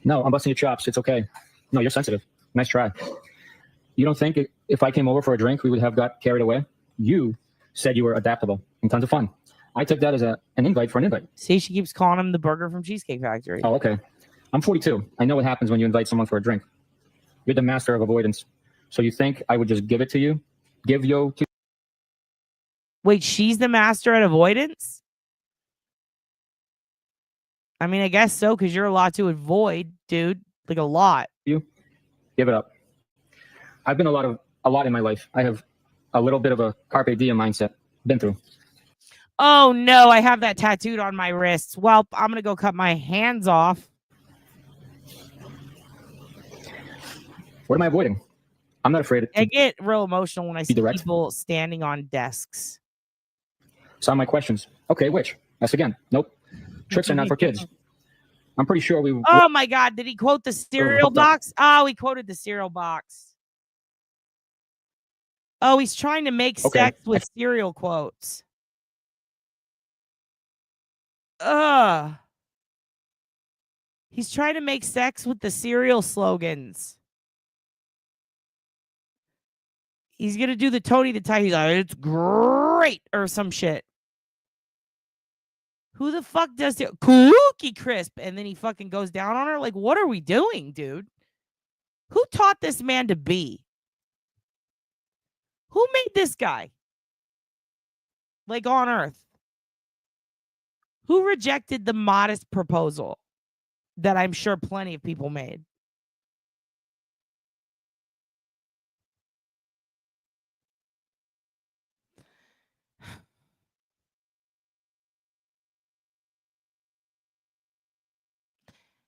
No, I'm busting your chops. It's okay. No, you're sensitive. Nice try. You don't think if I came over for a drink, we would have got carried away? You said you were adaptable and tons of fun. I took that as an invite for an invite. See, she keeps calling him the burger from Cheesecake Factory. Oh, okay. I'm 42. I know what happens when you invite someone for a drink. You're the master of avoidance. So you think I would just give it to you? Give you to... Wait, she's the master at avoidance? I mean, I guess so, because you're a lot to avoid, dude. Like a lot. You give it up. I've been a lot in my life. I have a little bit of a carpe diem mindset. Been through. Oh no, I have that tattooed on my wrists. Well, I'm gonna go cut my hands off. What am I avoiding? I'm not afraid. I get real emotional when I see people standing on desks. Some of my questions. Okay, which? Ask again. Nope. Tricks are not for kids. I'm pretty sure we... Oh my God, did he quote the cereal box? Oh, he quoted the cereal box. Oh, he's trying to make sex with cereal quotes. He's trying to make sex with the cereal slogans. He's going to do the Tony the Tiger. He's like, it's great, or some shit. Who the fuck does it? Cookie Crisp. And then he fucking goes down on her. Like, what are we doing, dude? Who taught this man to be? Who made this guy? Like on Earth? Who rejected the modest proposal that I'm sure plenty of people made?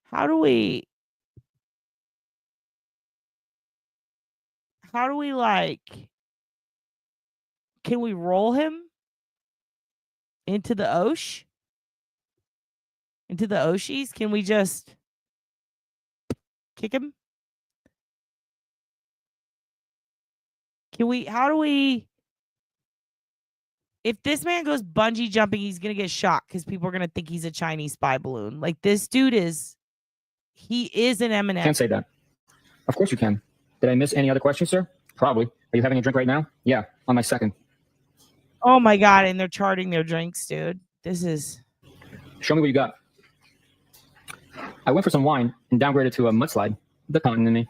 How do we like, can we roll him into the Osh? Into the Oshies? Can we just kick him? How do we, if this man goes bungee jumping, he's going to get shot because people are going to think he's a Chinese spy balloon. Like, this dude he is an M&M. Can't say that. Of course you can. Did I miss any other questions, sir? Probably. Are you having a drink right now? Yeah, on my second. Oh my God, and they're charting their drinks, dude. This is... Show me what you got. I went for some wine and downgraded to a mudslide. The content in me.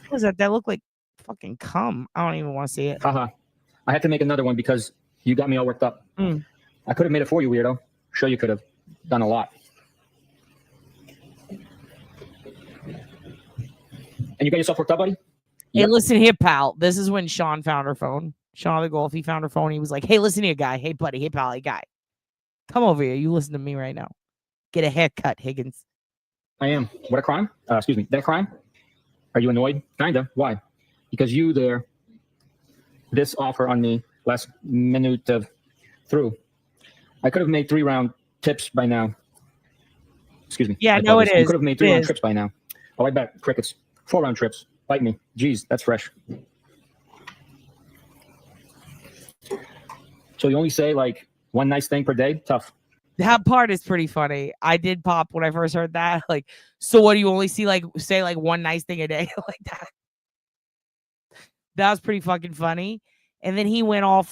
What was that? That looked like fucking cum. I don't even want to see it. Haha. I had to make another one because you got me all worked up. Mm. I could have made it for you, weirdo. Sure you could have done a lot. And you got yourself worked up, buddy? Hey, listen here, pal. This is when Sean found her phone. Sean the Golf, he found her phone. He was like, hey, listen here, guy. Hey, buddy. Hey, pal. Hey, guy. Come over here. You listen to me right now. Get a haircut, Higgins. I am. What a crime? Excuse me. That crime? Are you annoyed? Kinda. Why? Because you there, this offer on the last minute of through. I could have made 3-round tips by now. Excuse me. Yeah, no, it is. You could have made 3-round trips by now. Oh, I bet. Crickets. 4-round trips. Bite me. Jeez, that's fresh. So you only say like one nice thing per day? Tough. That part is pretty funny. I did pop when I first heard that. Like, so what do you only say like one nice thing a day? Like that. That was pretty fucking funny. And then he went all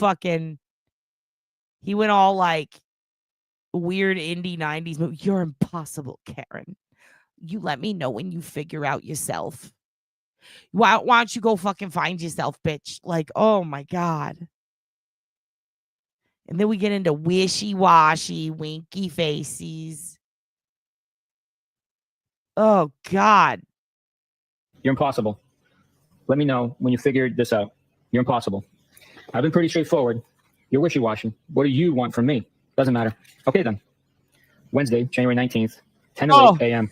like weird indie 90s movie. You're impossible, Karen. You let me know when you figure out yourself. Why don't you go fucking find yourself, bitch? Like, oh my God. And then we get into wishy-washy, winky faces. Oh, God. You're impossible. Let me know when you figured this out. You're impossible. I've been pretty straightforward. You're wishy-washy. What do you want from me? Doesn't matter. Okay, then. Wednesday, January 19th, 10:08 a.m.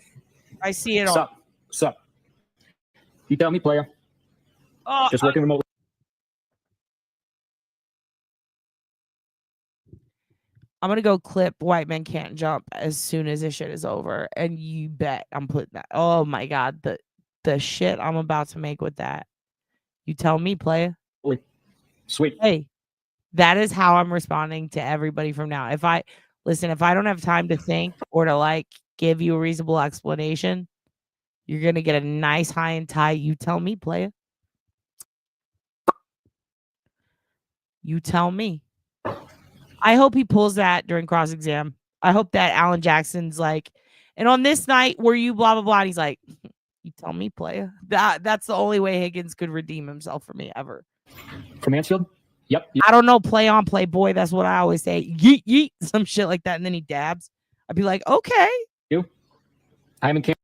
I see it all. Sup. You tell me, player. Oh, Just working remotely. I'm going to go clip White Men Can't Jump as soon as this shit is over. And you bet I'm putting that. Oh, my God. The shit I'm about to make with that. You tell me, player. Sweet. Hey, that is how I'm responding to everybody from now. If I don't have time to think or to like give you a reasonable explanation, you're going to get a nice high and tight. You tell me, player. You tell me. I hope he pulls that during cross-exam. I hope that Alan Jackson's like, and on this night, were you blah, blah, blah? And he's like, you tell me, player. That's the only way Higgins could redeem himself for me ever. From Mansfield? Yep. I don't know. Play on, play boy. That's what I always say. Yeet, yeet. Some shit like that. And then he dabs. I'd be like, okay. You? I'm in Canton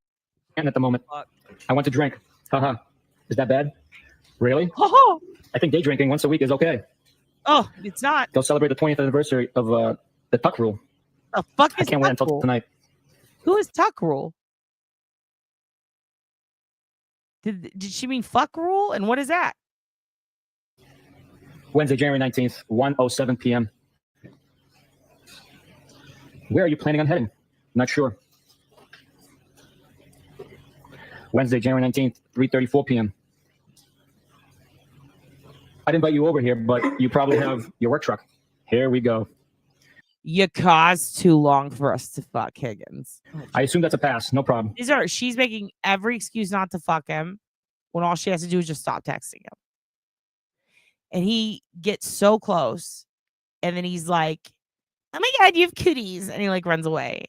at the moment. I want to drink. Haha. Is that bad? Really? I think day drinking once a week is okay. Oh, it's not. They'll celebrate the 20th anniversary of the Tuck Rule. The fuck is I can't wait Tuck until Rule? tonight. Who is Tuck Rule? Did she mean fuck rule? And what is that? Wednesday, January 19th, 1:07 p.m. Where are you planning on heading? Not sure. Wednesday, January 19th, 3:34 p.m. I'd invite you over here, but you probably have your work truck. Here we go. Your car's too long for us to fuck Higgins. I assume that's a pass. No problem. She's making every excuse not to fuck him when all she has to do is just stop texting him. And he gets so close. And then he's like, oh my God, you have cooties. And he like runs away.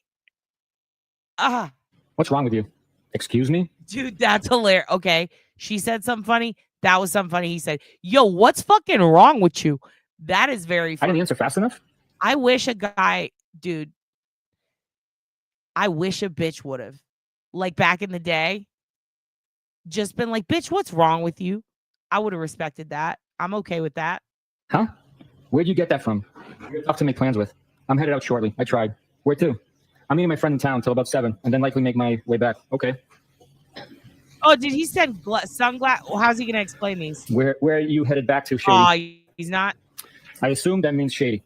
What's wrong with you? Excuse me? Dude, that's hilarious. Okay. She said something funny. That was something funny. He said, yo, what's fucking wrong with you? That is very funny. I didn't answer fast enough? I wish a guy, dude. I wish a bitch would have, like back in the day, just been like, bitch, what's wrong with you? I would have respected that. I'm okay with that. Huh? Where'd you get that from? You're tough to make plans with. I'm headed out shortly. I tried. Where to? I'm meeting my friend in town until about 7, and then likely make my way back. Okay. Oh, did he send sunglasses? Well, how's he going to explain these? Where are you headed back to, Shady? Oh, he's not. I assume that means Shady.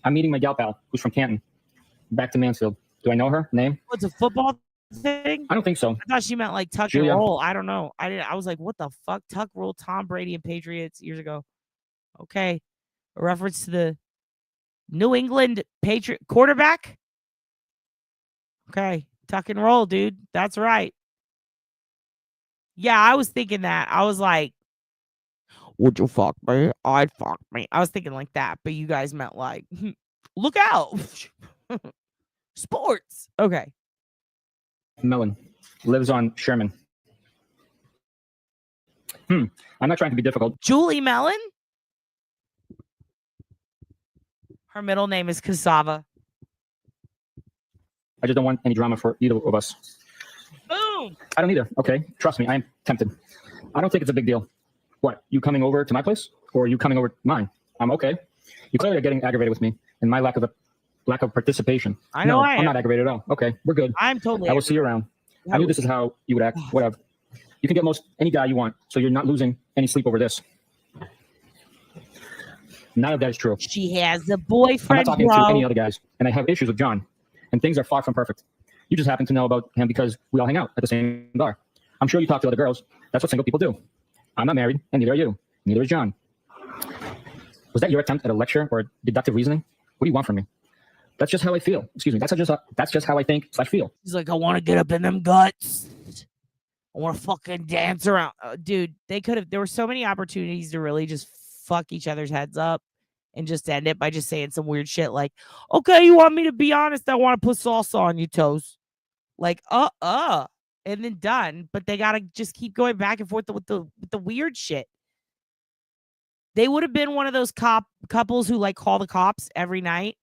I'm meeting my gal pal, who's from Canton. Back to Mansfield. Do I know her? Name? What's a football thing? I don't think so. I thought she meant like tuck Julia. and roll. I don't know. I was like, what the fuck? Tuck roll Tom Brady and Patriots years ago. Okay. A reference to the New England Patriot quarterback. Okay. Tuck and roll, dude. That's right. Yeah, I was thinking that. I was like, would you fuck me? I'd fuck me. I was thinking like that, but you guys meant like, look out. Sports. Okay. Mellon. Lives on Sherman. I'm not trying to be difficult. Julie Mellon? Her middle name is Cassava. I just don't want any drama for either of us. Boom. I don't either. Okay. Trust me, I am tempted. I don't think it's a big deal. What? You coming over to my place? Or you coming over to mine? I'm okay. You clearly are getting aggravated with me and my lack of participation. I know I am. I'm not aggravated at all. Okay, we're good. I'm totally I will see you around. I knew this is how you would act. Whatever. You can get any guy you want, so you're not losing any sleep over this. None of that is true. She has a boyfriend, I'm not talking bro. to any other guys, and I have issues with John, and things are far from perfect. You just happen to know about him because we all hang out at the same bar. I'm sure you talk to other girls. That's what single people do. I'm not married, and neither are you. Neither is John. Was that your attempt at a lecture or deductive reasoning? What do you want from me? That's just how I feel. Excuse me. That's just how I think / feel. He's like, I want to get up in them guts. I want to fucking dance around. Dude, they could have. There were so many opportunities to really just fuck each other's heads up and just end it by just saying some weird shit like, okay, you want me to be honest? I want to put salsa on your toes. Like, and then done. But they got to just keep going back and forth with the weird shit. They would have been one of those couples who like call the cops every night.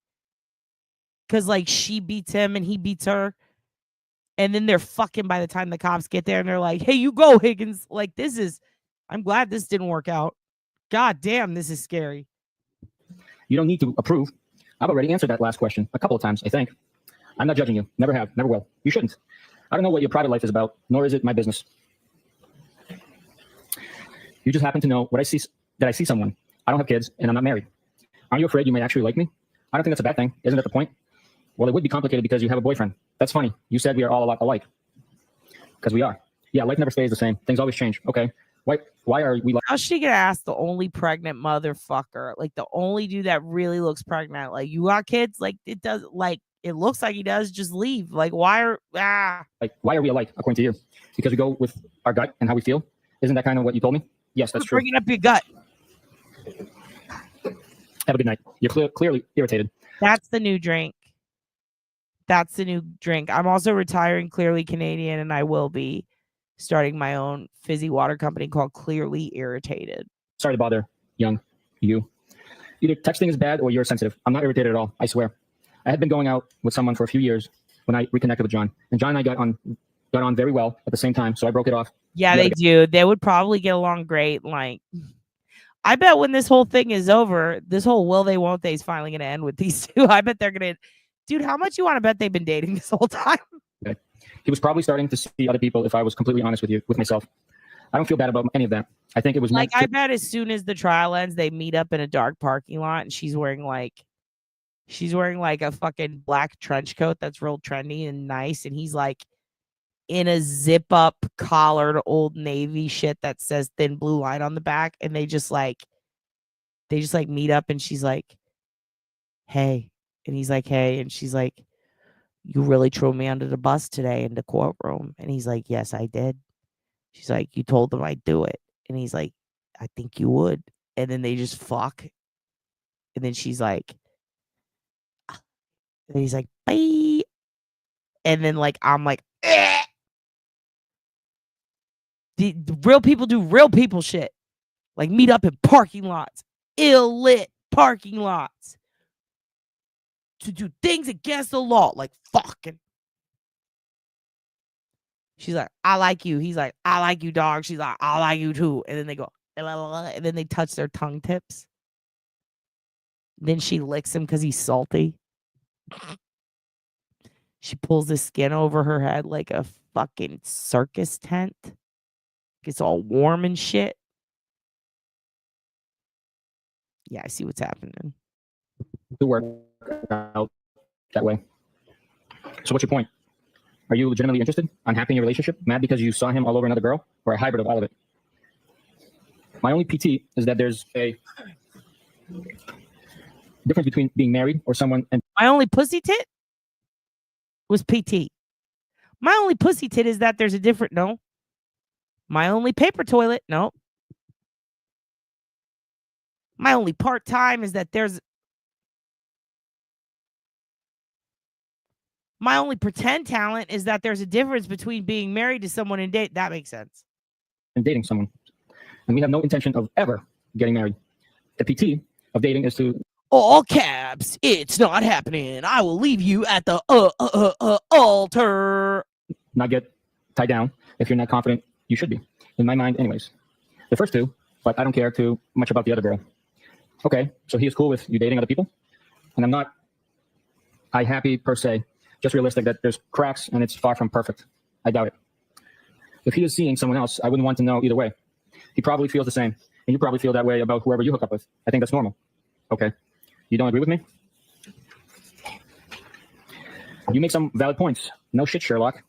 Because, like, she beats him and he beats her. And then they're fucking by the time the cops get there. And they're like, hey, you go, Higgins. Like, I'm glad this didn't work out. God damn, this is scary. You don't need to approve. I've already answered that last question a couple of times, I think. I'm not judging you. Never have. Never will. You shouldn't. I don't know what your private life is about, nor is it my business. You just happen to know that I see someone. I don't have kids, and I'm not married. Aren't you afraid you might actually like me? I don't think that's a bad thing. Isn't that the point? Well, it would be complicated because you have a boyfriend. That's funny. You said we are all a lot alike. Because we are. Yeah, life never stays the same. Things always change. Okay. Why are we like... How's she gonna ask the only pregnant motherfucker? Like, the only dude that really looks pregnant. Like, you got kids? Like, it does... Like, it looks like he does. Just leave. Like, why are... why are we alike, according to you? Because we go with our gut and how we feel? Isn't that kind of what you told me? Yes, that's true. Bringing up your gut. Have a good night. You're clearly irritated. That's the new drink. That's the new drink. I'm also retiring Clearly Canadian, and I will be starting my own fizzy water company called Clearly Irritated. Sorry to bother, you. Either texting is bad or you're sensitive. I'm not irritated at all, I swear. I had been going out with someone for a few years when I reconnected with John. And John and I got on very well at the same time, so I broke it off. Yeah, they do. They would probably get along great. Like, I bet when this whole thing is over, this whole will they, won't they is finally going to end with these two. I bet they're going to... Dude, how much you want to bet they've been dating this whole time? Okay. He was probably starting to see other people, if I was completely honest with myself. I don't feel bad about any of that. I think it was... Like, I bet as soon as the trial ends, they meet up in a dark parking lot, and she's wearing like a fucking black trench coat that's real trendy and nice, and he's like in a zip-up collared Old Navy shit that says Thin Blue Line on the back, and they just meet up, and she's like, hey. And he's like, hey. And she's like, you really threw me under the bus today in the courtroom. And he's like, yes, I did. She's like, you told them I'd do it. And he's like, I think you would. And then they just fuck. And then she's like, and he's like, bye. And then like, I'm like, eh. The real people do real people shit. Like meet up in parking lots, ill lit parking lots. to do things against the law. Like, fucking. She's like, I like you. He's like, I like you, dog. She's like, I like you too. And then they go, and then they touch their tongue tips. Then she licks him because he's salty. She pulls the skin over her head like a fucking circus tent. Gets all warm and shit. Yeah, I see what's happening. To work out that way. So what's your point? Are you legitimately interested, unhappy in your relationship, mad because you saw him all over another girl, or a hybrid of all of it? My only PT is that there's a difference between being married or someone and my only pussy tit was PT. My only pussy tit is that there's a different no. My only paper toilet, no. My only part-time is that there's my only pretend talent is that there's a difference between being married to someone and date. That makes sense. and dating someone. And we have no intention of ever getting married. The PT of dating is to all caps. It's not happening. I will leave you at the altar. not get tied down. If you're not confident, you should be. In my mind, anyways. The first two, but I don't care too much about the other girl. Okay, so he is cool with you dating other people? And I'm not happy per se, just realistic that there's cracks and it's far from perfect. I doubt it. If he is seeing someone else, I wouldn't want to know either way. He probably feels the same, and you probably feel that way about whoever you hook up with. I think that's normal. Okay, you don't agree with me? You make some valid points. No shit, Sherlock.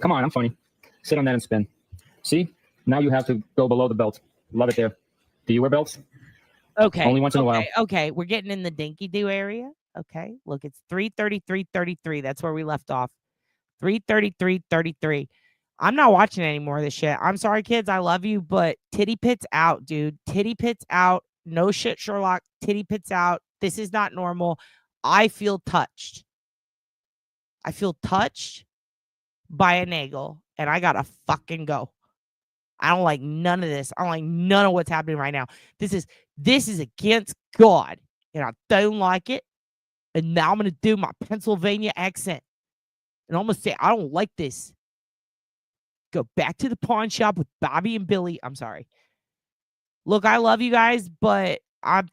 Come on, I'm funny. Sit on that and spin. See? Now you have to go below the belt. Love it there. Do you wear belts? Okay. Only once in a while. Okay, we're getting in the dinky do area. Okay, look, it's 3:33:33. That's where we left off. 3:33:33. I'm not watching any more of this shit. I'm sorry, kids. I love you, but titty pits out, dude. Titty pits out. No shit, Sherlock. Titty pits out. This is not normal. I feel touched. I feel touched by a nagel, and I gotta fucking go. I don't like none of this. I don't like none of what's happening right now. This is against God, and I don't like it. And now I'm going to do my Pennsylvania accent. And I'm going to say, I don't like this. Go back to the pawn shop with Bobby and Billy. I'm sorry. Look, I love you guys, but I'm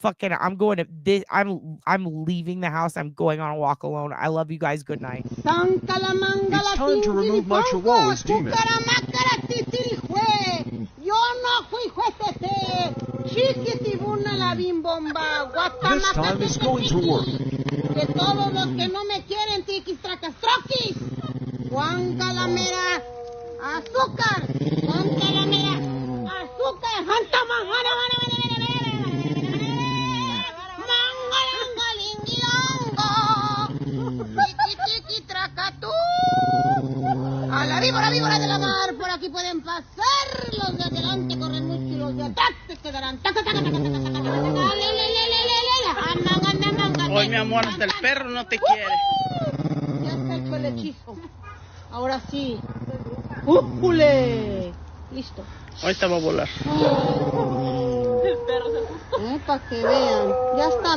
going to this. I'm leaving the house. I'm going on a walk alone. I love you guys. Good night. It's time to remove my chihuahua's demon. This time is going to work. De todos los que no me quieren, tiquis, tracas, troquis. Juan Calamera, azúcar. Juan Calamera, azúcar. Hanta manjana, mangalangalingilongo. Tiki, tiki, tracatú. A la víbora de la mar, por aquí pueden pasar. Los de adelante corren mucho y los de atrás se quedarán. Hoy, mi amor, hasta el perro no te quiere. Ya está hecho el hechizo. Ahora sí. ¡Újule! Listo. Ahorita va a volar. Para que vean. Ya está.